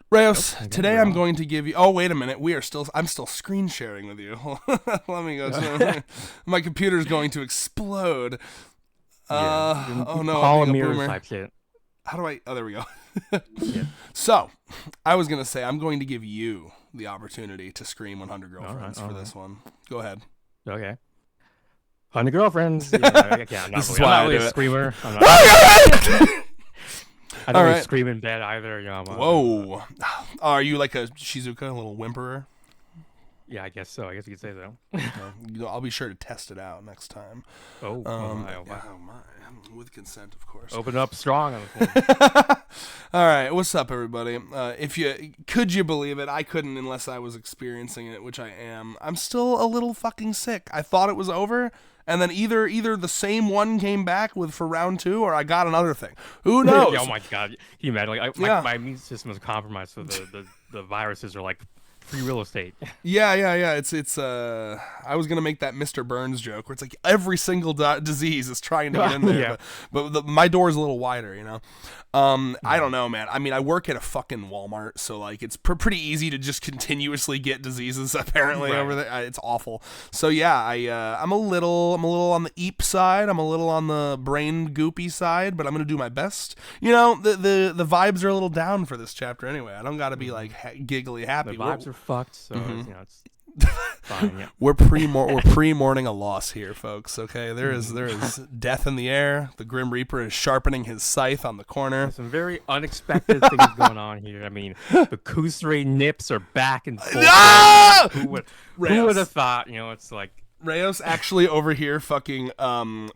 Reyes, today I'm going to give you. Oh, wait a minute. I'm still screen sharing with you. Let me go. My computer's going to explode. Oh no! Call I'm a being mirror boomer. type shit. How do I? Oh, there we go. Yeah. So, I was gonna say I'm going to give you the opportunity to scream 100 girlfriends for this one. Go ahead. Okay. 100 girlfriends. Yeah, I'm not This is really, why I'm not I really do a it. screamer. I don't All really right. scream in bed either. Whoa. Are you like a Shizuka, a little whimperer? Yeah, I guess so. I guess you could say so. I'll be sure to test it out next time. Oh my. With consent, of course. Open up strong on the phone. All right, what's up, everybody? Could you believe it? I couldn't unless I was experiencing it, which I am. I'm still a little fucking sick. I thought it was over, and then either the same one came back for round 2, or I got another thing. Who knows? Oh my god! Can you imagine? My immune system is compromised, so the viruses are like free real estate. Yeah. It's I was gonna make that Mr. Burns joke where it's like every single disease is trying to get in there, Yeah. but my door is a little wider, you know. I don't know, man. I mean, I work at a fucking Walmart, so like it's pretty easy to just continuously get diseases apparently over there. It's awful. So yeah, I'm a little on the eep side. I'm a little on the brain goopy side, but I'm gonna do my best. You know, the vibes are a little down for this chapter anyway. I don't got to be like giggly happy. The vibes are fucked, so it's fine. Yeah. We're pre-mourning a loss here, folks. Okay, there is death in the air. The Grim Reaper is sharpening his scythe on the corner. There's some very unexpected things going on here. I mean, the Kusuri nips are back and forth. No! Who would have thought? You know, it's like Reyes actually over here fucking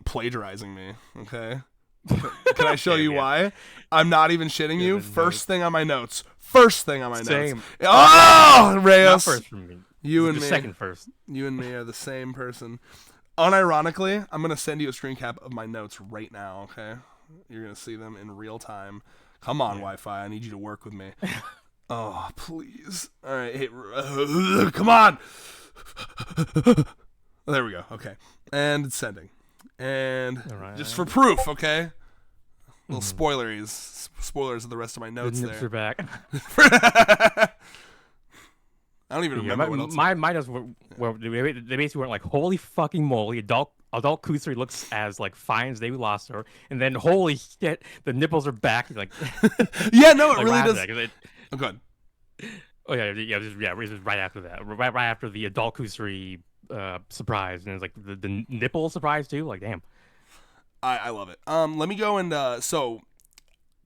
plagiarizing me. Okay, can I show you why? I'm not even shitting you. First thing on my notes. Same. Oh, Reyes. Not first from me. You and the me. Second first. You and me are the same person. Unironically, I'm gonna send you a screen cap of my notes right now. Okay, you're gonna see them in real time. Come on, Wi-Fi. I need you to work with me. Oh, please. All right, hey, come on. There we go. Okay, and it's sending. And just for proof, okay. Little spoilers of the rest of my notes the nips there. are back. I don't even remember what else. My notes were they basically weren't like, holy fucking moly, adult Kusuri looks as like fine as they lost her, and then holy shit, the nipples are back. Like, yeah, no, it like really does. Oh, good. Oh it was right after that, right after the adult Kusuri surprise, and it's like the nipple surprise too. Like, damn. I love it. Let me go and so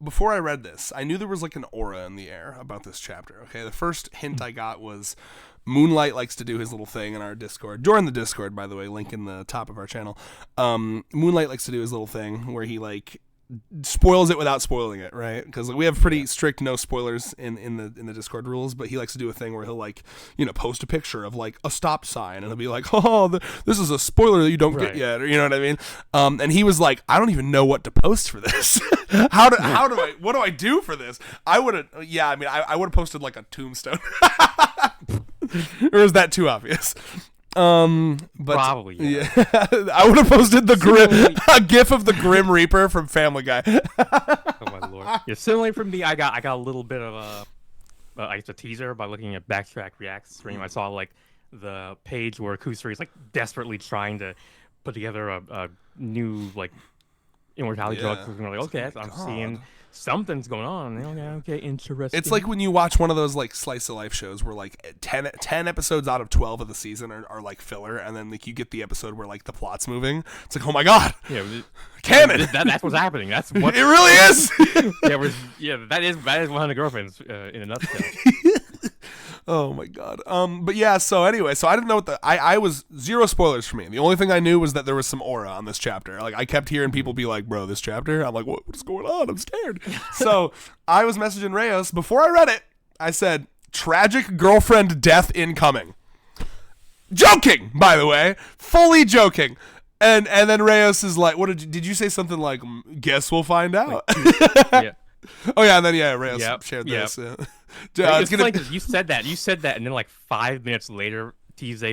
before I read this, I knew there was like an aura in the air about this chapter. Okay, the first hint I got was Moonlight likes to do his little thing in our Discord. Join the Discord, by the way, link in the top of our channel. Moonlight likes to do his little thing where he like spoils it without spoiling it, right? Because like, we have pretty strict no spoilers in the Discord rules, but he likes to do a thing where he'll like, you know, post a picture of like a stop sign, and he'll be like, oh, this is a spoiler that you don't get yet, or you know what I mean? And he was like, I don't even know what to post for this. what do I do for this? I would have posted like a tombstone. Or is that too obvious? But Probably, yeah. I would have posted a gif of the Grim Reaper from Family Guy. Oh my lord! Yeah, similarly from me, I got a little bit of I guess a teaser by looking at Backtrack Reacts stream. I saw like the page where Kusuri is like desperately trying to put together a new like immortality drug. So we're like, okay, I'm seeing something's going on. Okay, interesting. It's like when you watch one of those like slice of life shows where like 10 episodes out of 12 of the season are like filler, and then like you get the episode where like the plot's moving. It's like, oh my god, canon. That's what's happening. That's what it really is. That is 100 girlfriends in a nutshell. Oh my god. But yeah, so anyway, so I didn't know what I was zero spoilers for me. The only thing I knew was that there was some aura on this chapter. Like I kept hearing people be like, bro, this chapter? I'm like, what's going on? I'm scared. So I was messaging Reyes before I read it. I said, tragic girlfriend death incoming. Joking, by the way. Fully joking. And then Reyes is like, what did you say something like, guess we'll find out? Yeah. Oh yeah, and then Reyes shared this. Yeah. It's like you said that, and then like 5 minutes later, TZ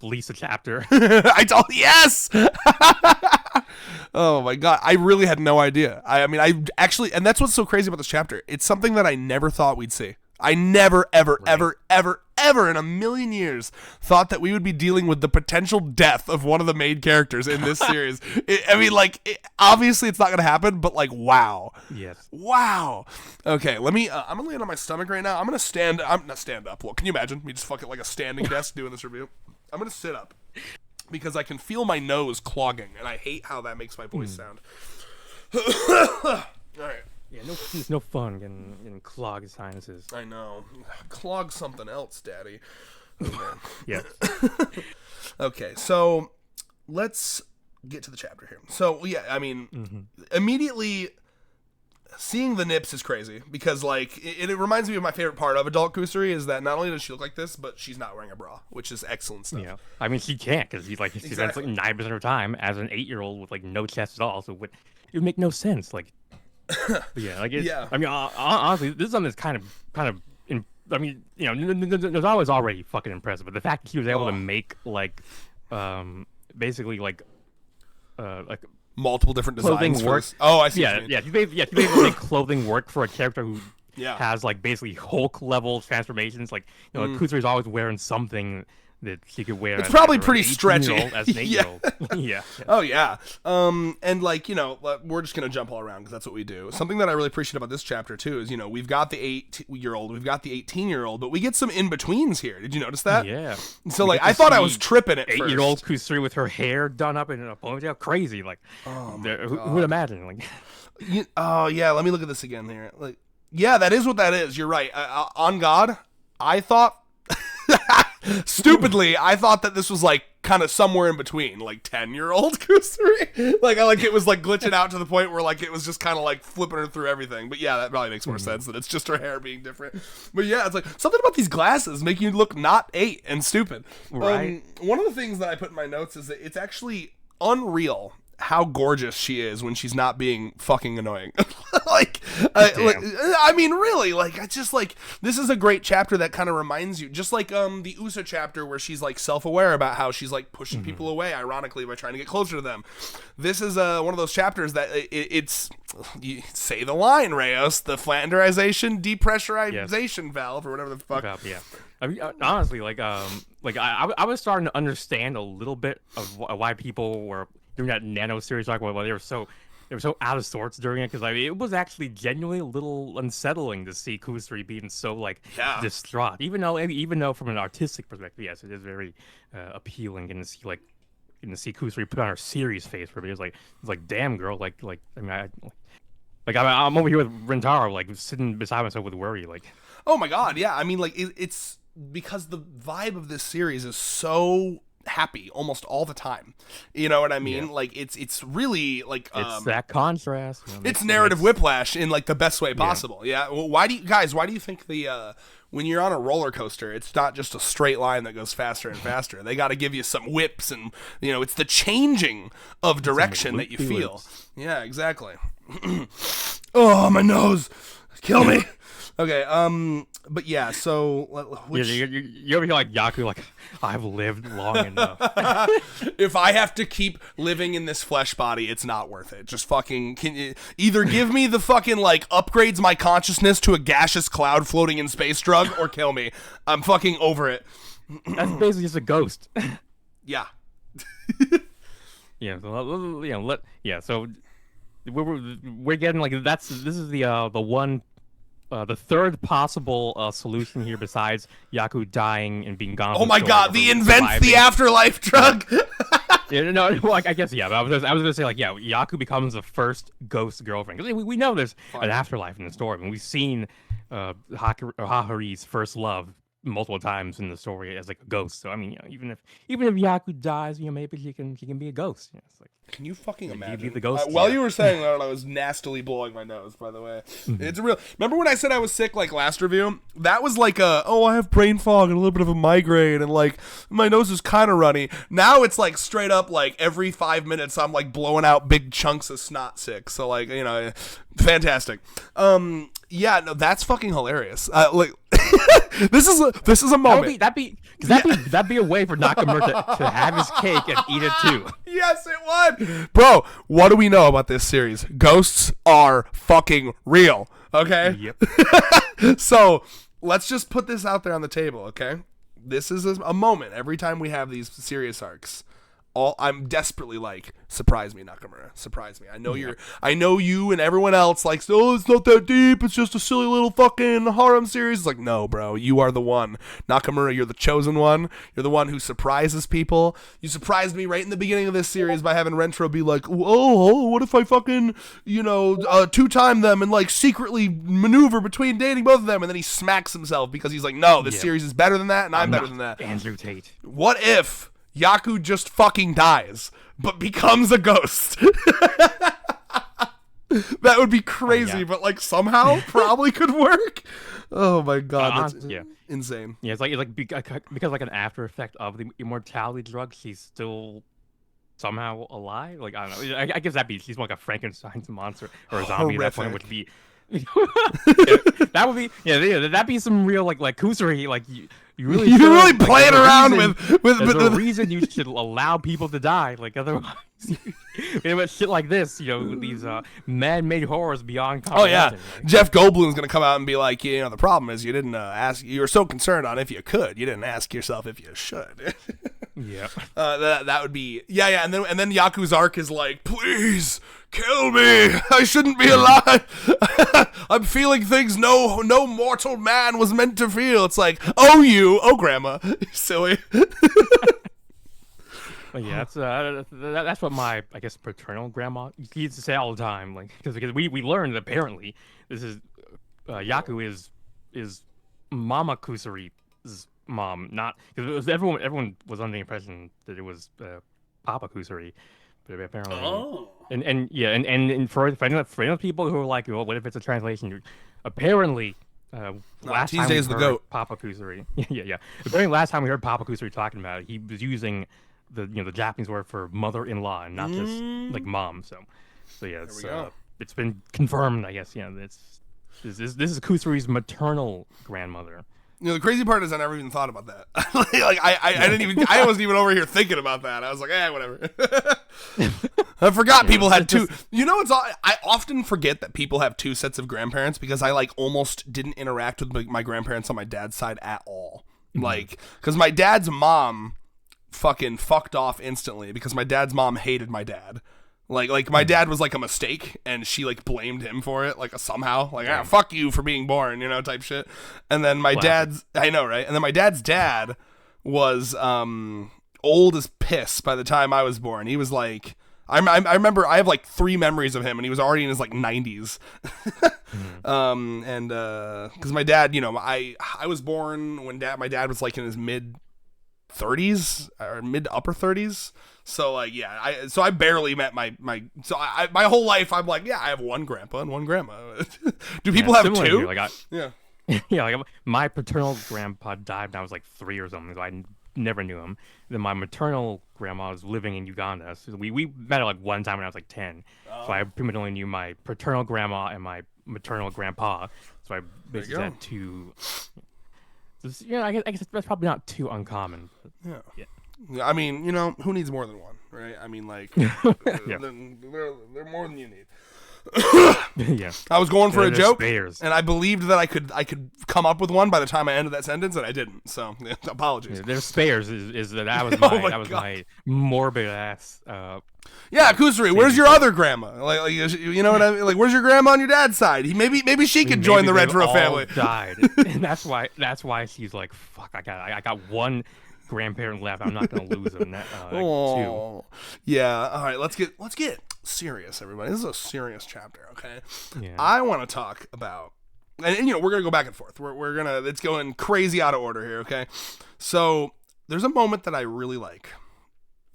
released a chapter. I told yes. Oh my god, I really had no idea. I mean, I actually, and that's what's so crazy about this chapter. It's something that I never thought we'd see. I never, ever in a million years thought that we would be dealing with the potential death of one of the main characters in this series. Obviously it's not going to happen, but like, wow. Yes. Wow. Okay, I'm going to land on my stomach right now. I'm not stand up. Well, can you imagine me just fucking like a standing desk doing this review? I'm going to sit up because I can feel my nose clogging, and I hate how that makes my voice sound. All right. Yeah, it's no fun getting clogged sinuses. I know. Clog something else, Daddy. Okay. Yeah. Okay, so let's get to the chapter here. So, yeah, I mean, immediately seeing the nips is crazy because, like, it reminds me of my favorite part of Adult Kusuri is that not only does she look like this, but she's not wearing a bra, which is excellent stuff. Yeah. I mean, she can't because she spends like 9% of her time as an 8-year-old with, like, no chest at all, so it would make no sense, like... Yeah, like yeah. I mean, honestly, this is something that's kind of. I mean, you know, Nozawa was already fucking impressive, but the fact that she was able to make like, basically like multiple different designs clothing work. Oh, I see. Yeah, she basically make clothing work for a character who has like basically Hulk level transformations. Like, you know, Kusuri's always wearing something that she could wear. It's probably pretty stretchy as an 8-year-old. Yeah. Oh yeah. And like, you know, we're just gonna jump all around because that's what we do. Something that I really appreciate about this chapter too is, you know, we've got the 8-year-old, we've got the 18-year-old, but we get some in betweens here. Did you notice that? Yeah. So like, I thought I was tripping at 8-year-old first. Kusuri with her hair done up in a ponytail, crazy. Like, who would imagine? Like, oh yeah. Let me look at this again here. Like, yeah, that is what that is. You're right. On God, I thought. Stupidly, I thought that this was like kind of somewhere in between, like 10-year-old Kusuri. Like it was like glitching out to the point where like it was just kind of like flipping her through everything. But yeah, that probably makes more sense that it's just her hair being different. But yeah, it's like something about these glasses make you look not 8 and stupid. Right. One of the things that I put in my notes is that it's actually unreal how gorgeous she is when she's not being fucking annoying. I mean, really, like, I just like, this is a great chapter that kind of reminds you, just like the Usa chapter where she's like self-aware about how she's like pushing people away, ironically, by trying to get closer to them. This is one of those chapters that it's you say the line, Reyes, the flanderization depressurization valve or whatever the fuck. Yeah. I mean, honestly, I was starting to understand a little bit of why people were doing that Nano series, like, well, they were so out of sorts during it, because it was actually genuinely a little unsettling to see Kusuri being so like distraught. Even though from an artistic perspective, yes, it is very appealing and to see Kusuri put on her serious face for it. It's like damn girl, I mean, I'm over here with Rentaro, like sitting beside myself with worry, like. Oh my god, yeah. I mean, like it's because the vibe of this series is so happy almost all the time. You know what I mean? Yeah. Like it's really like it's that contrast. You know, it's narrative whiplash in like the best way possible. Yeah. Well, why do you think the when you're on a roller coaster, it's not just a straight line that goes faster and faster. They got to give you some whips, and you know, it's the changing of direction that you feel. Whips. Yeah, exactly. Oh, my nose. Kill me. Okay, but yeah, so... You're over here like Yaku, like, I've lived long enough. If I have to keep living in this flesh body, it's not worth it. Just fucking... either give me the fucking, like, upgrades my consciousness to a gaseous cloud floating in space drug, or kill me. I'm fucking over it. That's basically just a ghost. Yeah. Yeah, so, you know, so... We're getting, like, this is the one... the third possible solution here, besides Yaku dying and being gone. Oh my god, the invents the afterlife drug. Well, I guess yeah. But I was gonna say, like, yeah, Yaku becomes the first ghost girlfriend, because we know there's an afterlife in the story. I mean, we've seen Hahari's first love multiple times in the story as like a ghost. So I mean, you know, even if Yaku dies, you know, maybe she can be a ghost. You know, it's like, can you fucking imagine? Be the ghost. While you were saying that, I was nastily blowing my nose. By the way, it's real. Remember when I said I was sick like last review? That was like I have brain fog and a little bit of a migraine and like my nose is kind of runny. Now it's like straight up like every 5 minutes I'm like blowing out big chunks of snot sick. So like, you know, fantastic. Yeah, no, that's fucking hilarious. Like, this is a moment. That'd be a way for Nakamura to have his cake and eat it too. Yes, it would. Bro, what do we know about this series? Ghosts are fucking real. Okay. Yep. So let's just put this out there on the table, okay? This is a moment every time we have these serious arcs. I'm desperately like, surprise me, Nakamura. Surprise me. I know you and everyone else likes, oh, it's not that deep. It's just a silly little fucking harem series. It's like, no, bro, you are the one. Nakamura, you're the chosen one. You're the one who surprises people. You surprised me right in the beginning of this series by having Rentaro be like, oh, what if I fucking, two-time them and like secretly maneuver between dating both of them? And then he smacks himself because he's like, no, this series is better than that and I'm better than that. Andrew Tate. What if Yaku just fucking dies, but becomes a ghost? That would be crazy, but like somehow probably could work. Oh my god, that's insane. Yeah, it's like because like an after effect of the immortality drug, she's still somehow alive. Like I don't know. I guess she's more like a Frankenstein's monster or a zombie. At that point, which would be. That would be that'd be some real like Kusuri, like you really playing around with the reason you should allow people to die, like otherwise shit like this, these man-made horrors beyond comprehension. Right? Jeff Goldblum's gonna come out and be like, the problem is you didn't ask, you were so concerned on if you could, you didn't ask yourself if you should. Yeah. That would be and then Yaku's arc is like, please kill me, I shouldn't be alive. I'm feeling things no mortal man was meant to feel. It's like, oh grandma, you silly. Well, yeah, that's what my, I guess, paternal grandma used to say all the time, like because we learned that apparently this is Yaku is Mama Kusuri's mom, not because everyone was under the impression that it was Papa Kusuri, but apparently and for any people who are like, well, what if it's a translation? Apparently, last time we heard Papa Kusuri, yeah. Apparently, last time we heard Papa Kusuri talking about it, he was using the Japanese word for mother-in-law and not just like mom. So yeah, it's been confirmed, I guess. Yeah, this is Kusuri's maternal grandmother. The crazy part is I never even thought about that. I wasn't even over here thinking about that. I was like, whatever. I forgot people had two. I often forget that people have two sets of grandparents because I like almost didn't interact with my grandparents on my dad's side at all. Like, because my dad's mom fucking fucked off instantly because my dad's mom hated my dad. Like my dad was like a mistake and she like blamed him for it, like somehow, like fuck you for being born, type shit. And then my dad's, I know, right? And then my dad's dad was old as piss by the time I was born. He was like, I remember I have like 3 memories of him and he was already in his like 90s. And because my dad, I was born when my dad was like in his mid 30s or mid to upper 30s. So like, I barely met my whole life. I'm like, I have one grandpa and one grandma. Do people have two? Like my paternal grandpa died when I was like 3 or something, so I never knew him. Then my maternal grandma was living in Uganda, so we met her like one time when I was like 10. So I pretty much only knew my paternal grandma and my maternal grandpa. So I basically had two. I guess that's probably not too uncommon. But, yeah. I mean, who needs more than one, right? I mean, like, they're more than you need. I was going for a joke, and I believed that I could come up with one by the time I ended that sentence, and I didn't. So, apologies. There's spares. That was my morbid ass. Kusuri, where's your other grandma? Like, you know what I mean? Like, where's your grandma on your dad's side? Maybe she could join the Rentaro family. Died, and that's why she's like, fuck. I got one grandparent left. I'm not gonna lose them. Two. Yeah. All right. Let's get serious, everybody. This is a serious chapter. Okay. Yeah. I want to talk about, and we're gonna go back and forth. It's going crazy out of order here. Okay. So there's a moment that I really like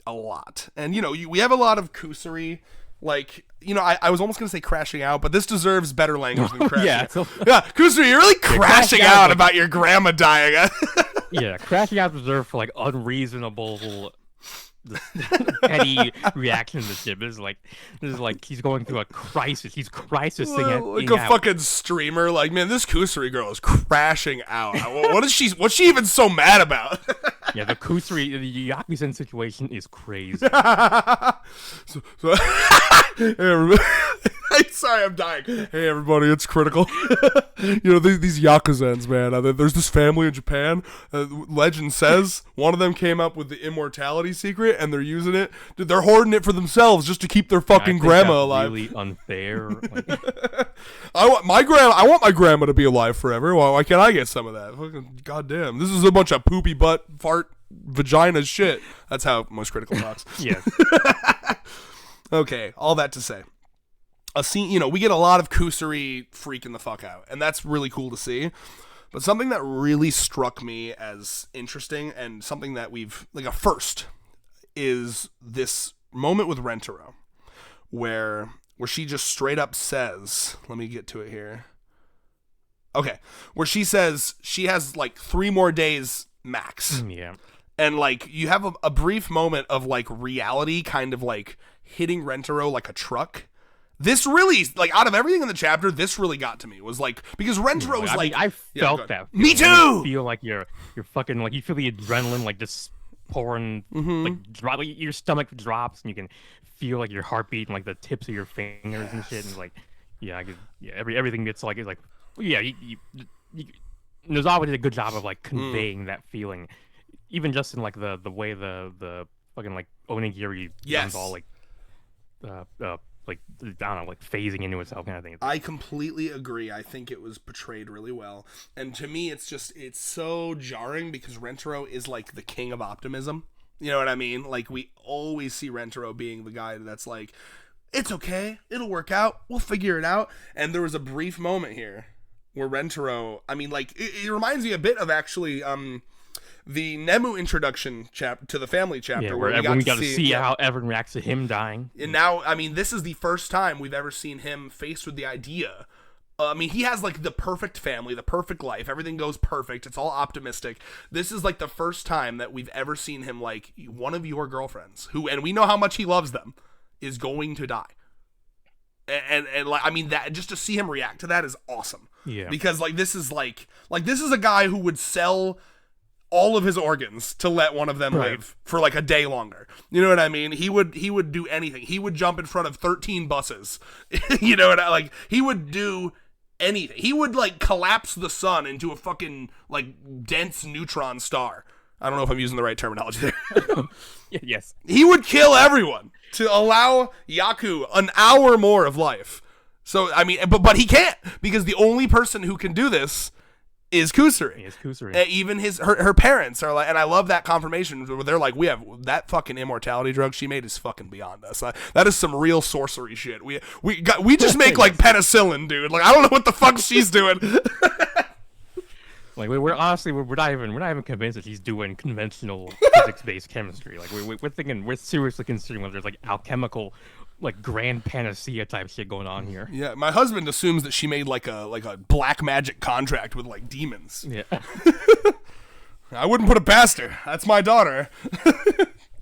a lot, and we have a lot of Kusuri. Like, I was almost going to say crashing out, but this deserves better language than crashing out. Kusuri, you're really crashing out about your grandma dying. Crashing out reserved for, like, unreasonable, petty reaction to shit. This is like he's going through a crisis. He's crisising like a fucking streamer. Like, man, this Kusuri girl is crashing out. What's she even so mad about? The Yaku-sen situation is crazy. I Sorry, I'm dying. Hey, everybody, it's critical. These Yakuzens, man. There's this family in Japan. Legend says one of them came up with the immortality secret, and they're using it. Dude, they're hoarding it for themselves just to keep their fucking grandma alive. Really unfair. I want my grandma to be alive forever. Why can't I get some of that? Fucking goddamn, this is a bunch of poopy butt fart vagina shit. That's how most critical talks. Yes. Okay, all that to say, a scene, we get a lot of Kusuri freaking the fuck out, and that's really cool to see. But something that really struck me as interesting, and something that we've, like, a first, is this moment with Rentaro, where she just straight up says, let me get to it here. Okay, where she says she has, like, 3 more days max. Yeah. And, like, you have a brief moment of, like, reality kind of, like, hitting Rentaro like a truck. This really, like, out of everything in the chapter, this really got to me. Was like, because Rentaro was like, I felt that. Me too. You feel like you're fucking, like, you feel the adrenaline like just pouring, like your stomach drops, and you can feel like your heartbeat and like the tips of your fingers and shit, and like, everything gets like, it's like, Nozawa did a good job of like conveying that feeling, even just in like the way the fucking like onigiri becomes all like like, I don't know, like phasing into itself kind of thing. I completely agree. I think it was portrayed really well. And to me, it's so jarring because Rentaro is like the king of optimism. You know what I mean? Like, we always see Rentaro being the guy that's like, it's okay, it'll work out, we'll figure it out. And there was a brief moment here where Rentaro, I mean, like, it reminds me a bit of actually the Nemu introduction to the family chapter, where we got to see how everyone reacts to him dying. And now, I mean, this is the first time we've ever seen him faced with the idea. I mean, he has like the perfect family, the perfect life. Everything goes perfect. It's all optimistic. This is like the first time that we've ever seen him, like, one of your girlfriends, and we know how much he loves them, is going to die. And like, I mean, that just to see him react to that is awesome. Yeah. Because this is a guy who would sell all of his organs to let one of them live for like a day longer. You know what I mean? He would do anything. He would jump in front of 13 buses. You know what like he would do anything. He would like collapse the sun into a fucking like dense neutron star. I don't know if I'm using the right terminology there. Yes. He would kill everyone to allow Yaku an hour more of life. So I mean, but he can't, because the only person who can do this is Kusuri. Even her parents are like, and I love that confirmation where they're like, we have that fucking immortality drug she made is fucking beyond us. That is some real sorcery shit. We just make like penicillin, dude. Like, I don't know what the fuck she's doing. Like, we're not even convinced that he's doing conventional physics-based chemistry. Like, we're seriously considering whether there's like alchemical, like, grand panacea type shit going on here. Yeah, my husband assumes that she made like a black magic contract with like demons. Yeah. I wouldn't put it past her. That's my daughter.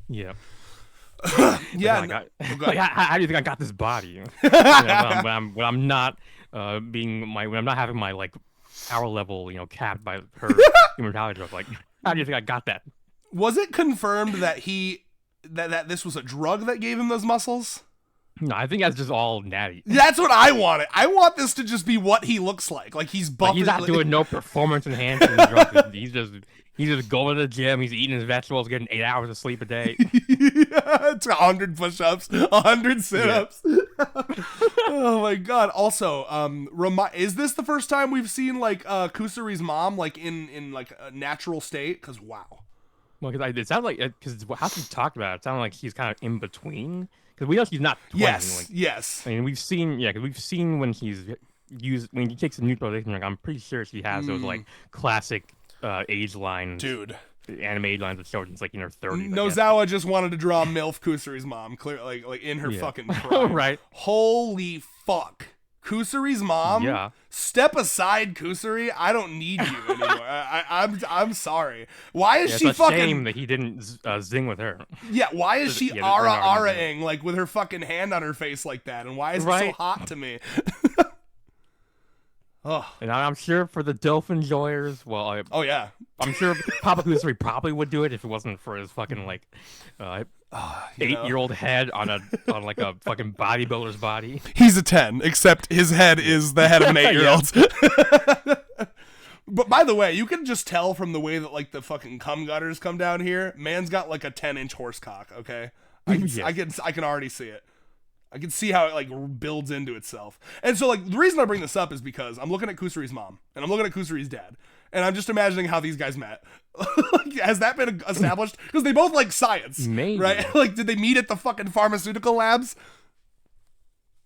Yeah. Yeah. Like, how do you think I got this body? When I'm not having my like power level, capped by her immortality drug. Like, how do you think I got that? Was it confirmed that that this was a drug that gave him those muscles? No, I think that's just all natty. That's what I wanted. I want this to just be what he looks like. Like, he's buff. Like, he's not doing no performance enhancing drugs. He's just going to the gym. He's eating his vegetables, getting 8 hours of sleep a day. It's 100 push-ups, 100 sit-ups. Yeah. Oh my god. Also, is this the first time we've seen like Kusuri's mom like in like a natural state? Because wow. Well, because it sounds like, because how she talked about it sounded like she's kind of in between. Because we know she's not 20. Yes. I mean, we've seen when when he takes a neutralization drug, I'm pretty sure she has those like classic age lines. Dude. Anime age lines that show she's like in her 30s. Nozawa just wanted to draw MILF Kusuri's mom, clear like in her fucking prime. Right. Holy fuck. Kusuri's mom? Yeah. Step aside, Kusuri. I don't need you anymore. I'm sorry. Why is she it's a shame that he didn't zing with her. Yeah, why is she ara-ing like with her fucking hand on her face like that? And why is it so hot to me? Oh. And I'm sure for the DILF enjoyers, well, oh yeah, I'm sure Papa Kusuri probably would do it if it wasn't for his fucking like You know? 8-year-old head on like a fucking bodybuilder's body. He's a 10, except his head is the head of an 8-year-old. But by the way, you can just tell from the way that like the fucking cum gutters come down here. Man's got like a 10-inch horse cock. Okay, I can already see it. I can see how it like builds into itself. And so like the reason I bring this up is because I'm looking at Kusuri's mom and I'm looking at Kusuri's dad, and I'm just imagining how these guys met. Like, has that been established? Because they both like science, Maybe. right? Like, did they meet at the fucking pharmaceutical labs?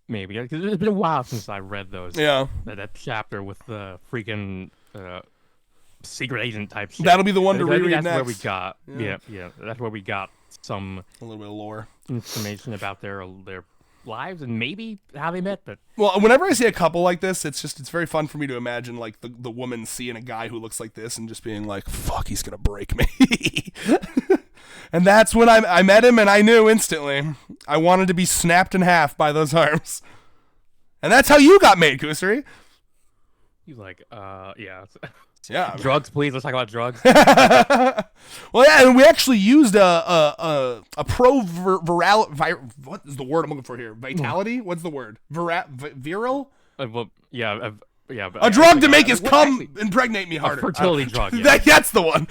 Maybe, because it's been a while since I read those. Yeah, that chapter with the freaking secret agent type shit. that'll be the one to reread that's next. where we got. Yeah, that's where we got some A little bit of lore. information about their lives and maybe how they met. But Well, whenever I see a couple like this, it's very fun for me to imagine like the woman seeing a guy who looks like this and just being like, "Fuck, he's gonna break me." And that's when I met him, and I knew instantly I wanted to be snapped in half by those arms. And that's how you got made, Kusuri. he's like, yeah. Yeah. Drugs, please. Let's talk about drugs. Well, yeah, and we actually used a what is the word I'm looking for here? Vitality? What's the word? Virile? Well, yeah. A drug to make his cum impregnate me harder. A fertility drug. Yeah. That's the one.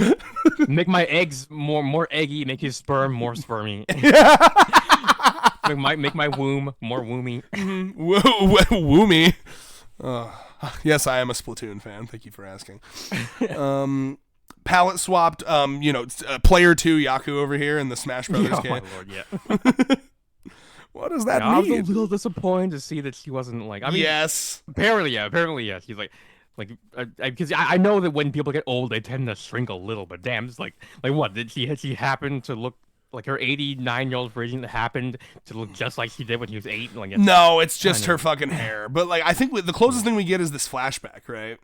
Make my eggs more eggy. Make his sperm more spermy. make my womb more woomy. Woomy. Yes, I am a Splatoon fan. Thank you for asking. Palette swapped. Player 2 Yaku over here in the Smash Brothers Oh game. my lord, yeah. What does that Yeah, I was mean? a little disappointed to see that she wasn't like. I mean, Yes. apparently, yes. She's like, because I know that when people get old, they tend to shrink a little. But damn, it's like what did she happen to look like her 89-year-old version happened to look just like she did when she was 8? Like, No, it's just her fucking hair. But like, I think the closest thing we get is this flashback, right?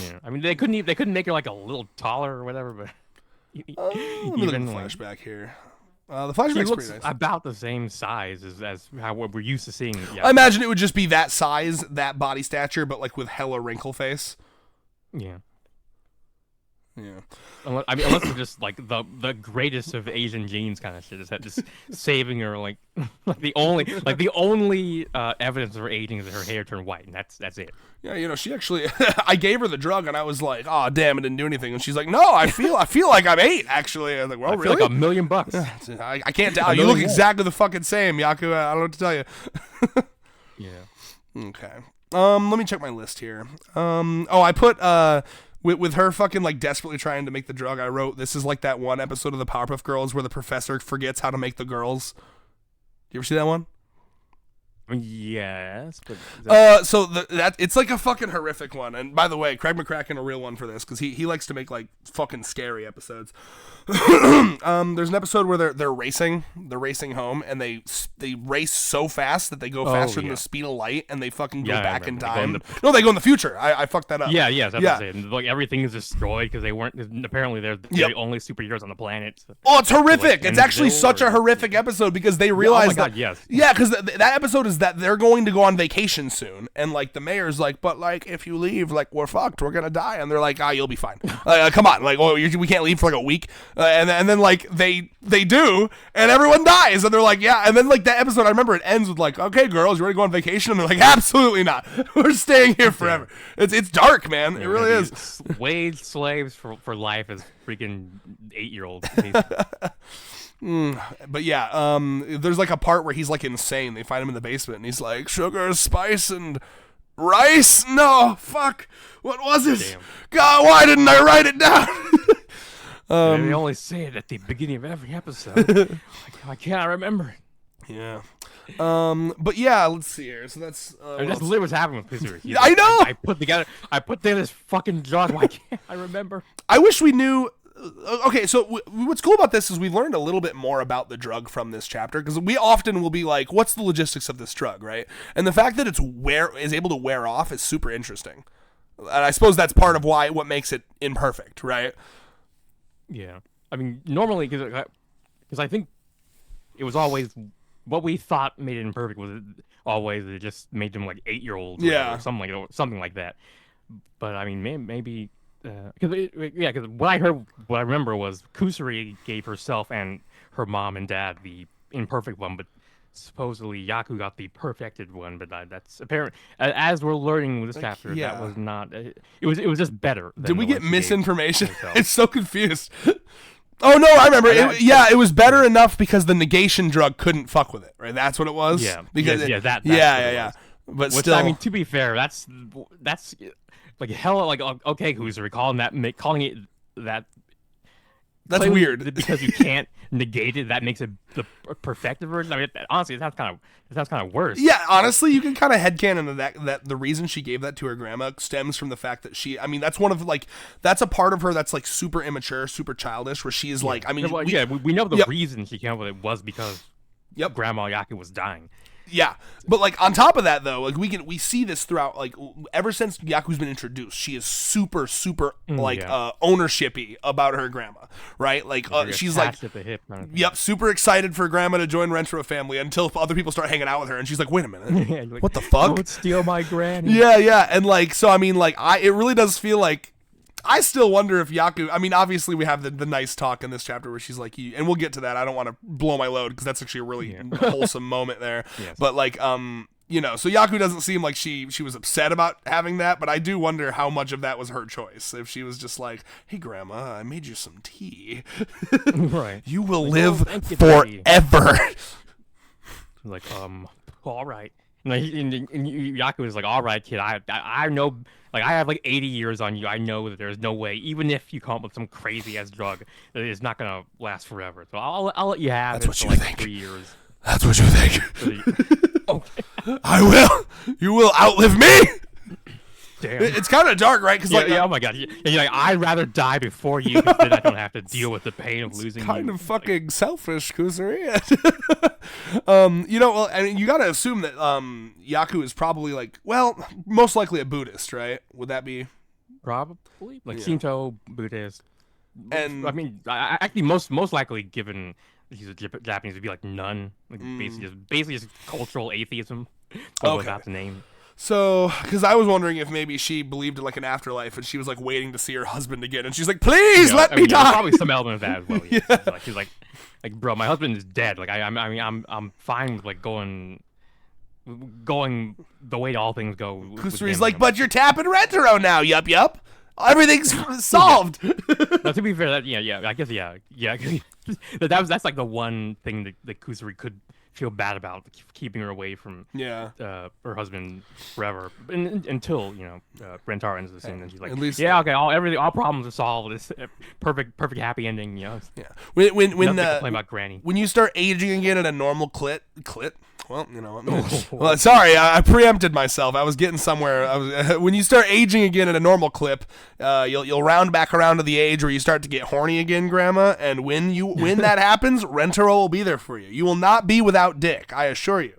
yeah. I mean, they couldn't make her like a little taller or whatever, but Let me look at the flashback here. The flashback's she looks pretty nice. about the same size as how we're used to seeing. Yeah. I imagine it would just be that size, that body stature, but like with hella wrinkle face. Yeah. Yeah. Unless they're just like the greatest of Asian genes kind of shit. Is that just saving her like the only evidence of her aging is that her hair turned white, and that's it. Yeah, she actually, I gave her the drug, and I was like, "Oh, damn, it didn't do anything." And she's like, "No, I feel like I'm 8, actually." I was like, "Well, I really? feel like $1 million. I can't tell. You look exactly the fucking same, Yaku. I don't know what to tell you." Yeah. Okay. Let me check my list here. I put with her fucking like desperately trying to make the drug. I wrote, "This is like that one episode of the Powerpuff Girls where the professor forgets how to make the girls." You ever see that one? Yes. But So that it's like a fucking horrific one. And by the way, Craig McCracken a real one for this because he likes to make like fucking scary episodes. There's an episode where they're racing home, and they race so fast that they go faster than the speed of light, and they fucking go back in time. No, they go in the future. I fucked that up. Yeah, that's what I'm saying. Like everything is destroyed because they weren't. Apparently, they're the only superheroes on the planet. So. Oh, it's horrific. It's actually such a horrific episode because they realize that. Yes. Yeah, because that episode is that they're going to go on vacation soon, and like the mayor's like, but like if you leave, like we're fucked, we're gonna die, and they're like, you'll be fine. Come on, like we can't leave for like a week, and then like they do, and everyone dies, and they're like, yeah, and then like that episode, I remember it ends with like, okay, girls, you ready to go on vacation? And they're like, absolutely not, we're staying here forever. It's dark, man. It really is. Wage slaves for life as freaking 8-year-olds. But yeah, there's like a part where he's like insane. They find him in the basement, and he's like, sugar, spice, and rice? No, fuck. What was it? Damn. God, why didn't I write it down? They only say it at the beginning of every episode. I can't remember it. Yeah. But yeah, let's see here. So that's that's literally what's happening with Kusuri. I know. I put together this fucking drug. Why can't I remember? I wish we knew. Okay, so what's cool about this is we learned a little bit more about the drug from this chapter, because we often will be like, what's the logistics of this drug, right? And the fact that is able to wear off is super interesting. And I suppose that's part of what makes it imperfect, right? Yeah. I mean, normally, because I think it was always what we thought made it imperfect was always it just made them like 8-year-olds, yeah, or something like that. But I mean, maybe because what I remember was Kusuri gave herself and her mom and dad the imperfect one, but supposedly Yaku got the perfected one. But that's apparent. As we're learning with this chapter, that was not. It was just better. Did we get misinformation? herself. It's so confused. Oh no, I remember. It was better enough because the negation drug couldn't fuck with it, right? That's what it was. Yeah, Because yeah. But Which, still, I mean, to be fair, that's like hell. Like, okay, who's calling it that? that's Clearly, weird. because you can't negate it. That makes it the perfected version. I mean, honestly, it sounds kind of worse. Yeah, honestly, you can kind of headcanon that the reason she gave that to her grandma stems from the fact that that's one of that's a part of her that's like super immature, super childish, where she is like, I mean, we know the reason she came up with it was because Grandma Yaku was dying. Yeah, but like on top of that though, like we see this throughout, like ever since Yaku's been introduced, she is super ownershipy about her grandma, right? Like she's like, at the hip, super excited for grandma to join Rentaro family until other people start hanging out with her, and she's like, wait a minute, what the fuck? Don't steal my granny. Yeah, and like so, I mean, like it really does feel like. I still wonder if Yaku. I mean, obviously we have the nice talk in this chapter where she's like, and we'll get to that. I don't want to blow my load because that's actually a really wholesome moment there. Yes. But like, so Yaku doesn't seem like she was upset about having that, but I do wonder how much of that was her choice. If she was just like, "Hey, Grandma, I made you some tea. Right. You will live forever." Like, all right. And Yaku was like, "All right, kid. I know." Like, I have like 80 years on you. I know that there's no way, even if you come up with some crazy ass drug, that it's not gonna last forever. So I'll let you have That's it what for you like think. 3 years. That's what you think. Okay. I will. You will outlive me. Damn. It's kind of dark, right? Because Oh my god. You're like, I'd rather die before you, because then I don't have to deal with the pain of losing you. Kind of fucking selfish, Kusuri. Well, I mean, you gotta assume that Yaku is probably like, well, most likely a Buddhist, right? Would that be? Probably like Shinto, Buddhist, and I mean, actually, most likely, given he's a Japanese, would be like nun, like basically just cultural atheism. Without the name. So, because I was wondering if maybe she believed in like an afterlife, and she was like waiting to see her husband again, and she's like, "Please let me die." Probably some element of that as well. Yeah. She's like, bro, my husband is dead. Like, I'm fine with like going the way all things go. Kusuri's like, "But you're tapping Rentaro now. Yup. Everything's solved." Now, to be fair, I guess that's like the one thing that Kusuri could feel bad about, keeping her away from her husband forever until Rentaro ends the scene, and she's like, at least, okay, all problems are solved. It's a perfect happy ending. When complain about Granny. When you start aging again at a normal clit. Well, well, sorry, I preempted myself. I was getting somewhere. When you start aging again at a normal clip, you'll round back around to the age where you start to get horny again, Grandma. And when that happens, Rentaro will be there for you. You will not be without dick, I assure you.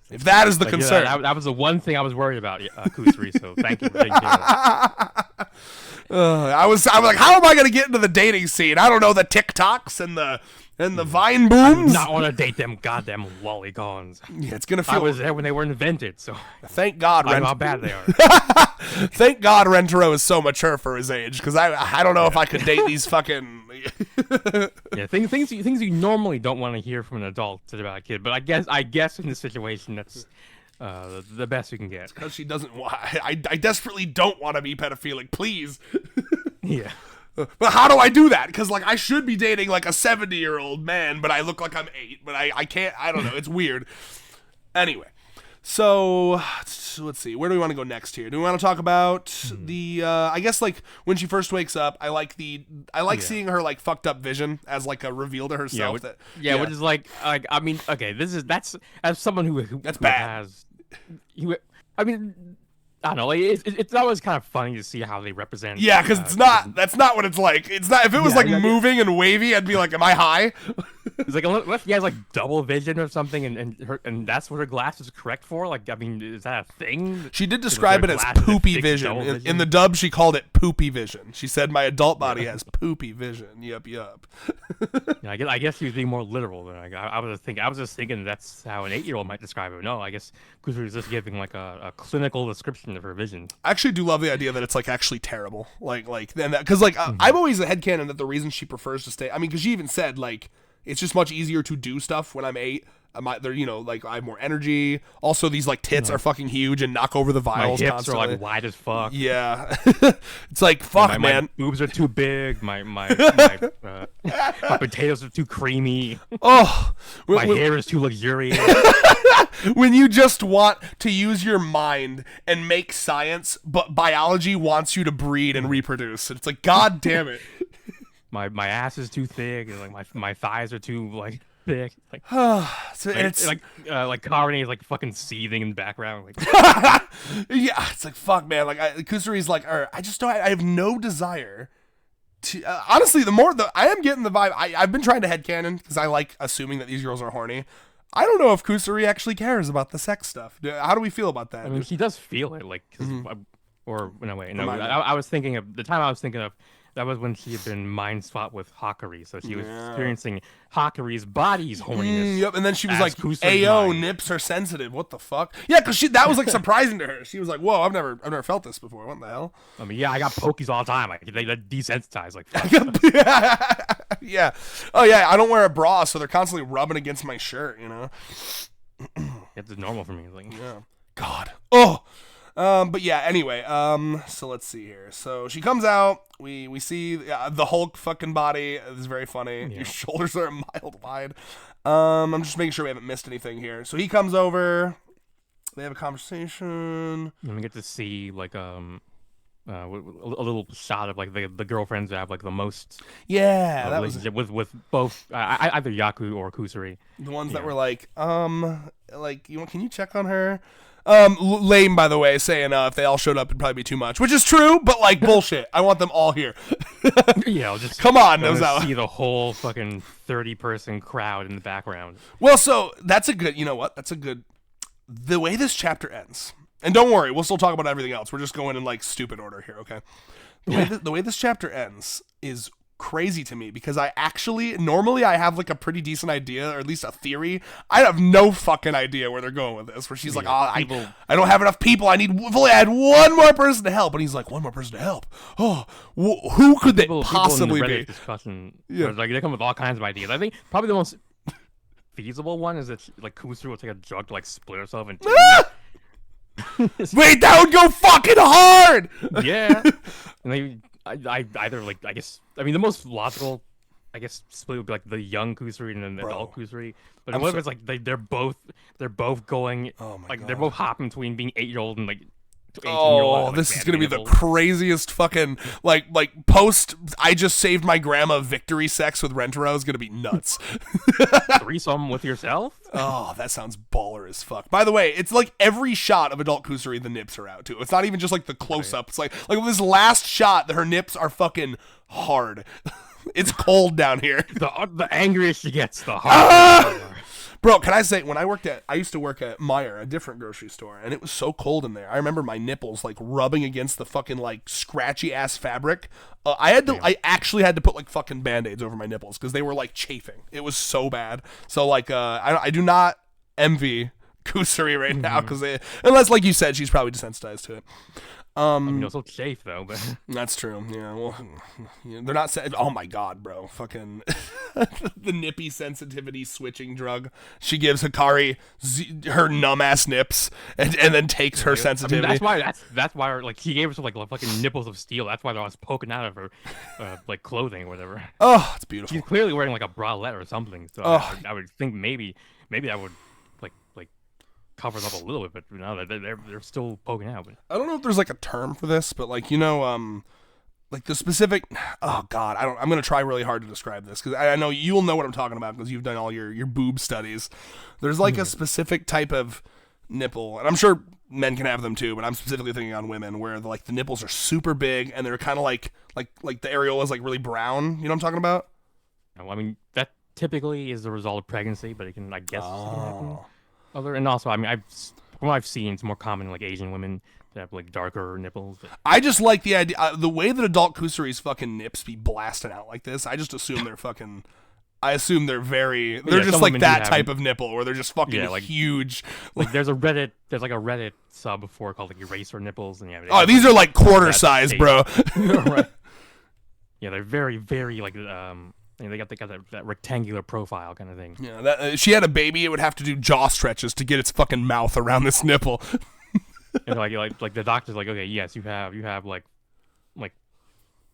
If that is the concern, that was the one thing I was worried about, Kusuri. So thank you for taking care of that. I was like, how am I going to get into the dating scene? I don't know, the TikToks and the Vine booms. I do not want to date them goddamn lollicons. Yeah, it's gonna feel. I was there when they were invented, so thank God. I know how bad they are. Thank God Rentaro is so mature for his age, because I don't know if I could date these fucking. Things you normally don't want to hear from an adult about a kid, but I guess in this situation that's the best you can get. Because she doesn't. I desperately don't want to be pedophilic. Please. Yeah. But how do I do that? Because like I should be dating like a 70-year-old man, but I look like I'm 8. But I can't. I don't know. It's weird. Anyway, so let's see. Where do we want to go next here? Do we want to talk about the? I guess like when she first wakes up, I like seeing her like fucked up vision as like a reveal to herself. Which is like I mean, okay, that's as someone who that's bad. I mean. I don't know. It's always kind of funny to see how they represent. Yeah, because that's not what it's like. It's not. If it was moving and wavy, I'd be like, "Am I high?" It's like unless she has like double vision or something, and that's what her glass is correct for. Like, I mean, is that a thing? She did describe it as poopy vision. In the dub, she called it poopy vision. She said, "My adult body has poopy vision." Yup. Yeah, I guess she was being more literal than I was thinking. I was just thinking that's how an 8-year-old might describe it. No, I guess Kusuri was just giving like a clinical description of her vision. I actually do love the idea that it's like actually terrible. Like then that because like I'm always a headcanon that the reason she prefers to stay. I mean, because she even said like it's just much easier to do stuff when I'm 8. They're, you know, like I have more energy. Also, these like tits are fucking huge and knock over the vials. My hips constantly. are like wide as fuck. Yeah, it's like fuck, man. My boobs are too big. My potatoes are too creamy. Oh, my hair is too luxurious. When you just want to use your mind and make science, but biology wants you to breed and reproduce. It's like, god damn it. My ass is too thick, and like my thighs are too like thick. Like, so it's like Carney is like fucking seething in the background. Like, yeah, it's like fuck, man. Like Kusuri's like, I just don't. I have no desire to. Honestly, I am getting the vibe. I've been trying to headcanon because I like assuming that these girls are horny. I don't know if Kusuri actually cares about the sex stuff. How do we feel about that? I mean, he does feel it, like, or no wait, no. I was thinking of the time I was thinking of. That was when she had been mind swapped with Hakari, so she was experiencing Hakari's body's horniness. Yep, and then she was like, "Ayo, nips are sensitive. What the fuck?" Yeah, because that was like surprising to her. She was like, "Whoa, I've never felt this before. What the hell?" I mean, yeah, I got pokies all the time. Like they desensitize. Like, fuck. Yeah. Oh yeah, I don't wear a bra, so they're constantly rubbing against my shirt. You know. It's normal for me. Like, yeah. God. Oh. But yeah, anyway, so let's see here. So she comes out, we see the Hulk fucking body. It's very funny. Yeah. Your shoulders are a mild wide. I'm just making sure we haven't missed anything here. So he comes over, they have a conversation. And we get to see like a little shot of like the girlfriends that have like the most that was with both either Yaku or Kusuri. The ones that were like can you check on her? Lame, by the way, saying if they all showed up, it'd probably be too much, which is true, but like bullshit. I want them all here. Yeah, I'll just come on, see the whole fucking 30-person crowd in the background. Well, so that's a good. You know what? That's a good. The way this chapter ends, and don't worry, we'll still talk about everything else. We're just going in like stupid order here, okay? The way this chapter ends is crazy to me because normally I have like a pretty decent idea or at least a theory. I have no fucking idea where they're going with this, where she's like, I don't have enough people, I had one more person to help, and he's like, one more person to help, who could they possibly be? Discussion, like they come with all kinds of ideas. I think probably the most feasible one is that like Kusuri will take a drug to like split herself in two. Wait, that would go fucking hard. Yeah. And I either like I mean the most logical split would be like the young Kusuri and then the adult Kusuri. But what if it's like they're both going God. They're both hopping between being 8-year-old and like 18-year-old. This is gonna be the craziest fucking like post I just saved my grandma victory sex with Rentaro is gonna be nuts. Threesome with yourself? Oh, that sounds baller as fuck. By the way, it's like every shot of adult Kusuri, the nips are out too. It's not even just like the close up. It's like this last shot, her nips are fucking hard. It's cold down here. The angrier she gets, the harder. Bro, can I say, I used to work at Meijer, a different grocery store, and it was so cold in there. I remember my nipples like rubbing against the fucking like scratchy ass fabric. I actually had to put like fucking Band-Aids over my nipples because they were like chafing. It was so bad. So like, I do not envy Kusuri right now because unless like you said, she's probably desensitized to it. I mean, it's so safe though, but that's true. Yeah, well, they're not. Oh my god, bro! Fucking the nippy sensitivity switching drug. She gives Hikari her numb ass nips, and then takes her sensitivity. I mean, that's why like he gave her some like fucking nipples of steel. That's why I was poking out of her like clothing or whatever. Oh, it's beautiful. She's clearly wearing like a bralette or something. So I would think maybe I would like cover them up a little bit, but you know they're still poking out. But I don't know if there's like a term for this, but like like the specific. Oh God, I'm gonna try really hard to describe this because I know you'll know what I'm talking about because you've done all your boob studies. There's like a specific type of nipple, and I'm sure men can have them too, but I'm specifically thinking on women where the nipples are super big and they're kind of like the areola is like really brown. You know what I'm talking about? I mean typically is the result of pregnancy, but it can, I guess, it can happen Oh. other. And also, I mean, from what I've seen, it's more common in like Asian women to have like darker nipples. But I just like the idea, the way that adult Kusuri's fucking nips be blasting out like this. I just assume they're fucking. I assume they're they're just some like women do that have- type of nipple where they're just fucking Yeah, like- huge. like there's like a Reddit sub before called like eraser nipples, and yeah. Oh, these are like quarter that size, state. bro. Right. Yeah, they're very, very like they got that rectangular profile kind of thing. Yeah, that, if she had a baby, it would have to do jaw stretches to get its fucking mouth around this nipple. And like the doctor's like, okay, yes, you have like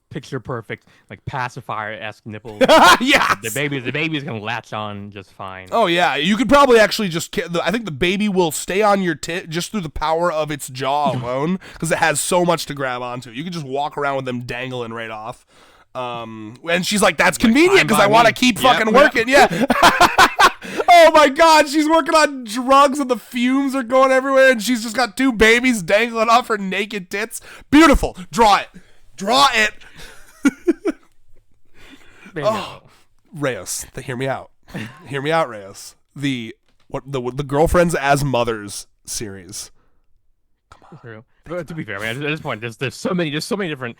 picture perfect like pacifier-esque nipples. Yes. The baby's gonna latch on just fine. Oh yeah, you could probably actually just. I think the baby will stay on your tit just through the power of its jaw alone, because it has so much to grab onto. You could just walk around with them dangling right off. And she's like, "That's convenient because I want to keep fucking working." Yeah. Oh my God, she's working on drugs and the fumes are going everywhere, and she's just got two babies dangling off her naked tits. Beautiful. Draw it. Draw it. Oh, Reyes, hear me out. Hear me out, Reyes. The Girlfriends as Mothers series. True. But to be fair, man, at this point, there's so many different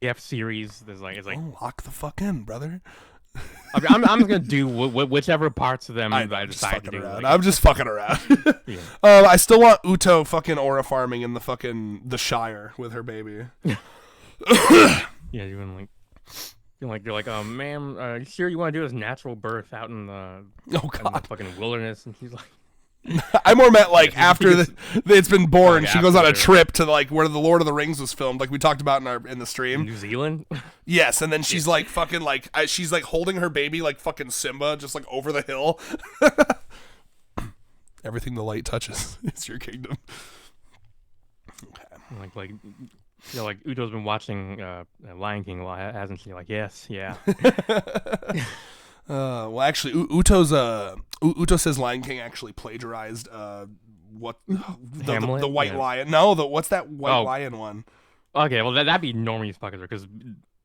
F series. It's like Lock the fuck in, brother. I mean, I'm just gonna do whichever parts of them I decide to do. Around. Like, I'm just fucking around. yeah. I still want Uto fucking aura farming in the Shire with her baby. Yeah, you're like, ma'am, you sure you want to do this natural birth out in the fucking wilderness? And she's like, I more meant like after it's been born, Like she goes on a after. trip to like where the Lord of the Rings was filmed, like we talked about in the stream. New Zealand. Yes, and then she's like fucking like she's like holding her baby like fucking Simba, just like over the hill. Everything the light touches is your kingdom. Okay. Like you know, like Uto's been watching Lion King a lot, hasn't she? Like, yes, yeah. Well, actually, Uto says Lion King actually plagiarized Hamlet? the White Yeah. Lion. No, what's that White Lion one? Okay, well that'd be Normie's Pucker because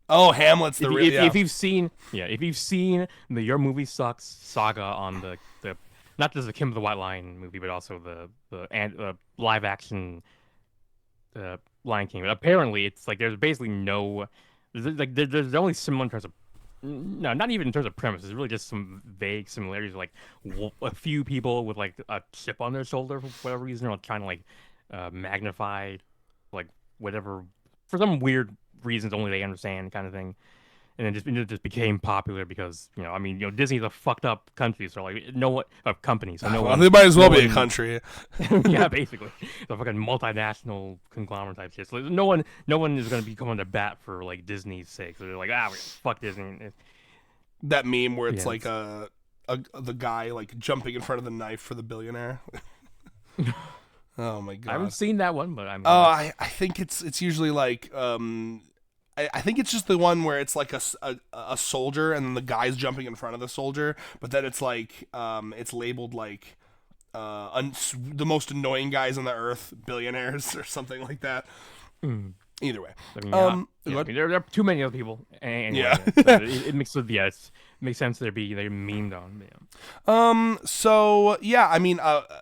Oh, Hamlet's the real. if you've seen the Your Movie Sucks saga on the not just the Kim of the White Lion movie, but also the live action Lion King. But apparently, it's like there's basically there's only similar in terms of not even in terms of premise. It's really just some vague similarities. Like a few people with like a chip on their shoulder for whatever reason, are trying to like magnify like whatever for some weird reasons only they understand kind of thing. And it just became popular because I mean Disney's a fucked up country, so like company, so no one. They might as well be a country. Yeah, basically, it's a fucking multinational conglomerate type shit. So no one is gonna be coming to bat for like Disney's sake. So they're like, fuck Disney. That meme where it's like the guy like jumping in front of the knife for the billionaire. Oh my God! I haven't seen that one, but I'm. I think it's usually like I think it's just the one where it's like a soldier and then the guy's jumping in front of the soldier, but then it's like it's labeled like the most annoying guys on the earth, billionaires or something like that. Either way, I mean, there are too many other people. Anyway, Yeah. it makes it makes sense they're memed on. Yeah. So yeah, I mean,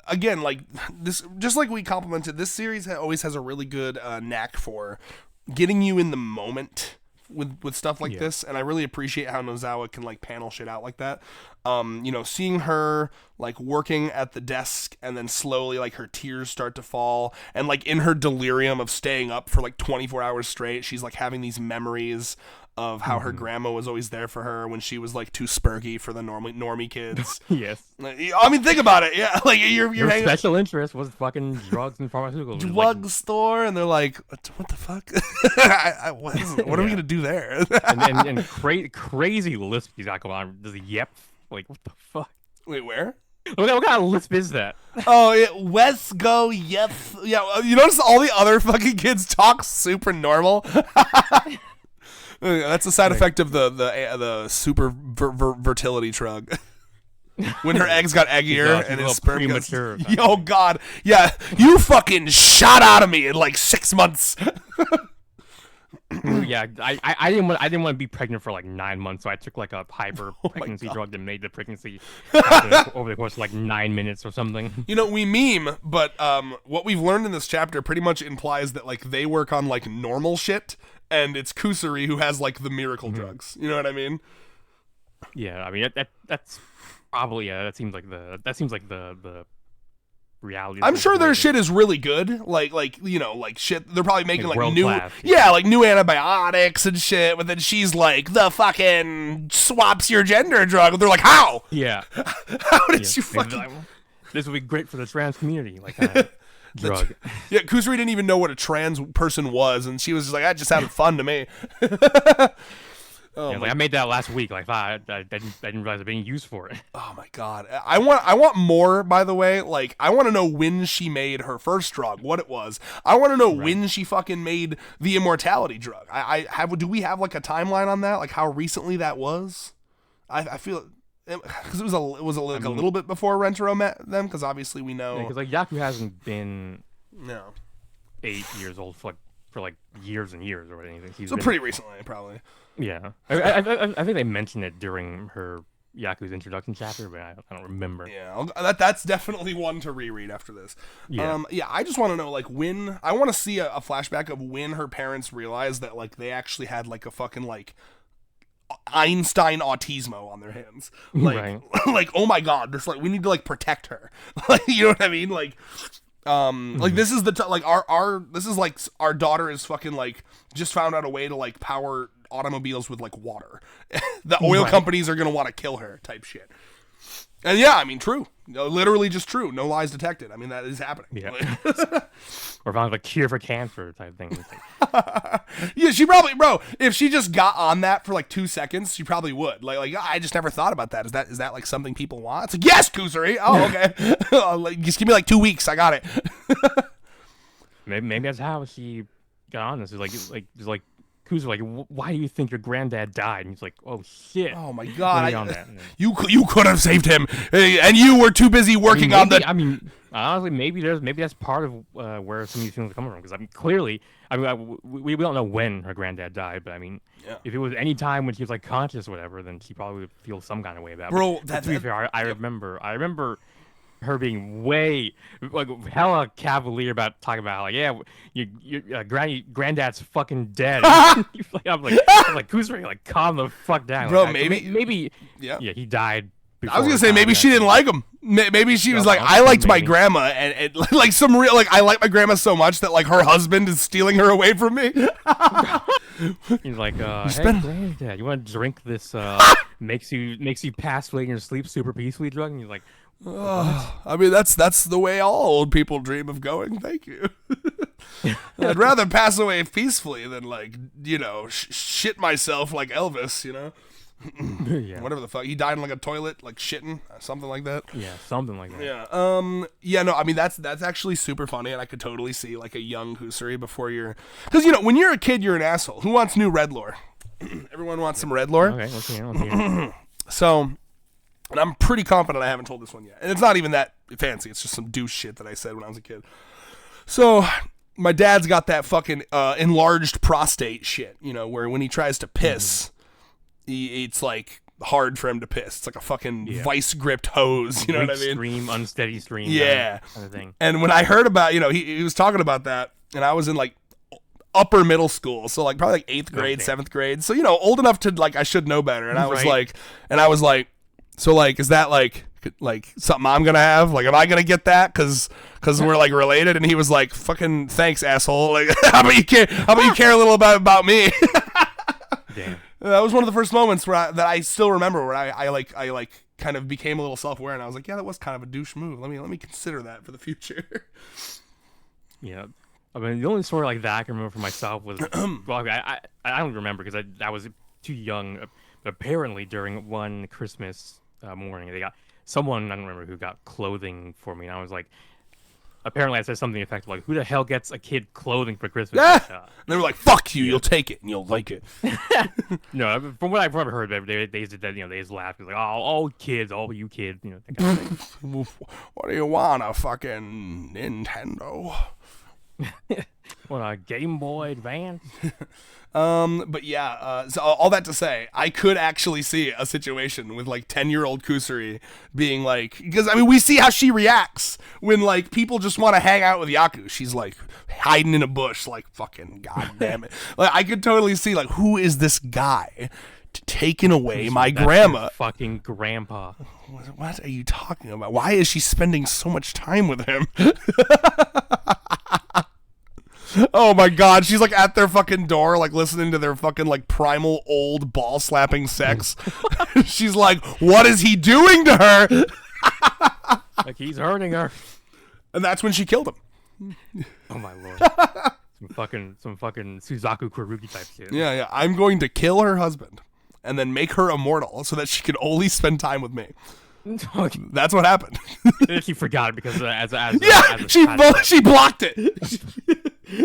again, like this, just like we complimented, this series always has a really good knack for getting you in the moment with stuff like this, and I really appreciate how Nozawa can like panel shit out like that. Seeing her like working at the desk and then slowly like her tears start to fall, and like in her delirium of staying up for like 24 hours straight, she's like having these memories of how her grandma was always there for her when she was like too spurgy for the normie kids. Yes. I mean, think about it. Yeah, like you're Your hanging special interest was fucking drugs and pharmaceuticals. drugstore, and they're like, what the fuck? What are we gonna do there? and crazy lisp he's got going on. Does he yep? Like, what the fuck? Wait, where? What kind of lisp is that? Oh, yeah, West go, yep. Yeah, you notice all the other fucking kids talk super normal? That's a side effect of the super fertility drug. When her eggs got eggier and his sperm premature. Yo, God. Yeah, you fucking shot out of me in like 6 months. Yeah, yeah, I didn't want to be pregnant for like 9 months, so I took like a hyper pregnancy drug that made the pregnancy happen over the course of like 9 minutes or something. You know, we meme, but what we've learned in this chapter pretty much implies that like they work on like normal shit, and it's Kusuri who has like the miracle drugs. You know what I mean? Yeah, I mean that's probably that seems like the reality. I'm sure their shit is really good. Like you know, like shit. They're probably making like new, class, like new antibiotics and shit. But then she's like the fucking swaps your gender drug. They're like, how? Yeah. How did you fucking? This would be great for the trans community, like drug. Yeah, Kusuri didn't even know what a trans person was, and she was just like, that just sounded fun to me. Oh, I made that last week. Like, I didn't realize it being used for it. Oh my god, I want more. By the way, like I want to know when she made her first drug, what it was. I want to know when she fucking made the immortality drug. Do we have like a timeline on that? Like how recently that was? I feel because it was a little bit before Rentaro met them, because obviously we know because like Yaku hasn't been 8 years old for like years and years or anything. So pretty recently, probably. Yeah, I think they mentioned it during her Yaku's introduction chapter, but I don't remember. Yeah, that's definitely one to reread after this. Yeah, I just want to know like when I want to see a flashback of when her parents realized that like they actually had like a fucking like Einstein autismo on their hands. Like, like oh my god, this like we need to like protect her. Like you know what I mean? Like. Like this is like this is like our daughter is fucking like just found out a way to like power automobiles with like water. The oil companies are gonna want to kill her type shit. And yeah, I mean true, literally just true, no lies detected. I mean that is happening. Yeah. Or found like cure for cancer type thing. Yeah, she probably, bro. If she just got on that for like 2 seconds, she probably would. Like I just never thought about that. Is that like something people want? It's like yes, Kusuri. Oh, okay. Like, just give me like 2 weeks. I got it. maybe that's how she got on this. It's like Kusuri, like, why do you think your granddad died? And he's like, oh shit. Oh my god. You could have saved him, and you were too busy working on the. I mean, honestly, maybe that's part of where some of these feelings are coming from. Because I mean, clearly, we don't know when her granddad died, but I mean, if it was any time when she was like conscious or whatever, then she probably would feel some kind of way about it. Bro, to be fair, I remember her being way like hella cavalier about talking about like your granddad's fucking dead. I'm like Kusuri, like calm the fuck down, bro. Like, maybe he died. I was gonna say maybe she didn't like him. Maybe she was like, I liked my grandma, and like some real like I like my grandma so much that like her husband is stealing her away from me. He's like, hey, granddad, you want to drink this makes you pass away in your sleep super peacefully drug? And he's like, I mean that's the way all old people dream of going. Thank you. I'd rather pass away peacefully than like shit myself like Elvis. Yeah. Whatever the fuck, he died in like a toilet, like shitting, something like that. Yeah, something like that. Yeah. No, I mean that's actually super funny, and I could totally see like a young Kusuri before you're, because when you're a kid, you're an asshole. Who wants new red lore? Everyone wants some red lore. Okay, let's hear. So. And I'm pretty confident I haven't told this one yet. And it's not even that fancy. It's just some douche shit that I said when I was a kid. So, my dad's got that fucking enlarged prostate shit, where when he tries to piss, it's like hard for him to piss. It's like a fucking vice-gripped hose, you know what I mean? Unsteady stream. Yeah. Kind of thing. And when I heard about, he was talking about that, and I was in like upper middle school, so like probably like 8th grade, 7th grade. So, old enough to like, I should know better. And I was like, so, like, is that, like something I'm going to have? Like, am I going to get that? Because we're, like, related? And he was like, fucking thanks, asshole. Like, how about you care a little about me? Damn. That was one of the first moments that I still remember where I kind of became a little self-aware. And I was like, yeah, that was kind of a douche move. Let me consider that for the future. Yeah. I mean, the only story like that I can remember for myself was, well, I don't remember because I was too young. Apparently, during one Christmas morning, they got someone, I don't remember who, got clothing for me, and I was like, apparently I said something effective like, who the hell gets a kid clothing for Christmas? Yeah. And they were like, fuck you, you'll take it and you'll like it. No, from what I've heard, they did that, they just laughed. It was like, oh, all you kids, that kind of thing. What do you want, a fucking Nintendo? What, a Game Boy Advance? But yeah, so all that to say, I could actually see a situation with like 10-year-old Kusuri being like, because I mean, we see how she reacts when like people just want to hang out with Yaku. She's like hiding in a bush, like fucking goddamn it. Like I could totally see like, who is this guy taking away my grandma? Fucking grandpa. What are you talking about? Why is she spending so much time with him? Oh my god, she's like at their fucking door, like listening to their fucking like primal old ball slapping sex. She's like, what is he doing to her? Like he's hurting her. And that's when she killed him. Oh my lord. Some fucking Suzaku Kurugi type shit. Yeah, I'm going to kill her husband and then make her immortal so that she can only spend time with me. That's what happened. She forgot it because she blocked it.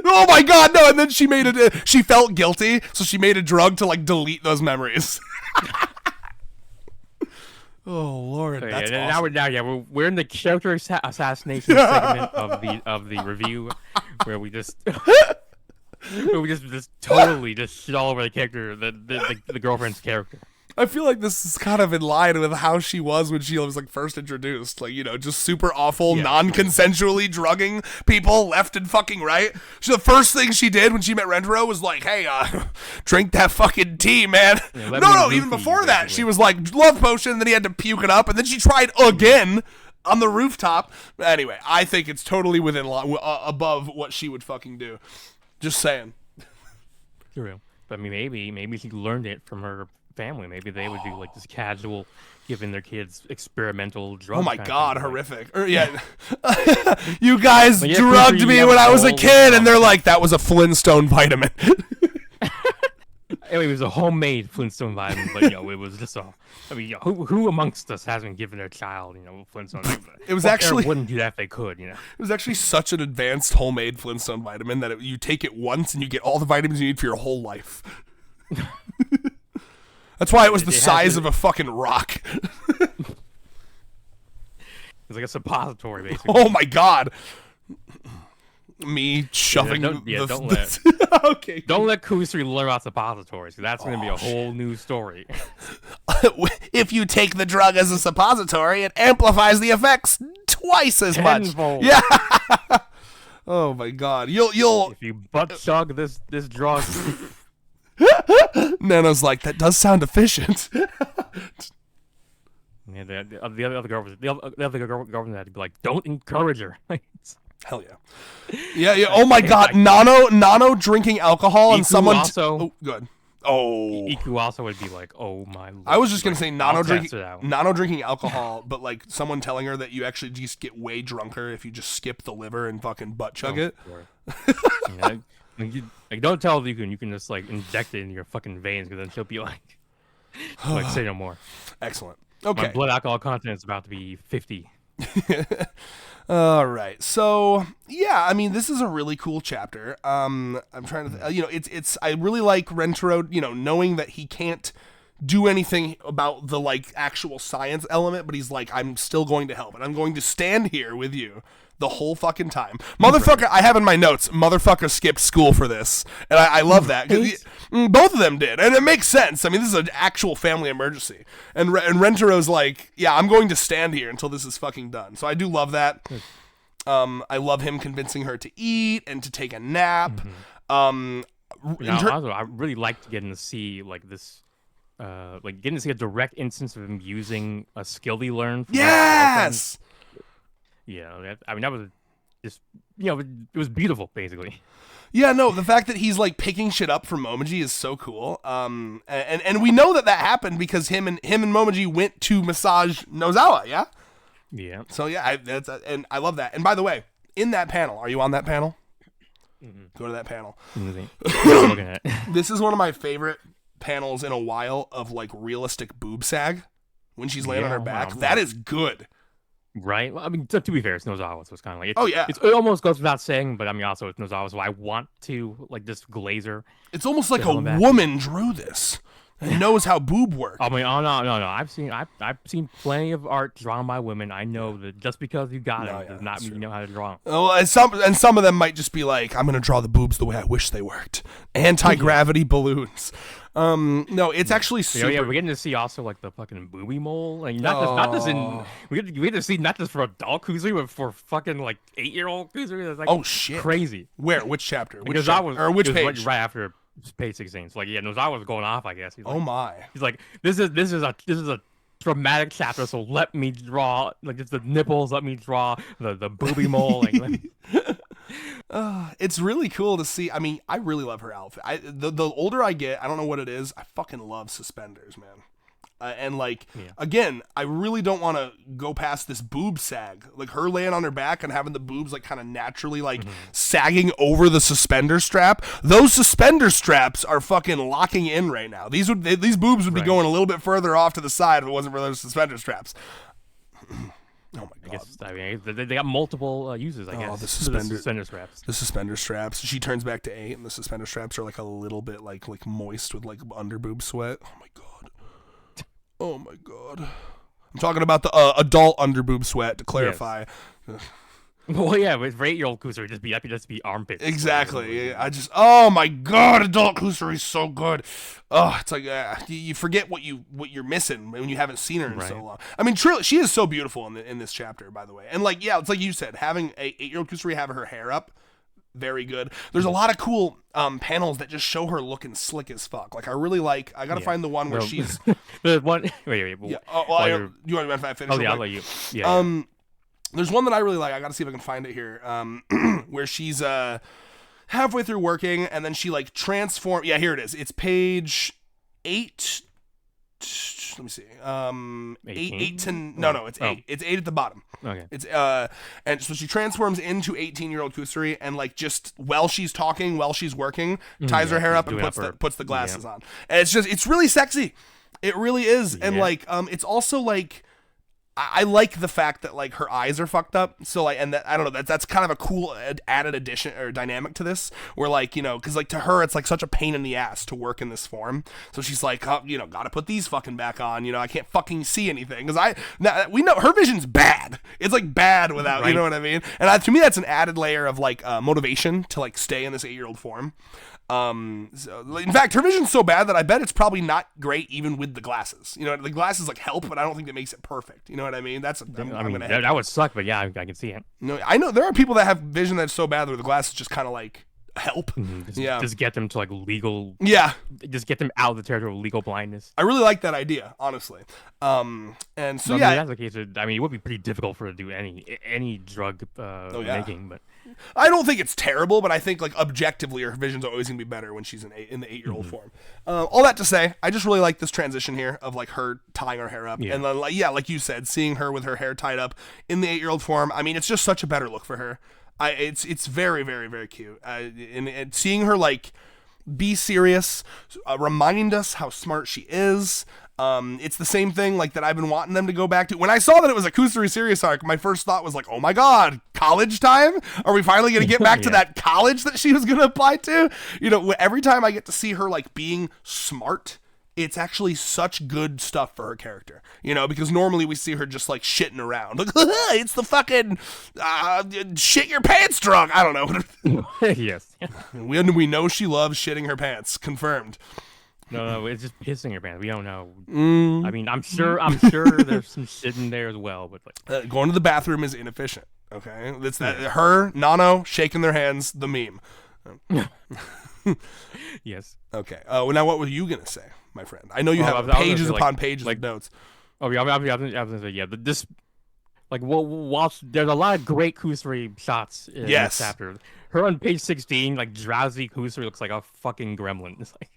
Oh my god, no! And then she made it. She felt guilty, so she made a drug to like delete those memories. Oh lord, so, that's yeah, awesome. we're in the character assassination segment of the review, where we just totally just shit all over the character, the girlfriend's character. I feel like this is kind of in line with how she was when she was like first introduced, like, you know, just super awful, non-consensually drugging people left and fucking right. The first thing she did when she met Rentaro was like, hey, drink that fucking tea, man. Yeah, no, even before that, she was like, love potion, and then he had to puke it up, and then she tried again on the rooftop. Anyway, I think it's totally within above what she would fucking do. Just saying. True. But I mean, maybe she learned it from her family. Maybe they would do like this casual, giving their kids experimental drugs. Oh my god, horrific. You guys drugged me when I was a kid, and they're like, that was a Flintstone vitamin. Anyway, it was a homemade Flintstone vitamin, but it was just who amongst us hasn't given their child, Flintstone? It was actually wouldn't do that if they could, It was actually such an advanced homemade Flintstone vitamin that you take it once and you get all the vitamins you need for your whole life. That's why it was the size of a fucking rock. It's like a suppository, basically. Oh my god. Me shoving don't let Kusuri learn about suppositories. That's going to be a whole new story. If you take the drug as a suppository, it amplifies the effects twice as Tenfold. much. Yeah. Oh my god. You'll if you butt chug this drug. Nano's like, that does sound efficient. Yeah, the other girlfriend had to be like, don't encourage her. Hell yeah. Yeah. Oh my god, Nano drinking alcohol and Iku someone. Also, good. Oh. Iku also would be like, oh my lord. I was just gonna say Nano drinking alcohol, but like someone telling her that you actually just get way drunker if you just skip the liver and fucking butt chug it. Sure. Don't tell her you can just like inject it in your fucking veins, because then she'll be like say no more. Excellent. Okay. My blood alcohol content is about to be 50. All right. So yeah, I mean, this is a really cool chapter. I'm trying to, it's I really like Rentaro, knowing that he can't do anything about the like actual science element, but he's like, I'm still going to help, and I'm going to stand here with you the whole fucking time. Motherfucker, I have in my notes, motherfucker skipped school for this. And I love that. 'Cause both of them did. And it makes sense. I mean, this is an actual family emergency. And Rentaro's like, yeah, I'm going to stand here until this is fucking done. So I do love that. I love him convincing her to eat and to take a nap. Also, I really liked getting to see like this, getting to see a direct instance of him using a skill he learned. Yes! Yeah, I mean, that was just, it was beautiful, basically. Yeah, no, the fact that he's like picking shit up from Momiji is so cool. And we know that happened because him and Momiji went to massage Nozawa, yeah? Yeah. So yeah, and I love that. And by the way, in that panel, are you on that panel? Mm-hmm. Go to that panel. Looking at it. This is one of my favorite panels in a while of like realistic boob sag when she's laying on her back. Wow. That is good. Right? Well, I mean, to be fair, it's Nozawa, so it's kind of like... It almost goes without saying, but I mean, also it's Nozawa, so I want to, like, just glaze her. It's almost like a woman drew this. and knows how boob work. I mean, oh no. I've seen plenty of art drawn by women. I know that just because you got it does not mean you know how to draw them. Oh, and some of them might just be like, I'm gonna draw the boobs the way I wish they worked. Anti-gravity balloons. No, it's actually super. Yeah, we're getting to see also like the fucking booby mole, like not just in we get to see not just for adult Kusuri, but for fucking like 8-year-old Kusuri. That's like oh shit, crazy. Where? Which chapter? Which page? Right after page 16. So like Nozawa was going off, I guess. He's like, oh my. He's like, this is a dramatic chapter, so let me draw like just the nipples. Let me draw the booby mole. Like, it's really cool to see. I mean, I really love her outfit. The older I get, I don't know what it is. I fucking love suspenders, man. And like, again, I really don't want to go past this boob sag. Like her laying on her back and having the boobs like kind of naturally like sagging over the suspender strap. Those suspender straps are fucking locking in right now. These boobs would be going a little bit further off to the side if it wasn't for those suspender straps. Oh my god! I mean, they got multiple uses. I guess the suspender straps. The suspender straps. She turns back to 8, and the suspender straps are like a little bit like moist with like under boob sweat. Oh my god! Oh my god! I'm talking about the adult under boob sweat. To clarify. Yes. Well, yeah, with 8-year-old Kusuri, just be armpits. Exactly. Oh my god, adult Kusuri is so good. Oh, it's like you forget what you're missing when you haven't seen her in so long. I mean, truly, she is so beautiful in this chapter, by the way. And like, yeah, it's like you said, having a 8-year-old Kusuri have her hair up, very good. There's a lot of cool panels that just show her looking slick as fuck. Like I really like. I gotta find the one where she's. The one. Wait. Yeah. You want to finish? Oh yeah, I'll let you. Yeah. There's one that I really like. I gotta see if I can find it here. Where she's halfway through working, and then she like transform. Yeah, here it is. It's page 8. Let me see. 8 to no. It's 8. It's 8 at the bottom. Okay. It's and so she transforms into 18-year-old Kusuri, and like just while she's talking, while she's working, ties her hair up and puts the glasses on. And it's really sexy. It really is, and like it's also like. I like the fact that like her eyes are fucked up, so like, and that I don't know, that's kind of a cool added addition or dynamic to this, where like because like to her it's like such a pain in the ass to work in this form, so she's like, oh, gotta put these fucking back on, I can't fucking see anything because we know her vision's bad. It's like bad without, you know what I mean? And to me that's an added layer of like motivation to like stay in this 8-year-old form. So, in fact, her vision's so bad that I bet it's probably not great even with the glasses. The glasses like help, but I don't think that makes it perfect. You know what I mean? That would suck, but yeah, I can see it. No, I know there are people that have vision that's so bad that the glasses just kind of like help. Just get them to like legal. Yeah. Just get them out of the territory of legal blindness. I really like that idea, honestly. And so if that's the case, I mean, it would be pretty difficult for her to do any drug making, but. I don't think it's terrible, but I think like objectively her vision's always gonna be better when she's in the 8-year-old form. All that to say, I just really like this transition here of like her tying her hair up, and then like you said, seeing her with her hair tied up in the 8-year-old form. I mean, it's just such a better look for her. It's very, very, very cute. And seeing her like be serious, remind us how smart she is. It's the same thing like that I've been wanting them to go back to. When I saw that it was a Kusuri serious arc, my first thought was like, oh my god, college time? Are we finally going to get back to that college that she was going to apply to? Every time I get to see her like being smart, it's actually such good stuff for her character, because normally we see her just like shitting around. Like, it's the fucking shit your pants drunk. I don't know. Yes. We know she loves shitting her pants. Confirmed. No, it's just pissing your pants. We don't know. I mean, I'm sure there's some shit in there as well, but like going to the bathroom is inefficient. Okay, that's that. Her, Nano shaking their hands. The meme. Yes. Okay. Now what were you gonna say, my friend? I know you have pages upon pages of notes. Oh yeah, I was gonna say this. Like, whilst there's a lot of great Kusuri shots in this chapter, her on page 16, like drowsy Kusuri looks like a fucking gremlin. It's like.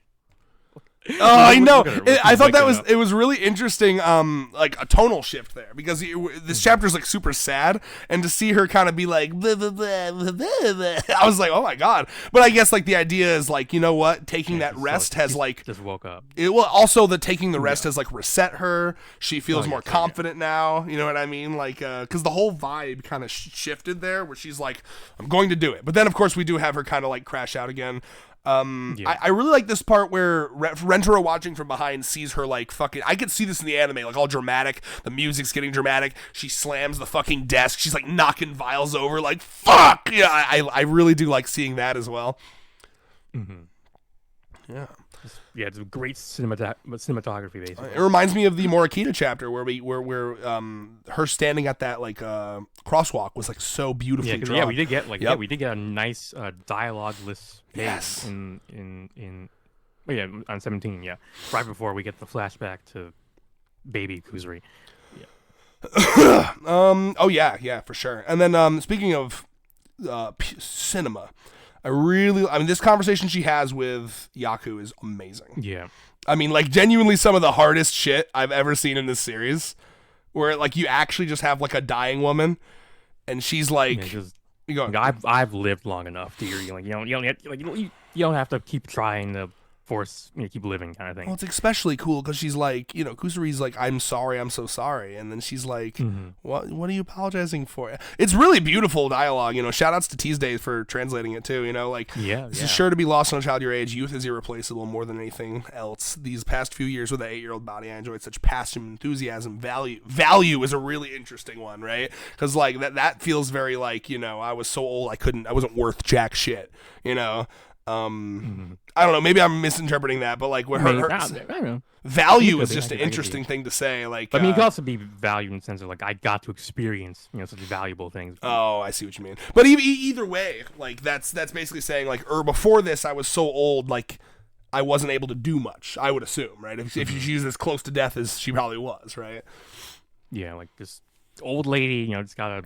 Oh, I know. I thought it was really interesting, like a tonal shift there, because this chapter's like super sad, and to see her kind of be like, blah, blah, blah, blah, blah, I was like, oh my god. But I guess like the idea is like, you know what, taking that rest has like just woke up. Also the taking the rest has like reset her. She feels more confident now. You know what I mean? Like, because the whole vibe kind of shifted there, where she's like, I'm going to do it. But then of course we do have her kind of like crash out again. I really like this part where Rentaro watching from behind sees her like fucking. I could see this in the anime, like all dramatic. The music's getting dramatic. She slams the fucking desk. She's like knocking vials over. Like fuck. Yeah, I really do like seeing that as well. Mm-hmm. Yeah. Yeah, it's a great cinematography. Basically, it reminds me of the Morikita chapter where her standing at that like crosswalk was like so beautifully drawn. Yeah, we did get we did get a nice dialogue-less page yes in on 17. Yeah, right before we get the flashback to baby Kusuri. Yeah. Oh yeah, for sure. And then speaking of cinema. I mean, this conversation she has with Yaku is amazing. Yeah. I mean, like, genuinely some of the hardest shit I've ever seen in this series, where, like, you actually just have, like, a dying woman, and she's like... I've lived long enough, dear. You don't have to keep trying to force, keep living kind of thing. Well, it's especially cool because she's like, Kusuri's like, I'm sorry, I'm so sorry. And then she's like, what are you apologizing for? It's really beautiful dialogue, shout outs to Tuesday for translating it too, this is sure to be lost on a child your age. Youth is irreplaceable more than anything else. These past few years with an 8-year-old body, I enjoyed such passion, enthusiasm, value is a really interesting one, right? Because like that feels very like, I was so old I wasn't worth jack shit, I don't know. Maybe I'm misinterpreting that, but like, I don't know. Value is just an interesting thing to say. Like, I mean, it could also be value in the sense of like I got to experience, such valuable things. Oh, I see what you mean. But either way, like that's basically saying like, before this, I was so old, like I wasn't able to do much. I would assume, right? If she's as close to death as she probably was, right? Yeah, like this old lady, just gotta.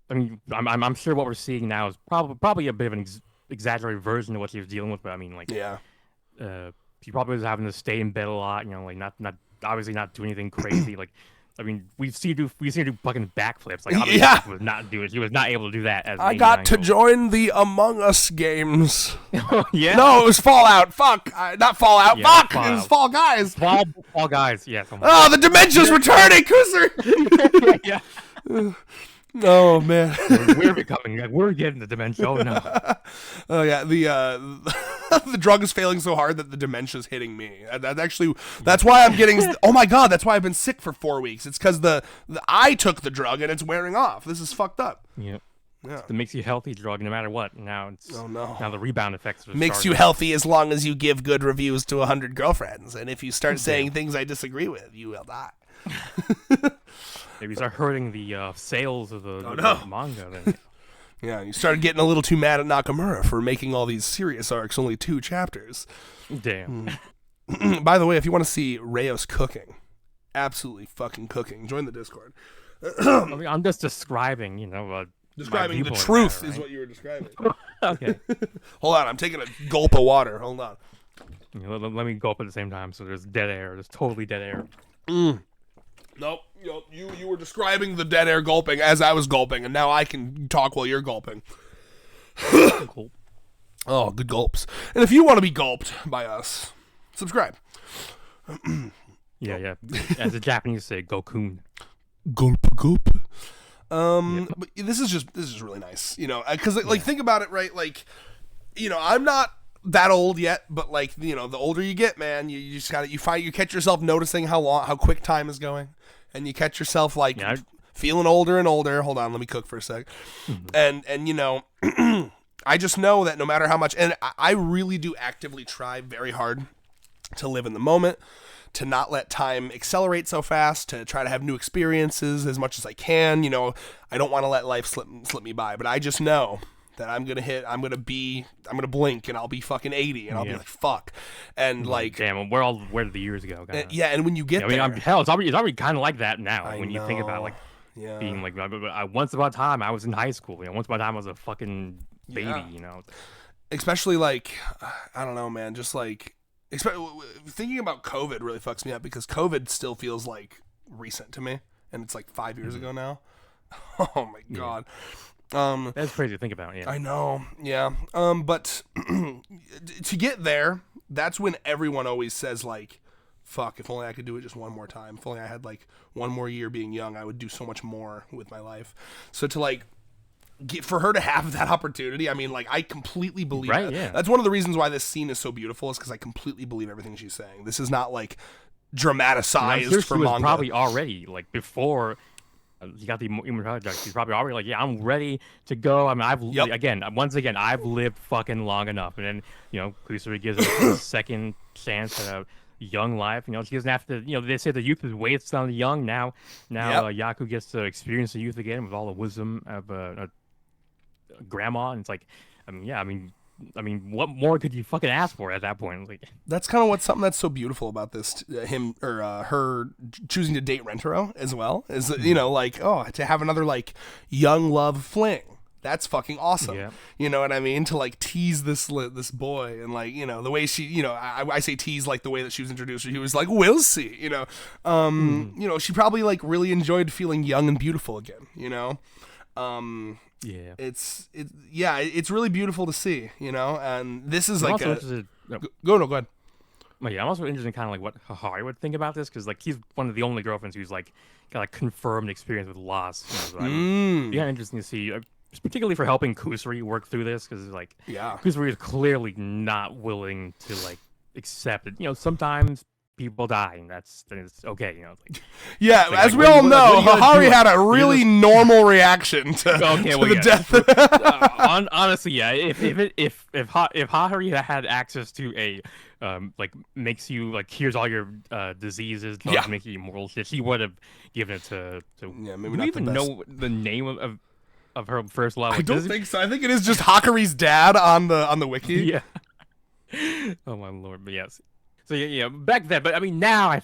I mean, I'm sure what we're seeing now is probably a bit of an exaggerated version of what she was dealing with, but I mean, like, she probably was having to stay in bed a lot, like not obviously not do anything crazy. Like, I mean, we've seen her do fucking backflips. Like, she was not able to do that. As I got to join the Among Us games. Yeah, no, it was Fallout. Fuck, not Fallout. Yeah, fuck, Fallout. It was Fall Guys. Fall Guys. Yeah. Oh, the dementia's returning, Kusuri. Yeah. Oh man, we're getting the dementia. Oh no. Oh yeah, the drug is failing so hard that the dementia's hitting me. That's why I'm getting. Oh my god, that's why I've been sick for 4 weeks. It's because I took the drug and it's wearing off. This is fucked up. Yep. Yeah. It makes you healthy drug no matter what. Now the rebound effects makes you healthy as long as you give good reviews to 100 girlfriends, and if you start saying things I disagree with, you will die. Maybe start hurting the sales of the manga. Then. Yeah, you started getting a little too mad at Nakamura for making all these serious arcs only 2 chapters. Damn. By the way, if you want to see Rayos cooking, absolutely fucking cooking, join the Discord. I mean, I'm just describing, describing the truth is what you were describing. Okay. Hold on, I'm taking a gulp of water. Hold on. Let me gulp at the same time. So there's dead air. There's totally dead air. Nope. You were describing the dead air gulping as I was gulping, and now I can talk while you're gulping. Cool. Oh, good gulps. And if you want to be gulped by us, subscribe. Yeah. As the Japanese say, gokun. Gulp. But this is really nice, because think about it, right? Like, I'm not that old yet, but like, the older you get, man, you just you catch yourself noticing how quick time is going, and you catch yourself like feeling older and older. Hold on, let me cook for a sec. And I just know that no matter how much, and I really do actively try very hard to live in the moment, to not let time accelerate so fast, to try to have new experiences as much as I can. I don't want to let life slip me by, but I just know that I'm gonna blink and I'll be fucking 80 and I'll be like, fuck. And like, damn, where did the years go? And when you get there, it's already kind of like that now. When you think about like being like, once upon a time I was in high school. Once upon a time I was a fucking baby. Especially like, I don't know, man. Just like, thinking about COVID really fucks me up because COVID still feels like recent to me, and it's like 5 years ago now. Oh my god. That's crazy to think about. Yeah, I know. Yeah. But to get there, that's when everyone always says like, "Fuck! If only I could do it just one more time. If only I had like one more year being young, I would do so much more with my life." So to like for her to have that opportunity, I mean, like, I completely believe Right, it. yeah. That's one of the reasons why this scene is so beautiful, is because I completely believe everything she's saying. This is not, like, dramatized I'm sure for she was manga. probably already, like, before you got the immortality arc, she's probably already like, yeah, I'm ready to go. I mean, once again, I've lived fucking long enough. And then, Kusuri gives her a second chance at a young life. She doesn't have to, they say the youth is wasted on the young. Now, Yaku gets to experience the youth again with all the wisdom of a grandma. And it's like, what more could you fucking ask for at that point? Like, that's kind of something that's so beautiful about this, her choosing to date Rentaro as well, is to have another like young love fling. That's fucking awesome. Yeah. You know what I mean? To like tease this boy, and like, the way she, I say tease like the way that she was introduced. He was like, we'll see. She probably like really enjoyed feeling young and beautiful again. Yeah, it's really beautiful to see, and this is I'm like also go ahead. Well, yeah, I'm also interested in kind of like what Hahari would think about this, because like he's one of the only girlfriends who's like got like confirmed experience with loss. So yeah, interesting to see, particularly for helping Kusuri work through this, because like Kusuri is clearly not willing to like accept it. Sometimes people die, and it's okay. Yeah, like, as we all know, Hahari had a really normal reaction to the death. Honestly, yeah. If Hahari had access to a makes you like cures all your diseases, makes you immortal shit, she would have given it to. Yeah, maybe do we not even know the name of her first love? I don't think so. I think it is just Hakari's dad on the wiki. Yeah. Oh my lord, but yes. So yeah, back then, but I mean now I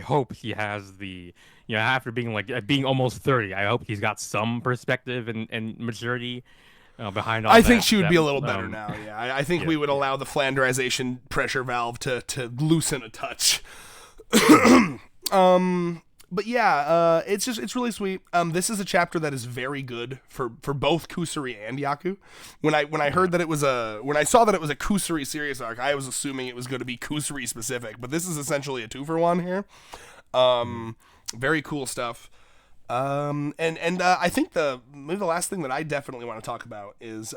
hope he has the, after being almost 30, I hope he's got some perspective and maturity behind all that. I think she would be a little better now. Yeah, I think we would allow the Flanderization pressure valve to loosen a touch. But yeah, it's really sweet. This is a chapter that is very good for both Kusuri and Yaku. When I heard that when I saw that it was a Kusuri serious arc, I was assuming it was going to be Kusuri specific, but this is essentially a 2-for-1 here. Very cool stuff. I think maybe the last thing that I definitely want to talk about is,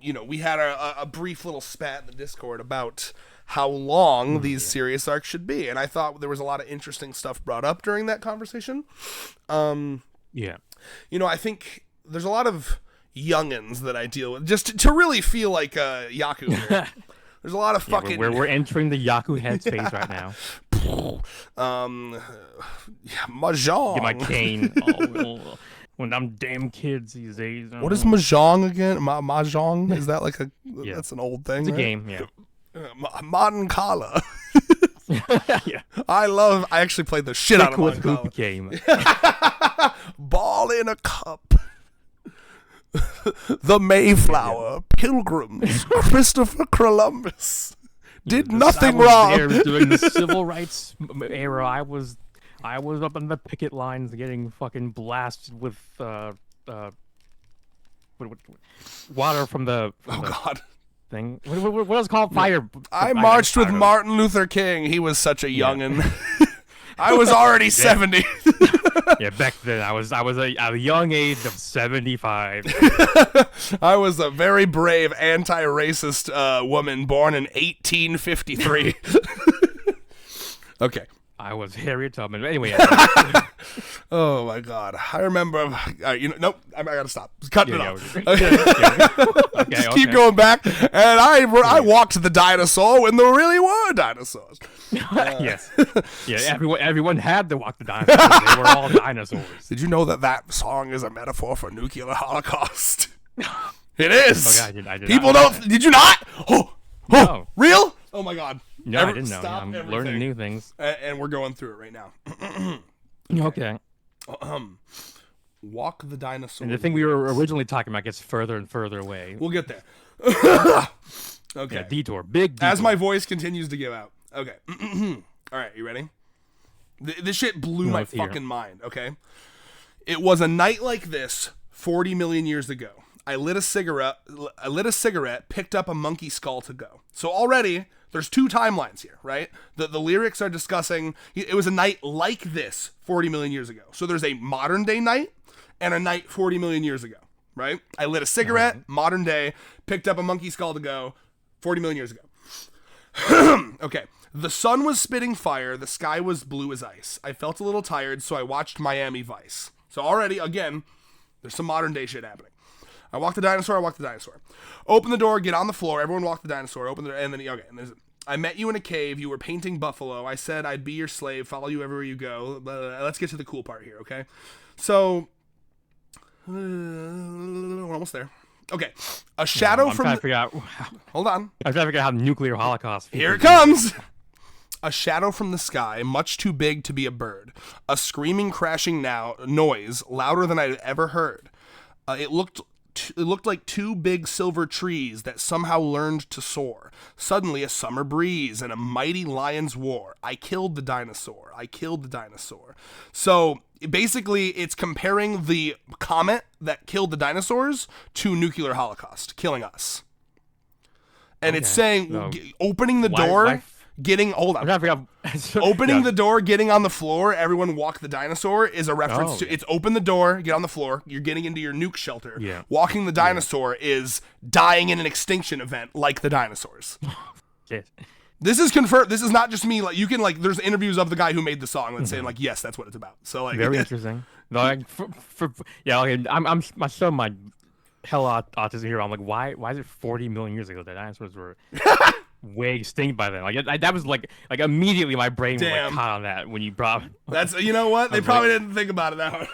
we had a brief little spat in the Discord about how long these serious arcs should be, and I thought there was a lot of interesting stuff brought up during that conversation. I think there's a lot of youngins that I deal with just to really feel like Yaku here. There's a lot of fucking. We're entering the Yaku headspace right now. Mahjong. Get my cane. When I'm damn kids these days. What is Mahjong again? Mahjong? Is that like that's an old thing? It's a right? game, yeah. Modern Kala. Yeah. I actually played the shit out of Modern Kala. Game. Ball in a cup. The Mayflower, Pilgrims, Christopher Columbus did nothing wrong. There during the civil rights era, I was up on the picket lines getting fucking blasted with water from the God thing. What was it called? Fire. I marched with Martin Luther King. He was such a youngin'. I was already 70. Yeah, back then I was a young age of 75. I was a very brave anti-racist woman born in 1853. Okay. I was Harriet Tubman. Anyway. Oh my God! I remember. Nope. I gotta stop. Cutting it off. Okay, keep going back. And I walked the dinosaur when there really were dinosaurs. Yes. Yeah. Everyone had to walk the dinosaurs. They were all dinosaurs. Did you know that song is a metaphor for nuclear holocaust? It is. Okay, I did People not don't. Did you not? No. Real? Oh my God. No, I didn't know. I'm learning new things. And we're going through it right now. Okay. Walk the dinosaur. And the thing we were originally talking about gets further and further away. We'll get there. Okay. Yeah, detour. Big detour. As my voice continues to give out. Okay. All right, you ready? This shit blew my fucking mind, okay? It was a night like this 40 million years ago. I lit a cigarette, picked up a monkey skull to go. So already, there's 2 timelines here, right? The lyrics are discussing, it was a night like this 40 million years ago. So there's a modern day night and a night 40 million years ago, right? I lit a cigarette, modern day, picked up a monkey skull to go, 40 million years ago. Okay. The sun was spitting fire. The sky was blue as ice. I felt a little tired, so I watched Miami Vice. So already, again, there's some modern day shit happening. I walked the dinosaur. Open the door, get on the floor. Everyone walk the dinosaur. Open the and then okay. And I met you in a cave. You were painting buffalo. I said I'd be your slave, follow you everywhere you go. Let's get to the cool part here, okay? So we're almost there. Okay, a shadow I'm from. trying to figure out. Hold on. I'm trying to figure out how nuclear holocaust. Here it comes. A shadow from the sky, much too big to be a bird. A screaming, crashing noise, louder than I'd ever heard. It looked like two big silver trees that somehow learned to soar. Suddenly, a summer breeze and a mighty lion's war. I killed the dinosaur. So basically, it's comparing the comet that killed the dinosaurs to nuclear holocaust, killing us. And it's saying, opening the door... Hold on. Opening the door, getting on the floor, everyone walk the dinosaur is a reference to it's open the door, get on the floor, you're getting into your nuke shelter. Yeah. Walking the dinosaur is dying in an extinction event like the dinosaurs. Shit. This is confirmed. This is not just me. Like you can there's interviews of the guy who made the song and saying yes, that's what it's about. So very interesting. No, I'm showing my hell autism here. I'm like, why is it 40 million years ago that dinosaurs were way extinct by then? That was like immediately my brain was caught on that when you brought. That's you know what they probably didn't think about it that hard.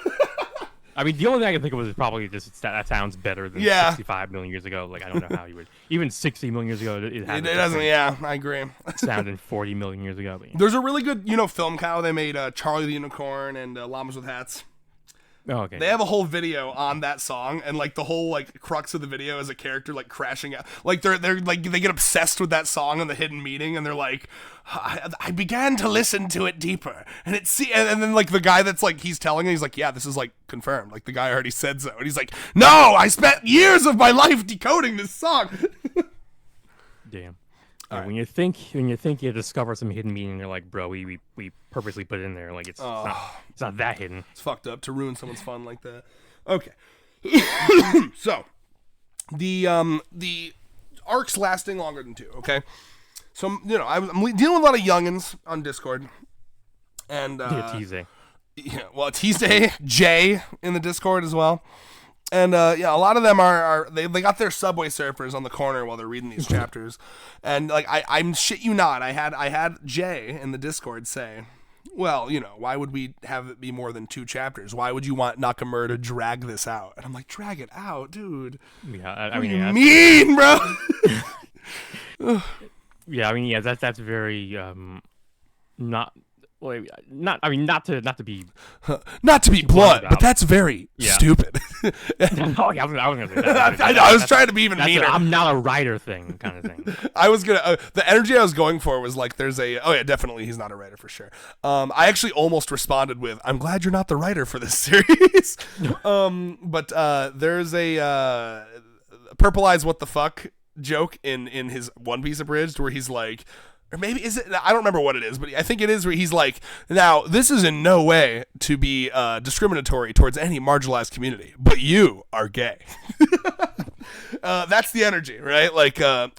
I mean, the only thing I can think of is probably just that sounds better than 65 million years ago. Like I don't know how you would even 60 million years ago. It doesn't. Yeah, I agree. Sounding 40 million years ago. There's a really good film cow. They made Charlie the Unicorn and Llamas with Hats. Oh, okay. They have a whole video on that song, and the whole crux of the video is a character crashing out. They're they get obsessed with that song and the hidden meaning, and they're like, I began to listen to it deeper, and and then the guy that's he's telling him, he's like, yeah, this is confirmed. The guy already said so, and he's like, no, I spent years of my life decoding this song. Damn. Yeah, right. When you think you discover some hidden meaning, you're like, bro, we purposely put it in there. It's not that hidden. It's fucked up to ruin someone's fun like that. Okay. So the arc's lasting longer than 2, okay? So I'm dealing with a lot of youngins on Discord. And Teasay. Yeah, well, Teasay, Jay in the Discord as well. And a lot of them are they got their Subway Surfers on the corner while they're reading these chapters, and I'm shit you not. I had Jay in the Discord say, well, why would we have it be more than 2 chapters? Why would you want Nakamura to drag this out? And I'm like, drag it out, dude. Yeah, I mean, mean, bro. Yeah, I mean, yeah, that's very not to be blunt, but that's very stupid. No, I was gonna say that. I was trying to be even meaner. I'm not a writer thing kind of thing. I was gonna the energy I was going for was there's definitely he's not a writer for sure. I actually almost responded with, I'm glad you're not the writer for this series. But there's a Purple Eyes what the fuck joke in his One Piece abridged where he's like, or maybe is it? I don't remember what it is, but I think it is where he's like, now, this is in no way to be discriminatory towards any marginalized community, but you are gay. That's the energy, right?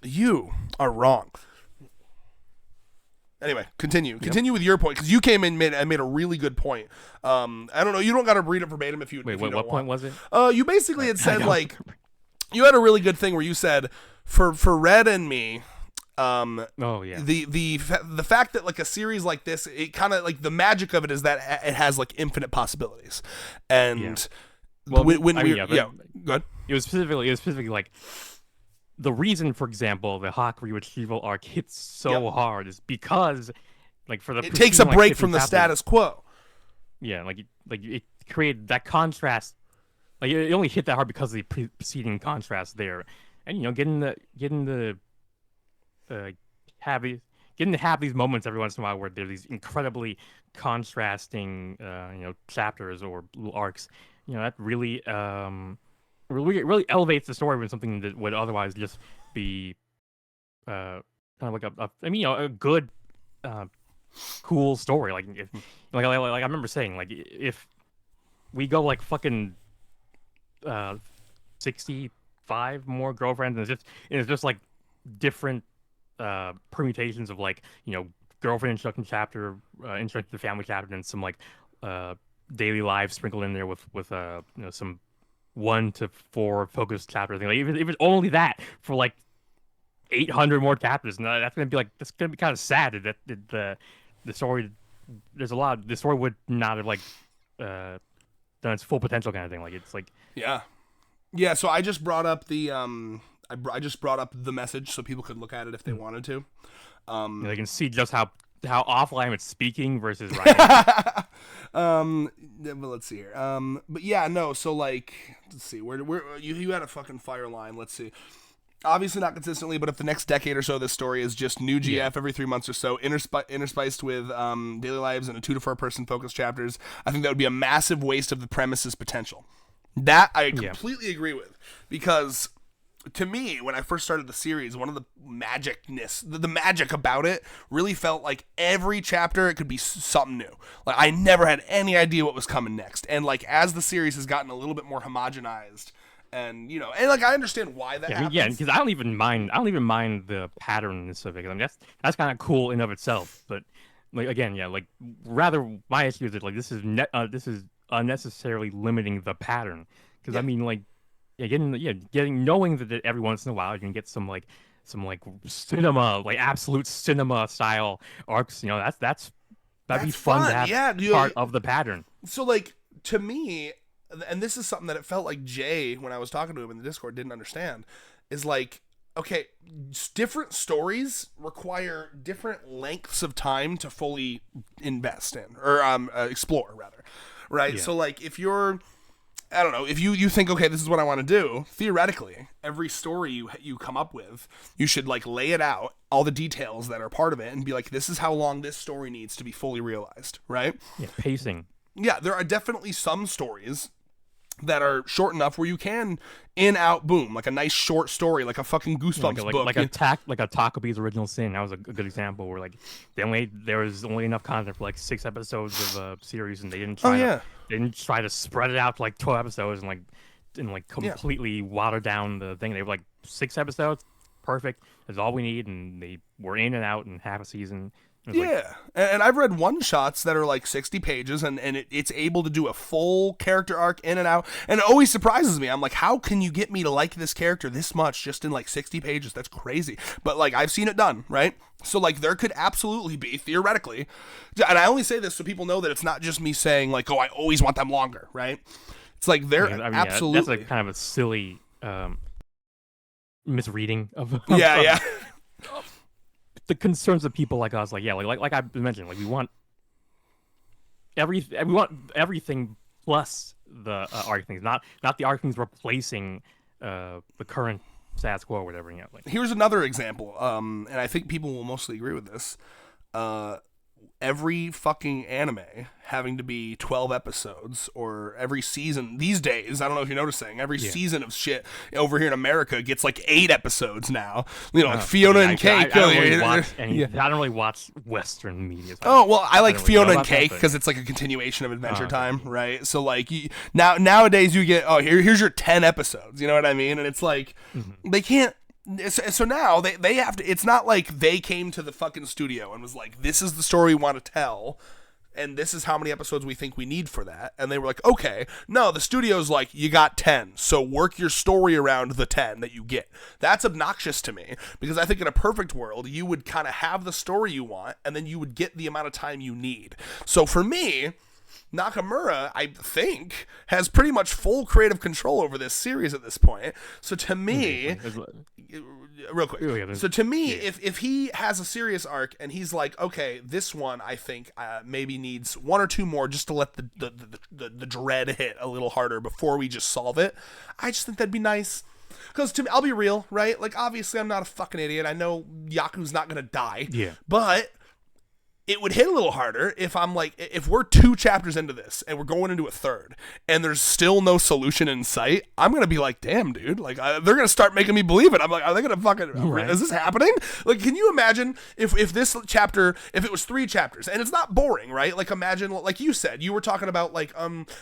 You are wrong. Anyway, continue with your point, because you came in and made a really good point. I don't know, you don't got to read it verbatim if you Wait, if you what point was it? You basically had said, you had a really good thing where you said, for Red and me, the fact that a series like this, it kind of the magic of it is that it has infinite possibilities, and well, go ahead. It was specifically the reason, for example, the Haku retrieval arc hits so hard is because for the it takes a break from the status quo. Yeah, it created that contrast. It only hit that hard because of the preceding contrast there, and getting to have these moments every once in a while where there's these incredibly contrasting chapters or little arcs, that really really elevates the story when something that would otherwise just be kind of a good cool story. I remember saying, if we go fucking 65 more girlfriends, and it's just like different permutations of like girlfriend introduction chapter, introduction to family chapter, and some like uh daily lives sprinkled in there with some 1 to 4 focused chapters. Like if it's only that for like 800 more chapters, and that's gonna be kind of sad that the story there's a lot the story would not have like done its full potential kind of thing. Like it's like yeah. So I just brought up the I just brought up the message so people could look at it if they wanted to. they can see just how awful I am at speaking versus writing. But let's see here. But yeah, no. So like, let's see. Where you had a fucking fire line. Let's see. Obviously not consistently, but if the next decade or so this story is just new GF every 3 months or so, interspiced with daily lives and a 2 to 4 person focused chapters, I think that would be a massive waste of the premise's potential. That I completely agree with, because to me, when I first started the series, one of the the magic about it really felt like every chapter it could be something new. Like I never had any idea what was coming next, and like as the series has gotten a little bit more homogenized. And and like I understand why that happens. Yeah, because I don't even mind the patterns of it. I mean, that's kind of cool in of itself. But like again, like rather my issue is that like this is unnecessarily limiting the pattern. Because I mean, like getting knowing that every once in a while you can get some cinema, like absolute cinema style arcs. That'd be fun to have part of the pattern. So like to me. And this is something that it felt like Jay, when I was talking to him in the Discord, didn't understand, is like, okay, different stories require different lengths of time to fully invest in, or explore, rather, right? Yeah. So, like, if you're, I don't know, if you think, okay, this is what I want to do, theoretically, every story you come up with, you should, like, lay it out, all the details that are part of it, and be like, this is how long this story needs to be fully realized, right? Yeah, pacing. Yeah, there are definitely some stories that are short enough where you can in, out, boom, like a nice short story, like a fucking Goosebumps book. Like a Takabe's Original Sin. That was a good example where like there was only enough content for like 6 episodes of a series, and they didn't try to spread it out to like 12 episodes and completely water down the thing. They were like 6 episodes, perfect. That's all we need, and they were in and out in half a season. Yeah, and I've read one-shots that are like 60 pages, and it's able to do a full character arc in and out, and it always surprises me. I'm like, how can you get me to like this character this much just in like 60 pages? That's crazy. But like, I've seen it done, right? So like, there could absolutely be, theoretically, and I only say this so people know that it's not just me saying like, oh, I always want them longer, right? It's like, they're absolutely... that's a kind of a silly misreading of yeah. The concerns of people like us, like I mentioned, like we want everything plus the arc things, not the arc things replacing the current status quo or whatever. Here's another example, and I think people will mostly agree with this. Every fucking anime having to be 12 episodes, or every season these days, I don't know if you're noticing, every season of shit over here in America gets like 8 episodes now. Like Fiona and Cake. I don't really watch Western media. I like Fiona and Cake because it's like a continuation of Adventure Time, right? So like nowadays you get, here's your 10 episodes, you know what I mean? And it's like, they can't. So now they have to. It's not like they came to the fucking studio and was like, "This is the story we want to tell, and this is how many episodes we think we need for that." And they were like, "Okay." No, the studio's like, "You got 10, so work your story around the 10 that you get." That's obnoxious to me, because I think in a perfect world, you would kind of have the story you want, and then you would get the amount of time you need. So for me, Nakamura, I think, has pretty much full creative control over this series at this point. So to me, real quick. So to me, if he has a serious arc and he's like, okay, this one I think maybe needs 1 or 2 more just to let the dread hit a little harder before we just solve it, I just think that'd be nice. Because to me, I'll be real, right? Like, obviously, I'm not a fucking idiot. I know Yaku's not gonna die. Yeah. But it would hit a little harder if I'm like, if we're 2 chapters into this and we're going into a third and there's still no solution in sight, I'm going to be like, damn, dude, like they're going to start making me believe it. I'm like, are they going to fucking, is this happening? Like, can you imagine if this chapter, if it was 3 chapters and it's not boring, right? Like imagine, like you said, you were talking about like,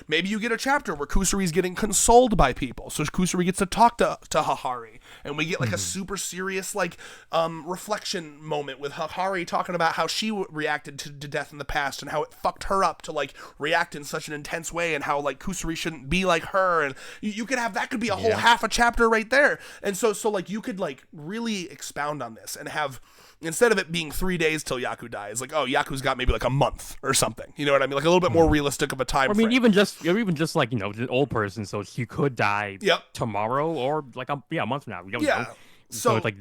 maybe you get a chapter where Kusuri's getting consoled by people. So Kusuri gets to talk to Hahari and we get like a super serious like reflection moment with Hahari talking about how she reacted to death in the past and how it fucked her up to like react in such an intense way and how like Kusuri shouldn't be like her, and you could have that could be a whole half a chapter right there. And so like you could like really expound on this and have, instead of it being 3 days till Yaku dies, like, oh, Yaku's got maybe like a month or something, you know what I mean, like a little bit more realistic of a time frame. Even just like, you know, the old person, so she could die tomorrow or like a month from now, we don't know. So it's like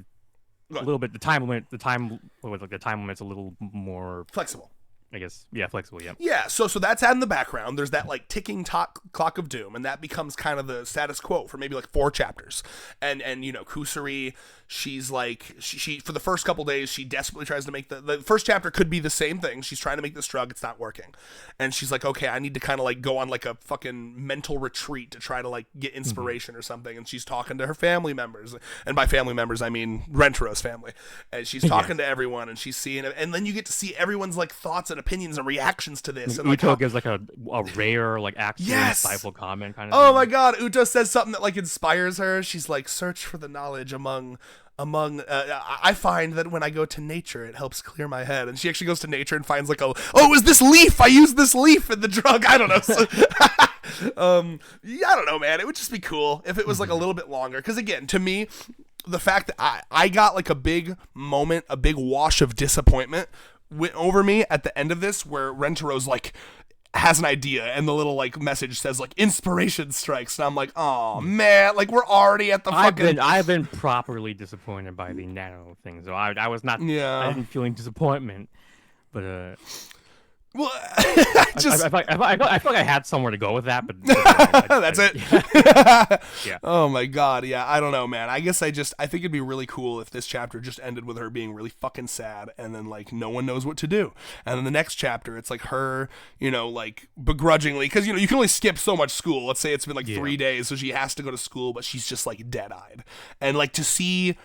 a little bit the time limit's a little more flexible, I guess. Flexible. So that's in the background. There's that like ticking clock of doom, and that becomes kind of the status quo for maybe like 4 chapters. And you know, Kusuri, she's like she for the first couple days she desperately tries to make the first chapter could be the same thing. She's trying to make this drug, it's not working, and she's like, okay, I need to kind of like go on like a fucking mental retreat to try to like get inspiration or something. And she's talking to her family members, and by family members I mean Rentaro's family, and she's talking to everyone, and she's seeing it, and then you get to see everyone's like thoughts and opinions and reactions to this. And Uto gives like a rare like actually insightful comment kind of thing. Oh my god, Uto says something that like inspires her. She's like, search for the knowledge among I find that when I go to nature it helps clear my head. And she actually goes to nature and finds like it was this leaf, I used this leaf in the drug. I don't know. So, I don't know, man, it would just be cool if it was like a little bit longer, because again, to me, the fact that I got like a big moment, a big wash of disappointment went over me at the end of this, where Rentaro's like has an idea and the little like message says like inspiration strikes, and I'm like, oh man, like we're already at the fucking I've been properly disappointed by the nano thing, so I was not I didn't feel any disappointment, but well, I feel like I had somewhere to go with that, but that's it. Yeah. Oh my god, yeah. I don't know, man. I guess I think it'd be really cool if this chapter just ended with her being really fucking sad, and then like no one knows what to do. And then the next chapter, it's like her, you know, like begrudgingly, because you know you can only skip so much school. Let's say it's been like 3 days, so she has to go to school, but she's just like dead-eyed, and like to see.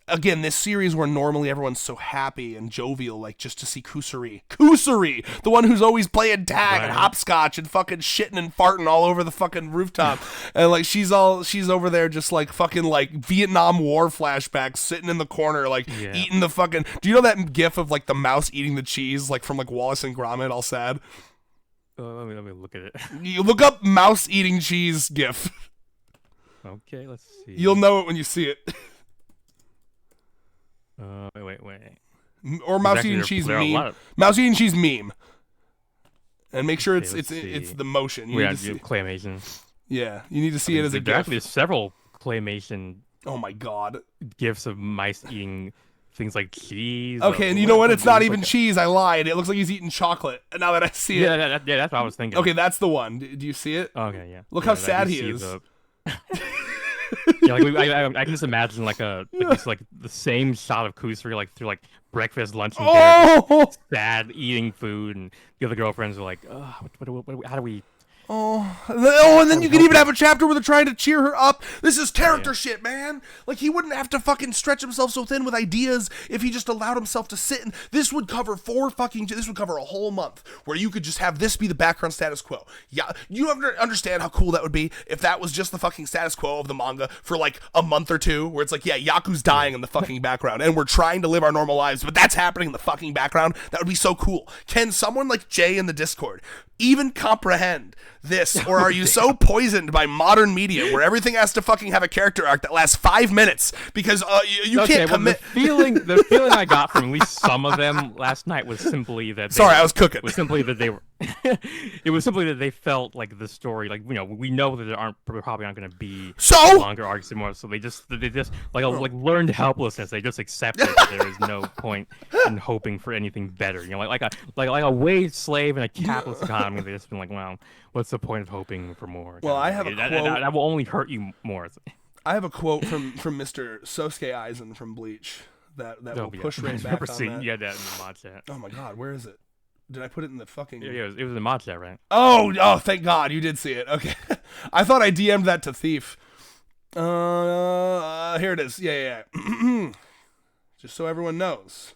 Again, this series where normally everyone's so happy and jovial, like just to see Kusuri, the one who's always playing tag and hopscotch and fucking shitting and farting all over the fucking rooftop, and like she's over there just like fucking like Vietnam War flashbacks, sitting in the corner like eating the fucking. Do you know that gif of like the mouse eating the cheese, like from like Wallace and Gromit, all sad? Let me look at it. You look up mouse eating cheese gif. Okay, let's see. You'll know it when you see it. Wait. Or mouse eating cheese meme. Mouse eating cheese meme. And make sure it's the motion. You need to see claymation. Yeah, you need to see it as a GIF. Actually, there's several claymation. Oh my god. GIFs of mice eating things like cheese. Okay, and you know what? It's not even cheese. I lied. It looks like he's eating chocolate. And now that I see it. Yeah, that's what I was thinking. Okay, that's the one. Do you see it? Okay, yeah. Look how sad he is. Yeah, like I can just imagine like the same shot of Kusuri like through like breakfast, lunch, and dinner, sad eating food, and the other girlfriends are like, how do we? And then you could even have a chapter where they're trying to cheer her up. This is character shit, man. Like, he wouldn't have to fucking stretch himself so thin with ideas if he just allowed himself to sit. And this would cover this would cover a whole month where you could just have this be the background status quo. Yeah, you understand how cool that would be if that was just the fucking status quo of the manga for like a month or two, where it's like, yeah, Yaku's dying in the fucking background and we're trying to live our normal lives, but that's happening in the fucking background. That would be so cool. Can someone like Jay in the Discord even comprehend this, or are you so poisoned by modern media where everything has to fucking have a character arc that lasts 5 minutes because you can't commit? The feeling I got from at least some of them last night was simply that I was cooking. Was simply that they were. It was simply that they felt like the story, like, you know, we know that there probably aren't going to be longer arcs anymore, so they just like learned helplessness. They just accepted that there is no point in hoping for anything better. You know, like a wage slave in a capitalist economy. They just been like, well, what's the point of hoping for more? Well, I have a quote. That will only hurt you more. I have a quote from Mr. Sosuke Aizen from Bleach that will push right back on that. You had that in the mod chat. Oh my god, where is it? Did I put it in the fucking... Yeah, it was in the mod chat, right? Oh, thank God, you did see it. Okay. I thought I DM'd that to Thief. Here it is. Yeah. Just so everyone knows.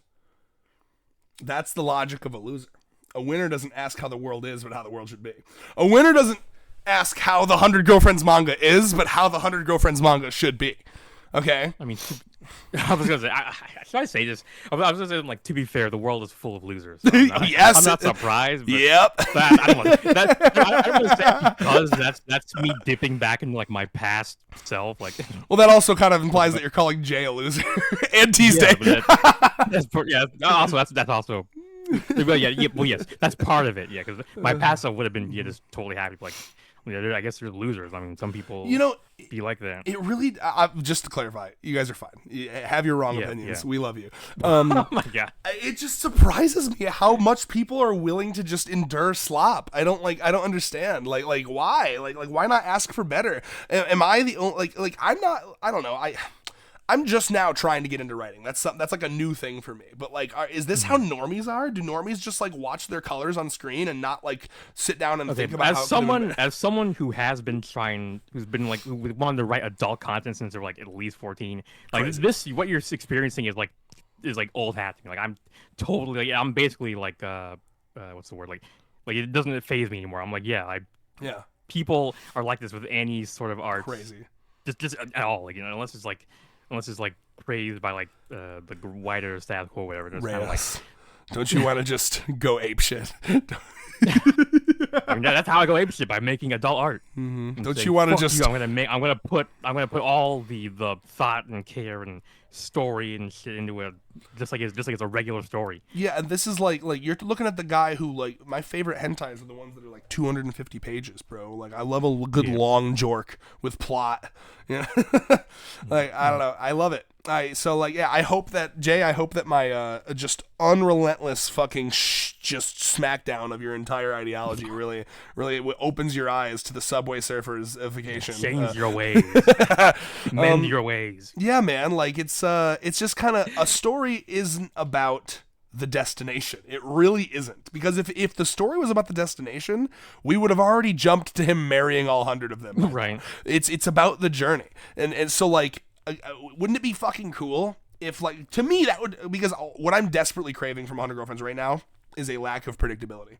That's the logic of a loser. A winner doesn't ask how the world is, but how the world should be. A winner doesn't ask how the 100 Girlfriends manga is, but how the 100 Girlfriends manga should be. Okay? I mean, I was gonna say, should I say this? I was gonna say, like, to be fair, the world is full of losers. So Yes, I'm not surprised. But yep. I don't want to say because that's me dipping back into like my past self. Like, well, that also kind of implies that you're calling Jay a loser and Tuesday. Also that's also. Well, yes, that's part of it. Yeah, because my past self would have been just totally happy. Like, I guess they're losers. I mean, some people be like that. It really, just to clarify, you guys are fine. You have your wrong opinions. Yeah. We love you. Oh my god! It just surprises me how much people are willing to just endure slop. I don't understand. Like why? Like why not ask for better? Am I the only like I'm not? I don't know. I'm just now trying to get into writing. That's like a new thing for me. But like, is this how normies are? Do normies just like watch their colors on screen and not like sit down and think about as someone who has been trying, who's been like who wanted to write adult content since they're like at least 14. Like Crazy. This, what you're experiencing is like old hat to me. Like I'm totally, I'm basically like what's the word? Like it doesn't faze me anymore. I'm like yeah. People are like this with any sort of art. Crazy. Just at all. Like unless it's like praised by like the wider staff or whatever. Kind of like, don't you want to just go ape shit? I mean, that's how I go ape shit, by making adult art. Mm-hmm. Don't you want to just? I'm gonna put all the thought and care and story and shit into it, just like it's a regular story. Yeah, and this is like you're looking at the guy who, like, my favorite hentais are the ones that are like 250 pages, bro. Like I love a good long jork with plot. Yeah, like I don't know, I love it. I hope that my just unrelentless fucking just smackdown of your entire ideology really opens your eyes to the Subway Surfers-ification. Change your ways, mend your ways. Yeah, man. Like it's just kind of, a story isn't about the destination. It really isn't, because if the story was about the destination, we would have already jumped to him marrying all 100 of them. Right. It's about the journey, and so like. Wouldn't it be fucking cool if, like, to me that would, because what I'm desperately craving from 100 Girlfriends right now is a lack of predictability.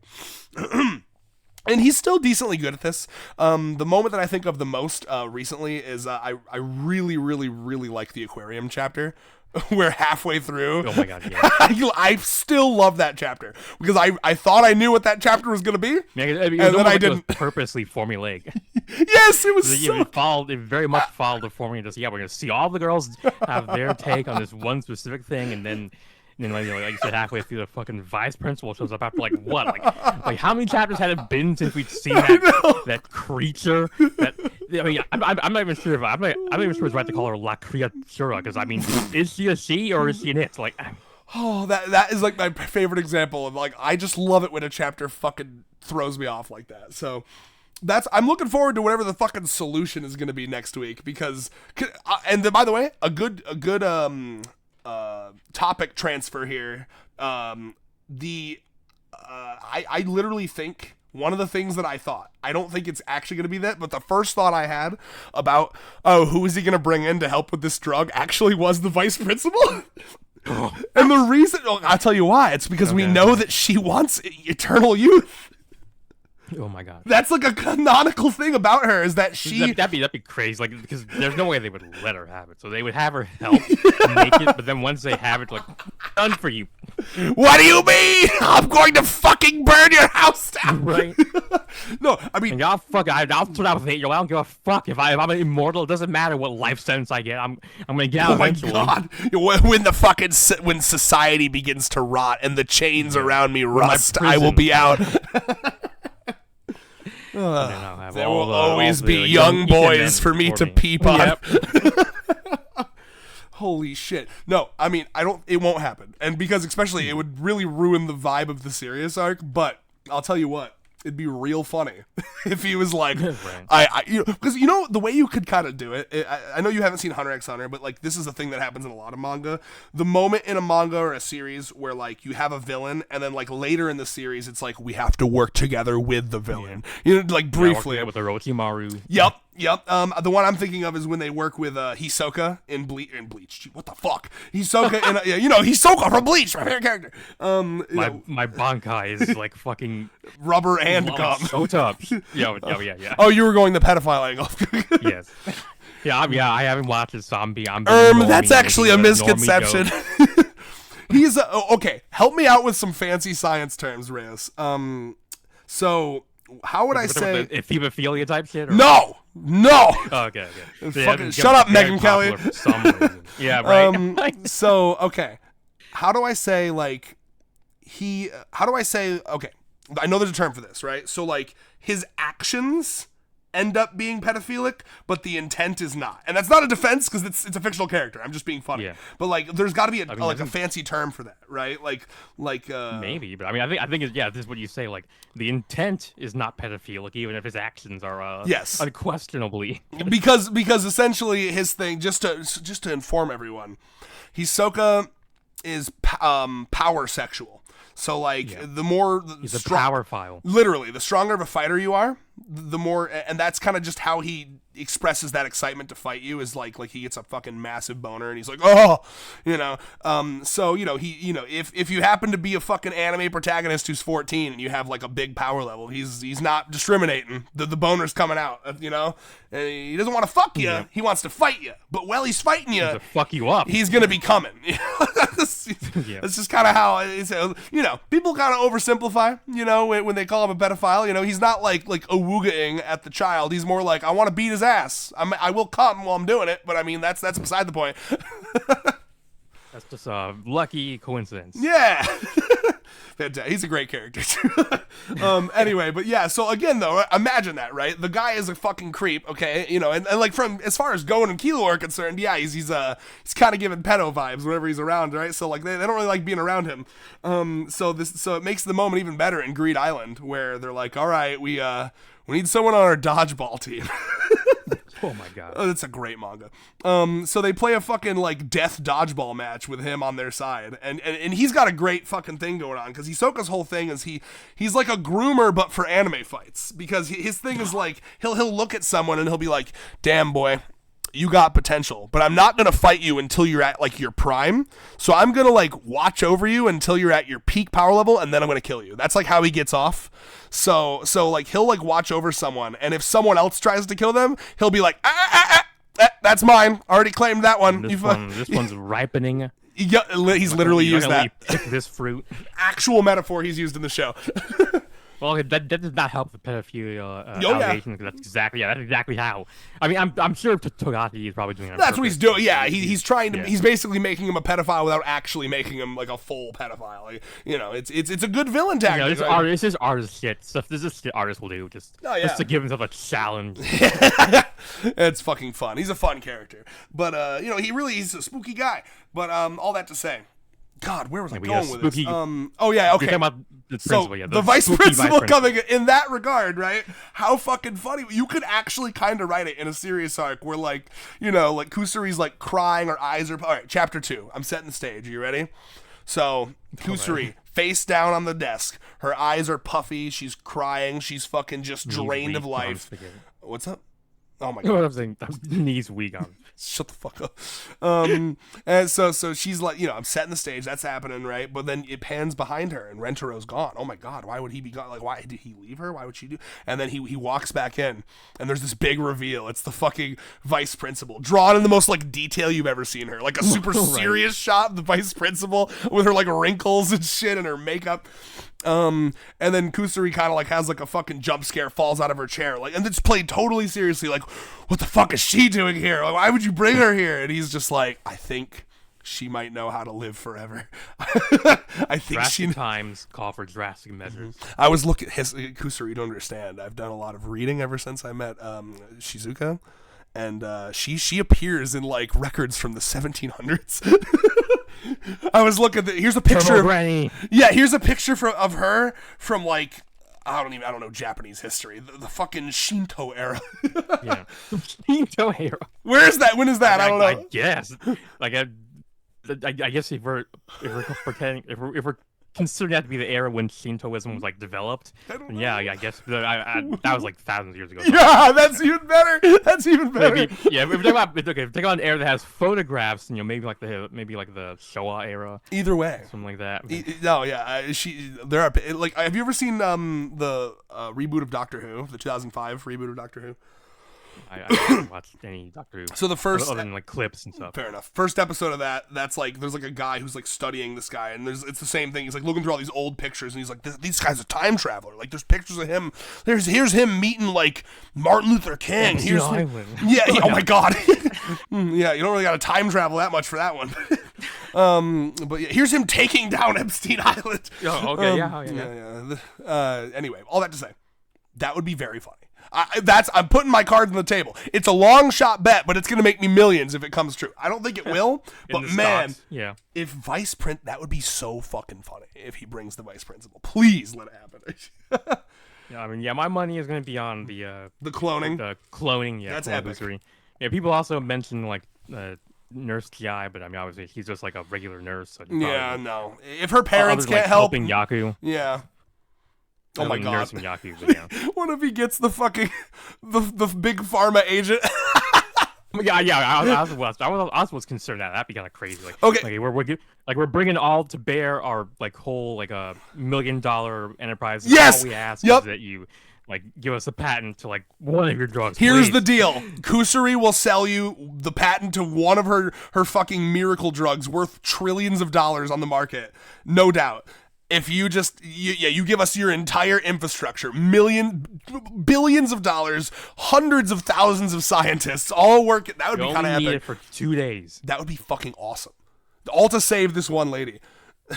And he's still decently good at this. The moment that I think of the most recently is I really, really, really like the aquarium chapter. We're halfway through. Oh my god, yeah. I still love that chapter because I thought I knew what that chapter was going to be. Yeah, and then I didn't. It was purposely formulaic. Yes, it was it very much followed the formula. Just, we're going to see all the girls have their take on this one specific thing, and then like you said, halfway through, the fucking vice principal shows up after like what? Like how many chapters had it been since we'd seen that creature? I'm not even sure if I'm not even sure it's right to call her La Criatura, because I mean, is she a she or is she an it? Like, oh, that is like my favorite example of, like, I just love it when a chapter fucking throws me off like that. So I'm looking forward to whatever the fucking solution is going to be next week, because and then, by the way, a good topic transfer here. I literally think one of the things that I don't think it's actually going to be that, but the first thought I had about, who is he going to bring in to help with this drug, actually was the vice principal. And the reason, I'll tell you why. It's because we know that she wants eternal youth. Oh my god. That's like a canonical thing about her, is that she... That'd be crazy, like, because there's no way they would let her have it. So they would have her help make it, but then once they have it, like, done for you. What do you mean? I'm going to fucking burn your house down. Right. No, I mean... I'll put out with 8-year-old. I don't give a fuck. If I'm immortal, it doesn't matter what life sentence I get. I'm gonna get out eventually. Oh my god. When society begins to rot and the chains around me rust, I will be out. There will always be young boys for me to peep on. Holy shit. No, I mean, it won't happen. And because especially it would really ruin the vibe of the serious arc, but I'll tell you what. It'd be real funny if he was like, Right. because the way you could kind of do it. I know you haven't seen Hunter x Hunter, but like this is a thing that happens in a lot of manga. The moment in a manga or a series where like you have a villain, and then like later in the series, it's like we have to work together with the villain. Like briefly with Orochimaru. Yep. The one I'm thinking of is when they work with Hisoka in Bleach. What the fuck? Hisoka in Hisoka from Bleach, my favorite character. My Bankai is like fucking rubber and gum. So tough. Yeah. Oh, you were going the pedophile angle. Yes. Yeah, I haven't watched it, so I'm that's actually a misconception. He's okay. Help me out with some fancy science terms, Reyes. So how would I say? If hemophilia type shit? Or? No. Oh, okay. Fucking shut up, Megan Kelly. For some reason. Yeah, right. So okay, how do I say like How do I say? Okay, I know there's a term for this, right? So like his actions end up being pedophilic, but the intent is not, and that's not a defense because it's a fictional character. I'm just being funny. Yeah. But like, there's got to be a fancy term for that, right? Like maybe, but I mean, I think this is what you say. Like the intent is not pedophilic, even if his actions are yes, unquestionably. because essentially his thing, just to inform everyone, Hisoka is power sexual. So like the more he's a power file. Literally, the stronger of a fighter you are, the more, and that's kind of just how he expresses that excitement to fight you, is like he gets a fucking massive boner and he's like, oh, so if you happen to be a fucking anime protagonist who's 14 and you have like a big power level, he's not discriminating. The boner's coming out, and he doesn't want to fuck you, he wants to fight you, but while he's fighting you, to fuck you up, he's gonna be coming. That's just kind of how it's, people kind of oversimplify, when they call him a pedophile. He's not like awoogaing at the child. He's more like, I want to beat his ass. I will come while I'm doing it, but I mean, that's beside the point. That's just a lucky coincidence. Yeah. He's a great character too. Anyway, but yeah, so again though, imagine that, right? The guy is a fucking creep, okay? And like from as far as Gon and Kilo are concerned, yeah, he's kind of giving pedo vibes whenever he's around, right? So like they don't really like being around him. So it makes the moment even better in Greed Island, where they're like, all right, we need someone on our dodgeball team. Oh my god. Oh, that's a great manga. So they play a fucking like death dodgeball match with him on their side, and he's got a great fucking thing going on, because Hisoka's whole thing is he's like a groomer but for anime fights, because his thing is like he'll look at someone and he'll be like, damn boy, you got potential, but I'm not gonna fight you until you're at like your prime. So I'm gonna like watch over you until you're at your peak power level, and then I'm gonna kill you. That's like how he gets off. So like he'll like watch over someone, and if someone else tries to kill them, he'll be like, that's mine. Already claimed that one. This one's ripening. Yeah, he's literally used that. Pick this fruit. Actual metaphor he's used in the show. Well, that does not help the pedophilia allegations. That's exactly how. I mean, I'm sure Togashi is probably doing it. That's what he's doing. Yeah, he's trying to. Yeah. He's basically making him a pedophile without actually making him like a full pedophile. Like, it's a good villain tactic. This is artist shit. Stuff. This is shit artists will do just to give himself a challenge. It's fucking fun. He's a fun character, but he's a spooky guy. But all that to say, God, where was I going with this? Oh yeah, okay. You're talking about the principal, the vice principal coming in that regard, right? How fucking funny! You could actually kind of write it in a serious arc where, like, like Kusuri's like crying, her eyes are. All right, chapter 2. I'm setting the stage. Are you ready? So Kusuri, face down on the desk. Her eyes are puffy. She's crying. She's fucking just drained of life. What's up? Oh my god! What I'm saying, knees weak on. Shut the fuck up. And so she's like, I'm setting the stage. That's happening, right? But then it pans behind her, and Rentaro's gone. Oh my god! Why would he be gone? Like, why did he leave her? Why would she do? And then he walks back in, and there's this big reveal. It's the fucking vice principal, drawn in the most like detail you've ever seen her, like a super serious shot of the vice principal with her like wrinkles and shit and her makeup. And then Kusuri kind of like has like a fucking jump scare, falls out of her chair, like, and it's played totally seriously, like, what the fuck is she doing here? Like, why would you bring her here? And he's just like, I think she might know how to live forever. I think drastic times call for drastic measures. I was looking at Kusuri. You don't understand. I've done a lot of reading ever since I met Shizuka, and she appears in like records from the 1700s. I was looking at here's a picture of Brownie. Yeah, here's a picture of her from like I don't know Japanese history. The fucking Shinto era. Yeah. Shinto era. Where is that? When is that? I don't know. I guess. Like I guess if we're pretending if we're considering that to be the era when Shintoism was like developed, then yeah, I guess that was like thousands of years ago. Yeah, that's even better. That's even better. Maybe, yeah, if we're talking about an era that has photographs, maybe like the Showa era. Either way, something like that. No, yeah, there are like. Have you ever seen the reboot of Doctor Who, the 2005 reboot of Doctor Who? I haven't watched any Doctor Who. So the first, other than like clips and stuff. Fair enough. First episode of that's like there's like a guy who's like studying this guy, and it's the same thing. He's like looking through all these old pictures, and he's like, these guy's a time traveler. Like there's pictures of him. Here's him meeting like Martin Luther King. Here's Island. Yeah. Oh my God. Yeah. You don't really got to time travel that much for that one. But yeah, here's him taking down Epstein Island. Oh, okay. Yeah. Anyway, all that to say, that would be very funny. I'm putting my cards on the table. It's a long shot bet, but it's going to make me millions if it comes true. I don't think it will, but man, yeah. If that would be so fucking funny if he brings the vice principal. Please let it happen. Yeah, I mean, yeah, my money is going to be on the cloning. The cloning, yeah. That's epic. Kusuri. Yeah, people also mention like Nurse Gi, but I mean, obviously he's just like a regular nurse. So yeah, no. If her parents can't help, helping Yaku. Yeah. Oh my God! Nursing Yaku, but yeah. What if he gets the fucking the big pharma agent? I was concerned that that'd be kind of crazy. Like, okay, we're bringing all to bear our like whole like $1 million enterprise. Yes, all we ask yep. is that you like give us a patent to like one of your drugs. Here's please. The deal: Kusuri will sell you the patent to one of her fucking miracle drugs worth trillions of dollars on the market, no doubt. If you just, you give us your entire infrastructure, billions of dollars, hundreds of thousands of scientists, all working, that would be kind of epic. Need it for 2 days. That would be fucking awesome. All to save this one lady.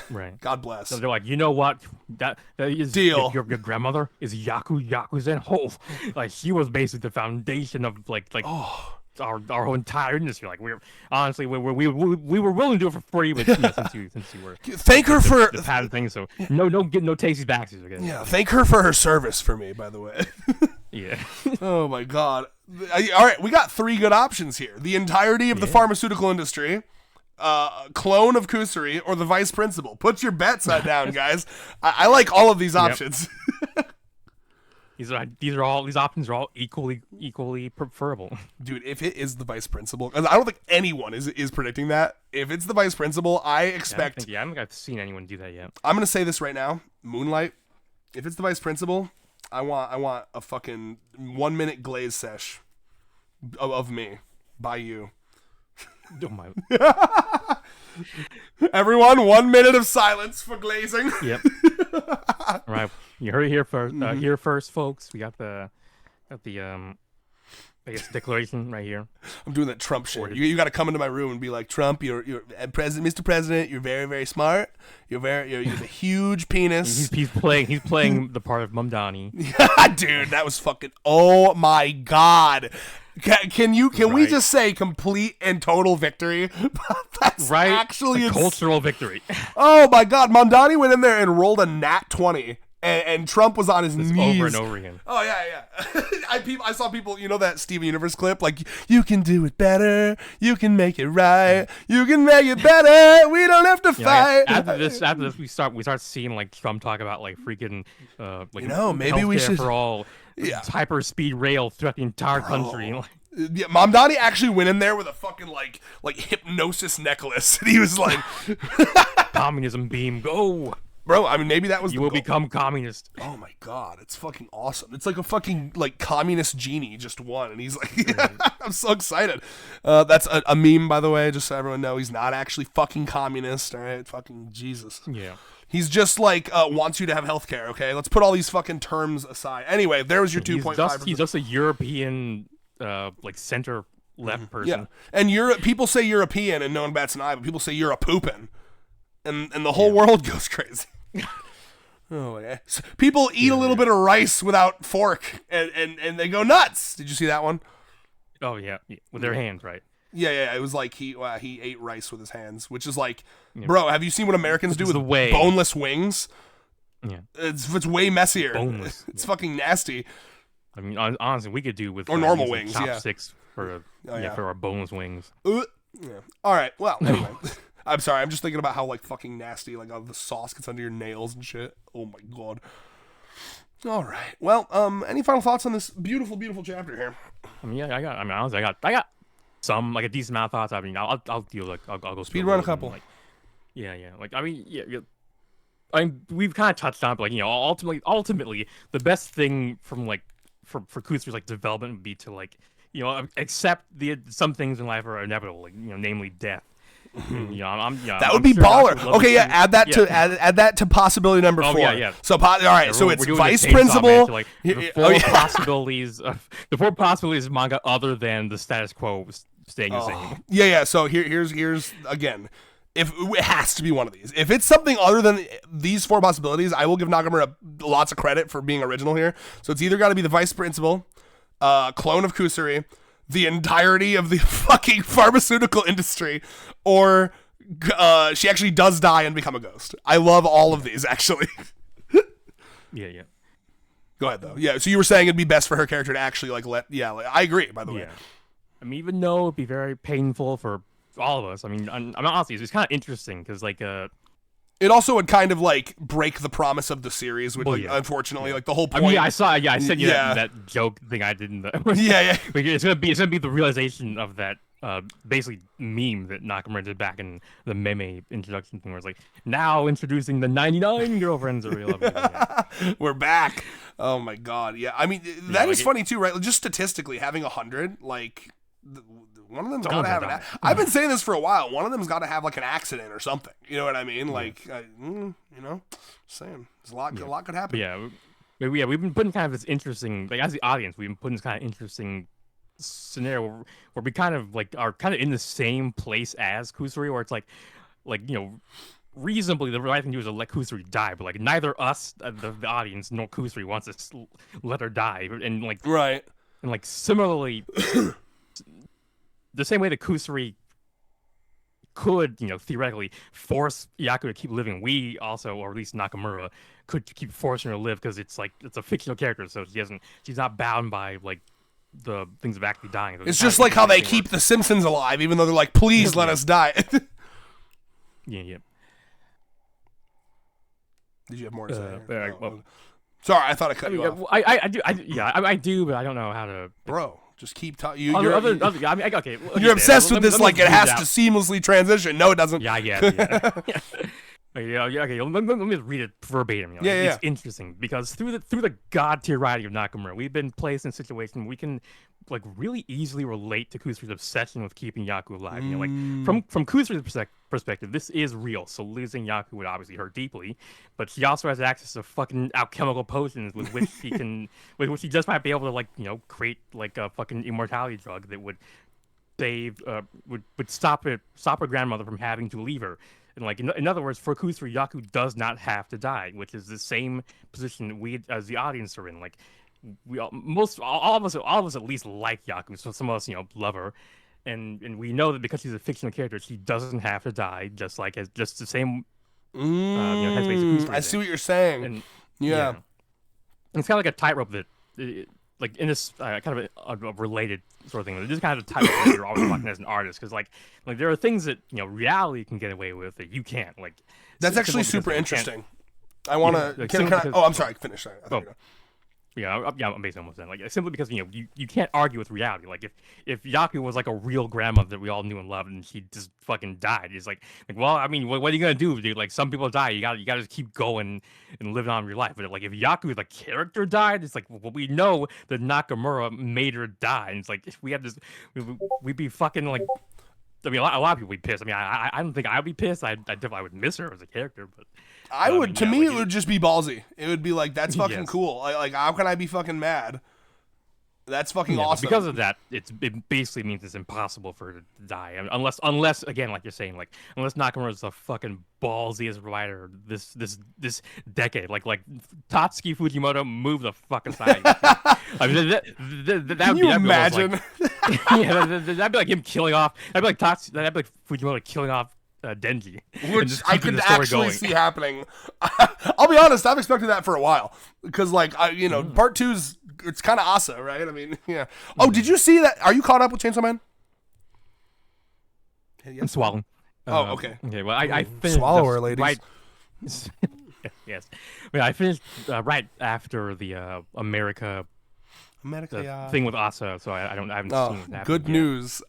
Right. God bless. So they're like, you know what? That is deal. Your grandmother is Yakuzen. Oh, like she was basically the foundation of like. Oh. Our whole industry, like we were willing to do it for free, but since you were thank her for the patent thing, so no tasty backsies again. Yeah, thank her for her service for me, by the way. Yeah. Oh my God. All right, we got 3 good options here: the entirety of the pharmaceutical industry, clone of Kusuri, or the vice principal. Put your bets down, guys. I like all of these options. These options are all equally preferable. Dude, if it is the vice principal, because I don't think anyone is predicting that. If it's the vice principal, I expect. I don't think I've seen anyone do that yet. I'm gonna say this right now, Moonlight. If it's the vice principal, I want a fucking 1 minute glaze sesh of me by you. Oh my. Everyone, 1 minute of silence for glazing. Yep. All right, you heard it here first. Here first, folks. We got the I guess declaration right here. I'm doing that Trump shit. You got to come into my room and be like, Trump, you're President, Mr. President. You're very, very smart. You have a huge penis. He's playing the part of Mamdani. Dude, that was fucking. Oh my God. Can we just say complete and total victory? That's right. Actually a cultural victory. Oh my God, Mamdani went in there and rolled a nat 20. And Trump was on his knees over and over again. Oh yeah. I saw people, that Steven Universe clip, like, you can do it better, you can make it right, you can make it better, we don't have to fight. After this, we start seeing like Trump talk about like freaking maybe we should for all hyper speed rail throughout the entire country. Yeah, Mamdani actually went in there with a fucking like hypnosis necklace, and he was like, "Communism beam, go." Bro, I mean, maybe that was you will become communist. Oh my God, it's fucking awesome. It's like a fucking like communist genie just won, and he's like, I'm so excited. That's a meme, by the way, just so everyone knows. He's not actually fucking communist, all right? Fucking Jesus. Yeah. He's just like wants you to have healthcare. Okay, let's put all these fucking terms aside. Anyway, there was your 2.5. He's just a European like center left person. Yeah, and people say European and no one bats an eye, but people say you're a poopin'. And the whole world goes crazy. Oh yeah. So people eat a little bit of rice without fork, and they go nuts. Did you see that one? Oh yeah, with their hands, right? Yeah. It was like he ate rice with his hands, which is like, bro, have you seen what Americans do with the way. boneless wings? Yeah. It's way messier. Boneless. It's fucking nasty. I mean, honestly, we could do with or normal using wings, chopsticks for yeah. for our boneless wings. Yeah. All right. Well, anyway, I'm sorry. I'm just thinking about how like fucking nasty like all the sauce gets under your nails and shit. Oh my god. All right. Well, any final thoughts on this beautiful, beautiful chapter here? I mean, yeah, honestly, I got some like a decent amount of thoughts. I mean, I'll do like I'll go speed run a couple. like, yeah. Like I mean, yeah. I mean, we've kind of touched on, it, but like ultimately, the best thing from like for Kusuri's like development would be to like accept some things in life are inevitable, like namely death. And, that would be sure baller. Okay, yeah, add that to possibility number 4. Yeah. So all right, yeah, so it's vice principal. So, like, the four possibilities of manga other than the status quo staying the same. Yeah. So here's again. If it has to be one of these, if it's something other than these 4 possibilities, I will give Nakamura lots of credit for being original here. So it's either got to be the vice principal, clone of Kusuri, the entirety of the fucking pharmaceutical industry, or she actually does die and become a ghost. I love all of these actually. Yeah. Go ahead though. Yeah. So you were saying it'd be best for her character to actually I agree. By the way. I mean, even though it'd be very painful for all of us. I mean, honestly, it's kind of interesting because like it also would kind of like break the promise of the series, which unfortunately like the whole point. I mean, I said that joke thing I didn't. Yeah. Like, it's gonna be the realization of that basically meme that Nakamura did back in the meme introduction thing, where it's like now introducing the 99 girlfriends are real. We're back. Oh my god, yeah. I mean that is funny too, right? Just statistically, having 100 like. One of them's got to have an. I've been saying this for a while. One of them's got to have like an accident or something. You know what I mean? Like, saying there's a lot could happen. Yeah, we've been putting kind of this interesting, like as the audience, we've been putting this kind of interesting scenario where we kind of like are kind of in the same place as Kusuri, where it's like reasonably the right thing to do is to let Kusuri die, but like neither us, the audience, nor Kusuri wants to let her die, and like right, and like similarly. The same way that Kusuri could, theoretically force Yaku to keep living, we also, or at least Nakamura, could keep forcing her to live because it's a fictional character, so she's not bound by like the things of actually dying. So it's just like how they keep the Simpsons alive, even though they're like, please let us die. Yeah. Did you have more to say? Well, sorry, I thought I cut you off. I do, but I don't know how to. Bro. Just keep talking. Okay. You're obsessed with this, like it has to seamlessly transition. No, it doesn't. Yeah. Okay. Let me read it verbatim. It's interesting because through the god tier writing of Nakamura, we've been placed in a situation where we can like really easily relate to Kusuri's obsession with keeping Yaku alive. Like from Kusuri's perspective, this is real. So losing Yaku would obviously hurt deeply, but she also has access to fucking alchemical potions with which she just might be able to create like a fucking immortality drug that would save would stop her grandmother from having to leave her. And like in other words, for Kusuri, Yaku does not have to die, which is the same position that we as the audience are in. Like all of us at least like Yaku, so some of us love her, and we know that because she's a fictional character, she doesn't have to die, just the same. Headspace I see what you're saying. And, yeah. It's kind of like a tightrope that. Like in this kind of a related sort of thing, this is kind of the type of thing you're always walking as an artist, because like there are things that reality can get away with that you can't. Like that's actually super interesting. I want to. I'm sorry. Finish. Sorry. I'm basically almost done. Like simply because you can't argue with reality. Like if Yaku was like a real grandmother that we all knew and loved, and she just fucking died, it's like well, I mean, what are you gonna do, dude? Like some people die, you gotta just keep going and living on with your life. But like if Yaku the character died, it's like well, we know that Nakamura made her die, and it's like if we had this, we'd be fucking like. I mean, a lot of people would be pissed. I mean, I don't think I'd be pissed. I definitely would miss her as a character, but. I would. To me, it would just be ballsy. It would be like, that's fucking cool. Like, how can I be fucking mad? That's fucking awesome. Because of that, it basically means it's impossible for her to die, unless again, like you're saying, like unless Nakamura is the fucking ballsiest writer this decade, like Tatsuki Fujimoto, move the fucking side. I mean, can you imagine? That'd be like him killing off. That'd be like Fujimoto killing off Denji, and Which just I keeping could the story actually going. see happening. I'll be honest, I've expected that for a while. Because, like, part two's, it's kind of Asa, right? I mean, yeah. Oh, did you see that? Are you caught up with Chainsaw Man? I'm swallowing. Oh, okay. Okay, well, I finished Swallower, this ladies. right. Yes, I mean, I finished right after the America thing with Asa, so I haven't seen it happen good yet. news.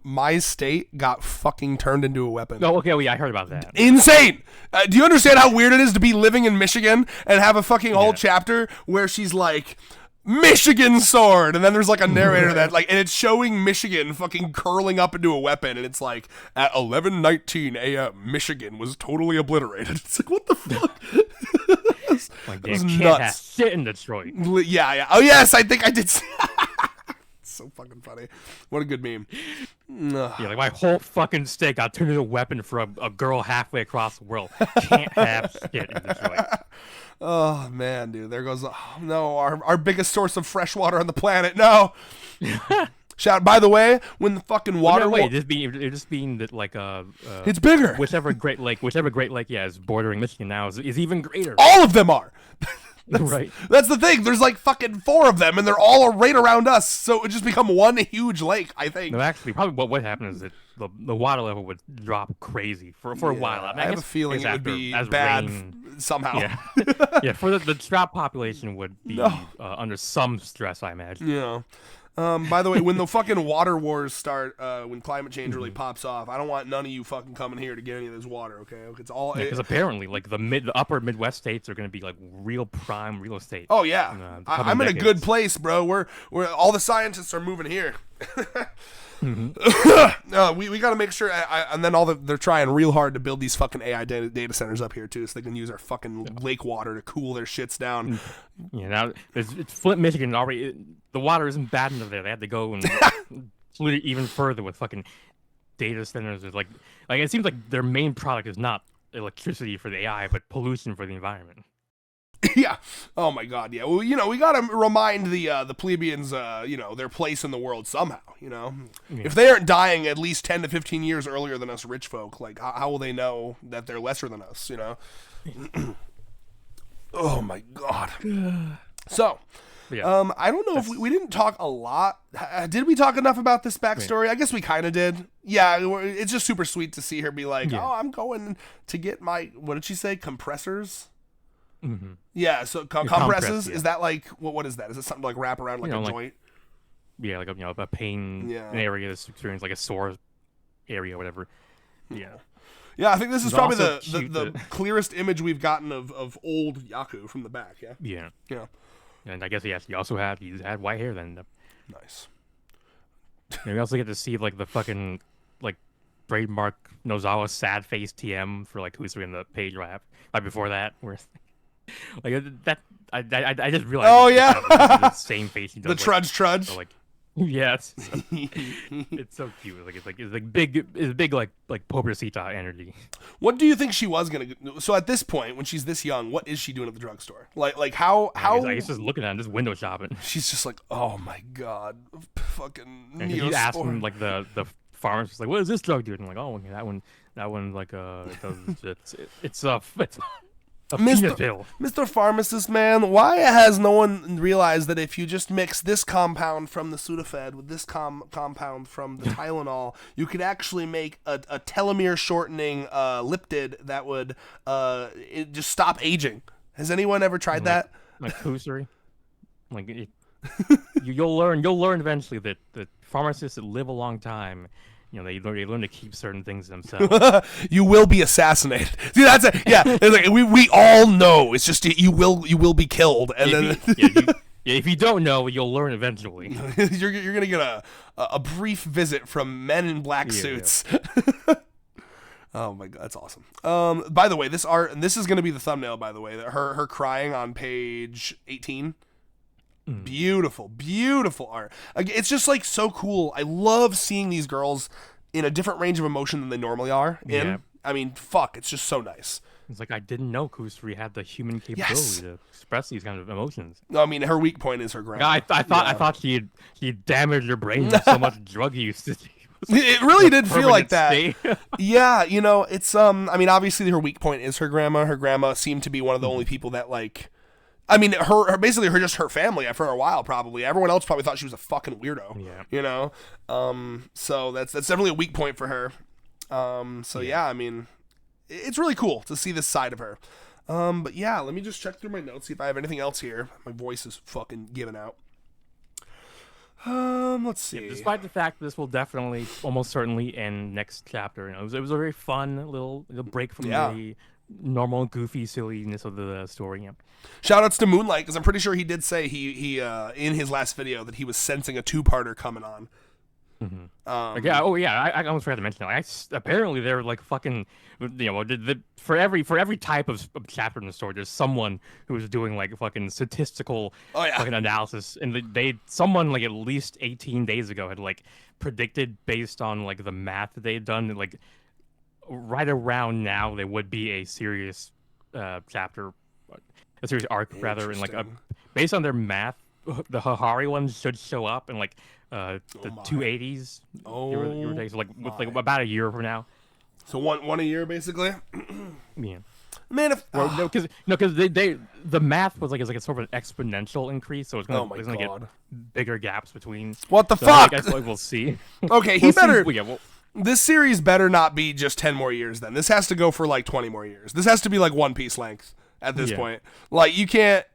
My state got fucking turned into a weapon. Oh, okay, well, yeah, I heard about that. Insane! Do you understand how weird it is to be living in Michigan and have a fucking whole chapter where she's like, Michigan sword, and then there's like a narrator that like, and it's showing Michigan fucking curling up into a weapon, and it's like at 11:19 a.m. Michigan was totally obliterated. It's like, what the fuck? Like, it was can't nuts. have shit in Detroit. Yeah. Oh yes, I think I did. It's so fucking funny. What a good meme. Yeah, like my whole fucking state got turned into a weapon for a girl halfway across the world. Can't have shit in Detroit. Oh man, dude, there goes our biggest source of fresh water on the planet. No. Shout. By the way, when the fucking water. Wait, it just being that like it's bigger. Whichever Great Lake, is bordering Michigan now is even greater. All of them are. Right. That's the thing. There's like fucking 4 of them, and they're all right around us. So it would just become one huge lake, I think. No, actually, probably what would happen is that the water level would drop crazy for a while. I have a feeling it would be bad somehow. Yeah, for the trap population would be under some stress, I imagine. Yeah. By the way, when the fucking water wars start, when climate change really pops off, I don't want none of you fucking coming here to get any of this water, okay? It's all because apparently, like the upper Midwest states are going to be like real prime real estate. Oh yeah, I'm in a good place, bro. We're all the scientists are moving here. We got to make sure, and then they're trying real hard to build these fucking AI data centers up here too, so they can use our fucking lake water to cool their shits down. Yeah, now it's Flint, Michigan already. The water isn't bad enough there. They had to go and pollute it even further with fucking data centers. Like it seems like their main product is not electricity for the AI, but pollution for the environment. Yeah. Oh my God. Yeah. Well, we gotta remind the plebeians, their place in the world somehow. If they aren't dying at least 10 to 15 years earlier than us rich folk, like how will they know that they're lesser than us? Oh my God. So. Yeah. I don't know if we didn't talk a lot. Did we talk enough about this backstory? I guess we kind of did. Yeah, it's just super sweet to see her be like, "Oh, I'm going to get my what did she say? Compressors." Mm-hmm. Yeah. So compresses. Is that like what is that? Is it something like wrap around like a joint? Yeah, like a pain an area that's experienced like a sore area, or whatever. Yeah. Yeah, I think this is probably the clearest image we've gotten of old Yaku from the back. Yeah. Yeah. Yeah. And I guess he had white hair then. Nice. And we also get to see like the fucking like trademark Nozawa sad face TM for like Kusuri in the page right before that, where like that I just realized. Oh yeah, the same face he does. The trudge. So, like, yeah, it's so cute. It's big like Pobrecita energy. What do you think she was gonna? So at this point, when she's this young, what is she doing at the drugstore? Like how? I guess just looking at him, just window shopping. She's just like, oh my God, fucking. And he's asking like the pharmacist, like, what does this drug do? And I'm like, oh, that one like it's a peanut pill. Mr. Pharmacist Man, why has no one realized that if you just mix this compound from the Sudafed with this compound from the Tylenol, you could actually make a telomere shortening lipid that would just stop aging? Has anyone ever tried that? Like Kusuri? Like you'll learn eventually that pharmacists that live a long time, they learn to keep certain things themselves. You will be assassinated. See, that's it. Yeah, it's like, we all know. It's just you will be killed, and if you don't know, you'll learn eventually. You're gonna get a brief visit from men in black suits. Yeah. Oh my God, that's awesome. By the way, this art, and this is gonna be the thumbnail. By the way, her crying on page 18. Beautiful art. It's just like so cool. I love seeing these girls in a different range of emotion than they normally are in. Yeah. I mean, fuck, it's just so nice. It's like I didn't know Kusuri had the human capability to express these kind of emotions. No, I mean, her weak point is her grandma. I thought she damaged her brain with so much drug use. It really did feel like that. State. Yeah, you know, it's I mean, obviously her weak point is her grandma. Her grandma seemed to be one of the only people that like, I mean, basically just her family for a while probably. Everyone else probably thought she was a fucking weirdo. Yeah. You know, so that's definitely a weak point for her. So yeah, I mean, it's really cool to see this side of her. But yeah, let me just check through my notes, see if I have anything else here. My voice is fucking giving out. Let's see. Yeah, despite the fact that this will definitely, almost certainly end next chapter, you know, it was a very fun little break from the normal goofy silliness of the story. Yeah. Shoutouts to Moonlight, because I'm pretty sure he did say he in his last video that he was sensing a 2-parter coming on. Mm-hmm. I almost forgot to mention that. Apparently they're like fucking, you know, for every type of chapter in the story, there's someone who is doing like fucking statistical fucking analysis, and someone like at least 18 days ago had like predicted based on like the math that they had done that like right around now there would be a serious chapter, a serious arc rather, and like based on their math, the Hahari ones should show up in like the 280s. So like with like about a year from now. So one a year basically. Yeah. Man, if because the math was like it's like a sort of an exponential increase, so it's gonna get bigger gaps between. What the fuck? I guess we'll see. Okay, he better. This series better not be just 10 more years. Then this has to go for like 20 more years. This has to be like One Piece length at this point. Like you can't.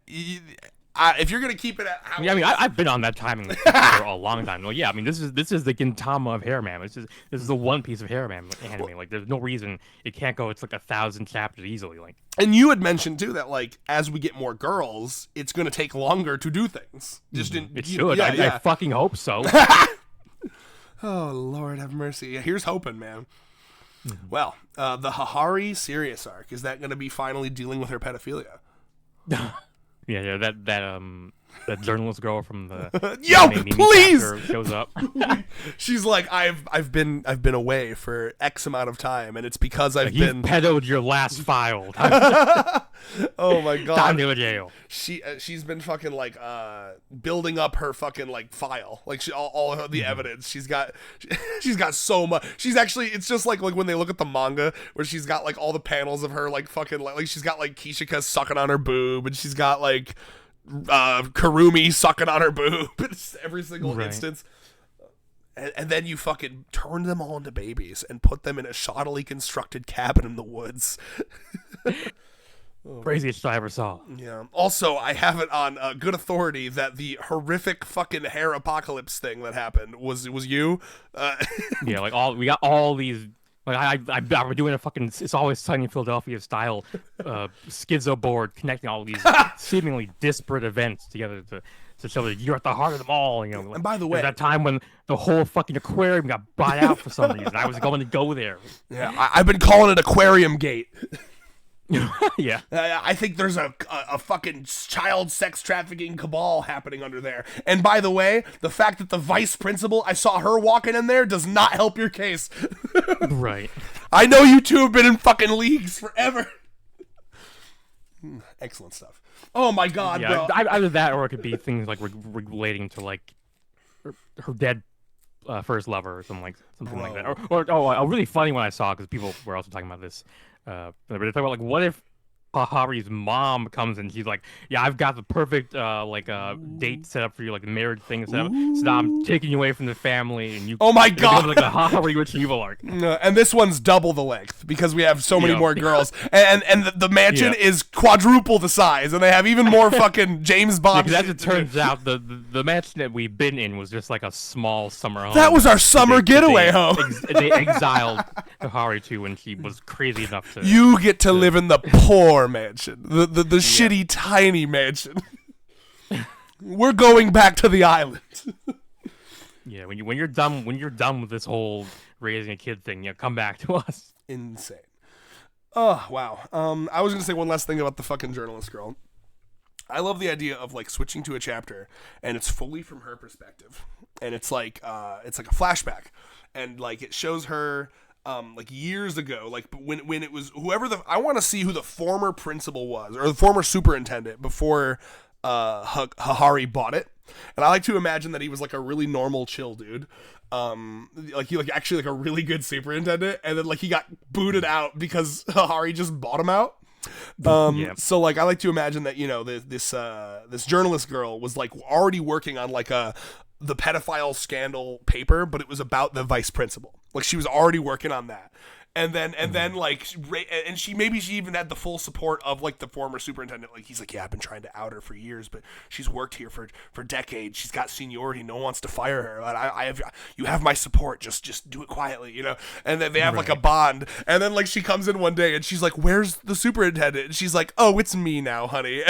If you're gonna keep it at, I mean, I've been on that timing for a long time. Well, yeah, I mean, this is the Gintama of Hair Man. This is the One Piece of Hair Man anime. Like, there's no reason it can't go. It's like 1,000 chapters easily. Like, and you had mentioned too that like as we get more girls, it's gonna take longer to do things. It should. I fucking hope so. Oh Lord, have mercy. Yeah, here's hoping, man. Well, the Hahari serious arc, is that gonna be finally dealing with her pedophilia? Yeah, that journalist girl from the Yo, please shows up. She's like, I've been away for X amount of time, and it's because I've been pedoed your last file. Oh my god, time to go to jail. She's been fucking like building up her fucking like file, like all of the evidence. She's got so much. She's actually, it's just like when they look at the manga where she's got like all the panels of her like fucking like she's got like Kishika sucking on her boob, and she's got like Karumi sucking on her boob. It's every single instance. And then you fucking turn them all into babies and put them in a shoddily constructed cabin in the woods. Craziest I ever saw. Yeah. Also, I have it on good authority that the horrific fucking hair apocalypse thing that happened was you. Yeah, like we got all these. Like I'm doing a fucking It's Always Sunny in Philadelphia style schizo board, connecting all these seemingly disparate events together to show that you're at the heart of them all. You know. Like, and by the way, that time when the whole fucking aquarium got bought out for some reason, I was going to go there. Yeah, I've been calling it Aquarium Gate. Yeah, I think there's a fucking child sex trafficking cabal happening under there. And by the way, the fact that the vice principal, I saw her walking in there, does not help your case. Right. I know you two have been in fucking leagues forever. Excellent stuff. Oh my god, yeah, bro. Either that, or it could be things like relating to like her dead first lover or something like that. Or a really funny one I saw, because people were also talking about this. But they're talking about like, what if Hahari's mom comes and she's like, yeah, I've got the perfect date set up for you, like the marriage thing set up. So now I'm taking you away from the family, and you. Oh my god! Like a Hahari retrieval arc. No, and this one's double the length because we have so many more girls, and the mansion is quadruple the size, and they have even more fucking James Bond. Because as it turns out, the mansion that we've been in was just like a small summer home. That was our summer getaway home. They exiled Hahari to when she was crazy enough to. You get to live in the poor mansion, the shitty tiny mansion. We're going back to the island. Yeah, when you're done with this whole raising a kid thing, come back to us. Insane. Oh wow. I was gonna say one last thing about the fucking journalist girl. I love the idea of like switching to a chapter and it's fully from her perspective, and it's like a flashback, and like it shows her. Like years ago, like when it was I want to see who the former principal was, or the former superintendent before Hahari bought it, And I like to imagine that he was like a really normal, chill dude. Like he like actually like a really good superintendent, and then like he got booted out because Hari just bought him out. So like I like to imagine that, you know, this journalist girl was like already working on like the pedophile scandal paper, but it was about the vice principal. Like she was already working on that. And then like, and she even had the full support of like the former superintendent. Like he's like, yeah, I've been trying to out her for years, but she's worked here for decades. She's got seniority. No one wants to fire her. But you have my support. Just do it quietly, you know. And then they have like a bond. And then like she comes in one day and she's like, where's the superintendent? And she's like, oh, it's me now, honey.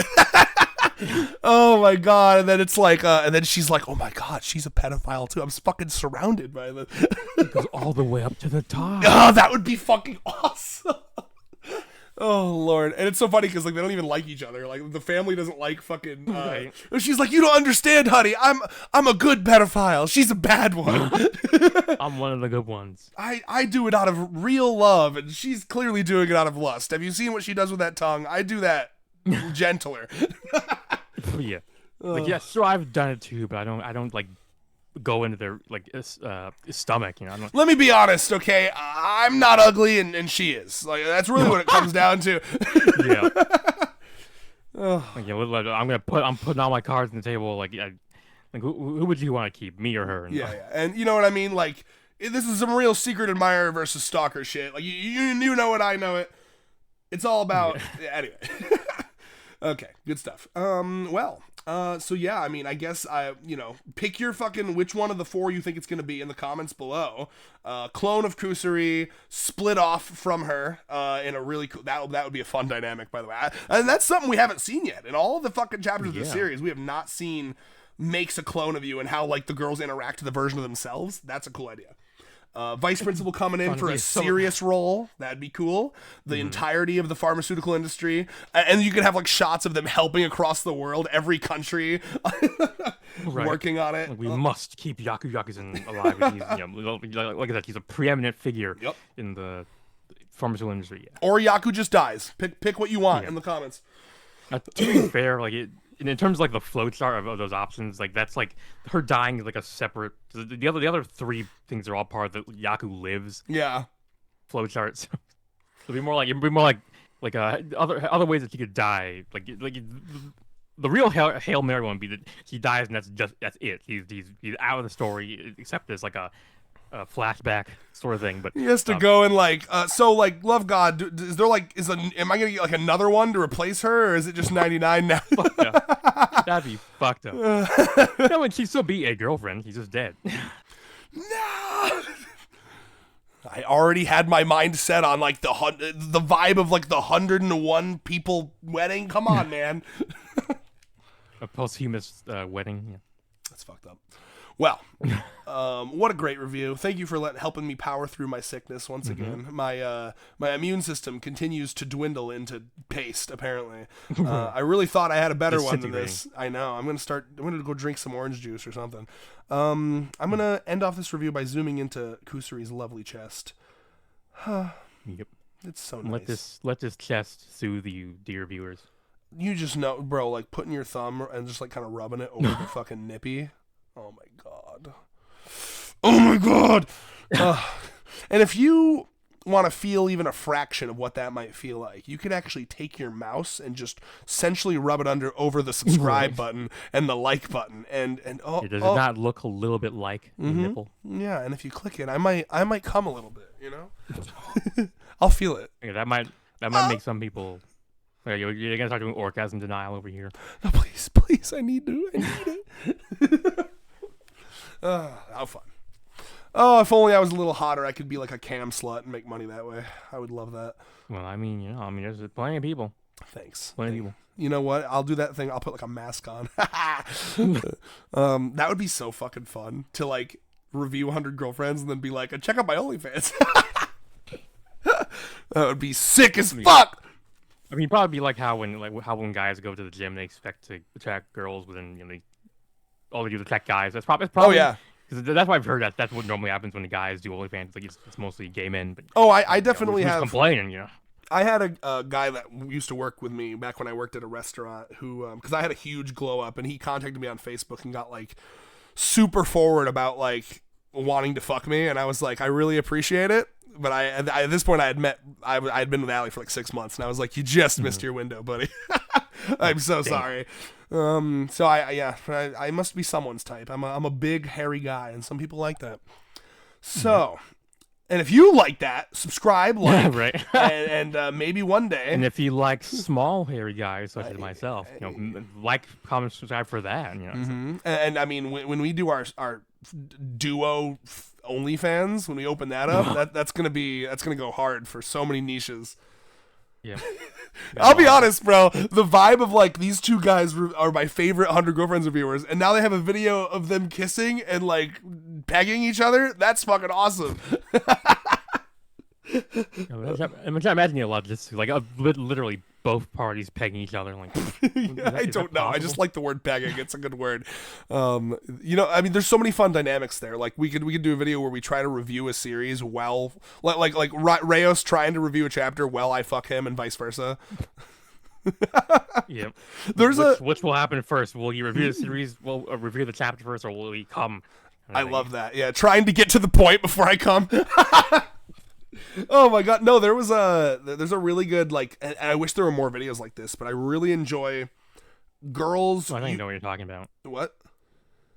Oh my god. And then it's like and then she's like, oh my god, she's a pedophile too. I'm fucking surrounded by them. It goes all the way up to the top. Oh, that would be fucking awesome. Oh lord. And it's so funny because like they don't even like each other. Like the family doesn't like fucking Right. She's like, you don't understand, honey. I'm a good pedophile. She's a bad one. I'm one of the good ones. I do it out of real love, and she's clearly doing it out of lust. Have you seen what she does with that tongue? I do that gentler. Yeah. Like, yeah, sure, I've done it too, but I don't like go into their like stomach, you know. I don't... Let me be honest, okay? I'm not ugly, and she is. Like that's really what it comes down to. Yeah. Like, yeah, I'm putting all my cards on the table. Like, who would you want to keep, me or her? And yeah, and you know what I mean. Like this is some real secret admirer versus stalker shit. Like you know it, I know it. It's all about anyway. Okay, good stuff. So yeah, I mean, I guess pick your fucking which one of the four you think it's gonna be in the comments below. Clone of Kusuri, split off from her, in a really cool. That would be a fun dynamic, by the way. And that's something we haven't seen yet in all the fucking chapters of the series. We have not seen makes a clone of you and how like the girls interact with the version of themselves. That's a cool idea. Vice principal coming in for a serious role. That'd be cool. The entirety of the pharmaceutical industry. And you could have like shots of them helping across the world, every country, working on it. Like, we must keep Yakuza alive. He's, like I said, he's a preeminent figure in the pharmaceutical industry. Yeah. Or Yaku just dies. Pick what you want in the comments. To be fair, like in terms of like the flowchart of those options, like that's like her dying is like a separate. The other three things are all part of the Yaku lives. Yeah. Flowcharts. It'd be more like other ways that she could die. Like the real Hail Mary one would be that he dies and that's it. He's out of the story, except as like a flashback sort of thing. But he has to go and like so like Love God, is there like am I gonna get like another one to replace her, or is it just 99 now? That'd be fucked up. No, and she'd still be a girlfriend. She's just dead. No. I already had my mind set on like the vibe of like the 101 people wedding. Come on, man. A posthumous wedding. Yeah. That's fucked up. Well, what a great review. Thank you for helping me power through my sickness once again. My immune system continues to dwindle into paste, apparently. I really thought I had a better one than this. I know. I'm going to go drink some orange juice or something. I'm going to end off this review by zooming into Kusuri's lovely chest. Yep. It's so nice. Let this chest soothe you, dear viewers. You just know, bro, like putting your thumb and just like kind of rubbing it over the fucking nippy. Oh my god. Oh my god. And if you want to feel even a fraction of what that might feel like, you could actually take your mouse and just essentially rub it over the subscribe button and the like button and does it not look a little bit like the nipple? Yeah, and if you click it, I might come a little bit, you know? I'll feel it. Yeah, that might make some people. You're gonna start doing orgasm denial over here. No, please, I need it. How fun. Oh, if only I was a little hotter, I could be like a cam slut and make money that way. I would love that. Well, I mean, there's plenty of people. Thanks. Plenty of people. You know what? I'll do that thing. I'll put like a mask on. That would be so fucking fun to like review 100 Girlfriends and then be like, check out my OnlyFans. That would be sick as fuck. I mean, probably be like how when guys go to the gym, they expect to attract girls, but then all they do is attract guys. That's probably. Oh yeah. Because that's what I've heard. That's what normally happens when the guys do OnlyFans. Like it's mostly gay men. But I definitely have complaining. I had a guy that used to work with me back when I worked at a restaurant who, because I had a huge glow up, and he contacted me on Facebook and got like super forward about like wanting to fuck me, and I was like, I really appreciate it, but I at this point I had been with Allie for like 6 months, and I was like, you just missed your window, buddy. I'm so sorry. So I must be someone's type. I'm a big hairy guy, and some people like that. So. And if you like that, subscribe, like, right. and maybe one day. And if you like small hairy guys such as myself, like, comment, subscribe for that. And I mean, when we do our duo OnlyFans, when we open that up, that's gonna go hard for so many niches. Yeah. I'll be honest, bro. The vibe of like these two guys are my favorite 100 Girlfriends reviewers, and now they have a video of them kissing and like pegging each other. That's fucking awesome. I'm imagining a lot of just like literally both parties pegging each other. Like, I don't know. I just like the word pegging. It's a good word. I mean, there's so many fun dynamics there. Like we could do a video where we try to review a series while like Rayos trying to review a chapter while I fuck him and vice versa. Yeah. Which will happen first? Will you review the series? Will review the chapter first, or will we come? I love that. Yeah, trying to get to the point before I come. Oh my god, no, there's a really good, like, and I wish there were more videos like this, but I really enjoy girls. I think I know what you're talking about. What?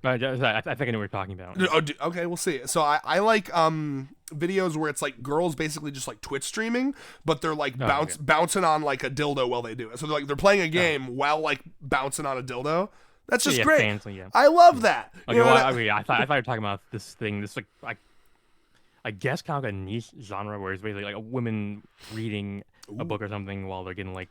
I think I know what you're talking about. Okay, we'll see. So I like videos where it's like girls basically just like Twitch streaming, but they're like bouncing on like a dildo while they do it. So they're playing a game while like bouncing on a dildo. That's just great. Fancy, I love that. Okay, I thought you were talking about this thing. This like I guess kind of a niche genre where it's basically like a woman reading a book or something while they're getting like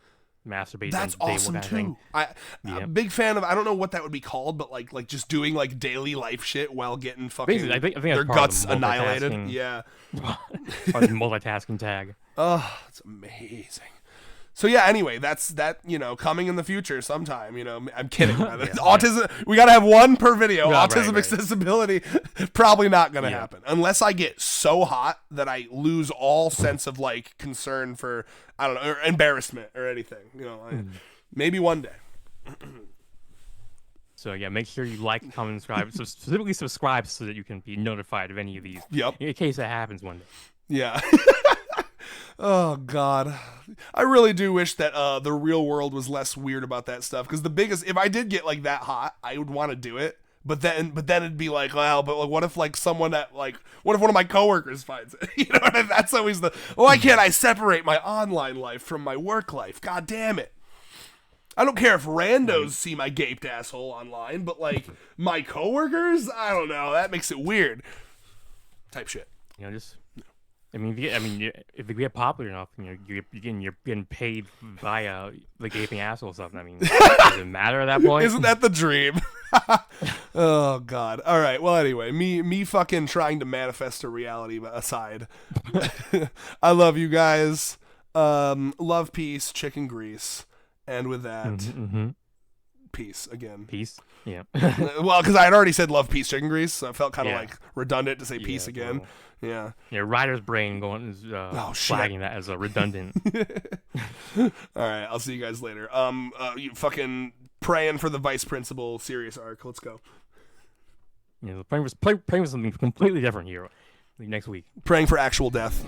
masturbated. That's awesome too. I'm a big fan of. I don't know what that would be called, but like just doing like daily life shit while getting fucking basically, I think their guts annihilated. Yeah, or the multitasking tag. Oh, it's amazing. So yeah, anyway, that's that, coming in the future sometime, I'm kidding. Autism, we got to have one per video. Autism accessibility, probably not going to happen unless I get so hot that I lose all sense of like concern for, I don't know, or embarrassment or anything, maybe one day. So yeah, make sure you like, comment, subscribe. So specifically subscribe so that you can be notified of any of these. Yep. In case that happens one day. Yeah. Oh God, I really do wish that the real world was less weird about that stuff. Because if I did get like that hot, I would want to do it. But then it'd be like, well, but like, what if like what if one of my coworkers finds it? That's always why can't I separate my online life from my work life? God damn it. I don't care if randos see my gaped asshole online, but like my coworkers, I don't know. That makes it weird. Type shit. If we get popular enough, you're getting paid via the gaping asshole stuff. I mean, does it matter at that point? Isn't that the dream? Oh God. All right. Well, anyway, me fucking trying to manifest a reality aside. I love you guys. Love, peace, chicken grease, and with that, peace again. Peace. Yeah. Well, because I had already said love, peace, chicken grease, so I felt kind of like redundant to say peace again. Cool. Yeah. Yeah, Ryder's brain flagging that as a redundant. All right, I'll see you guys later. You fucking praying for the vice principal serious arc. Let's go. Yeah, praying for something completely different here next week. Praying for actual death.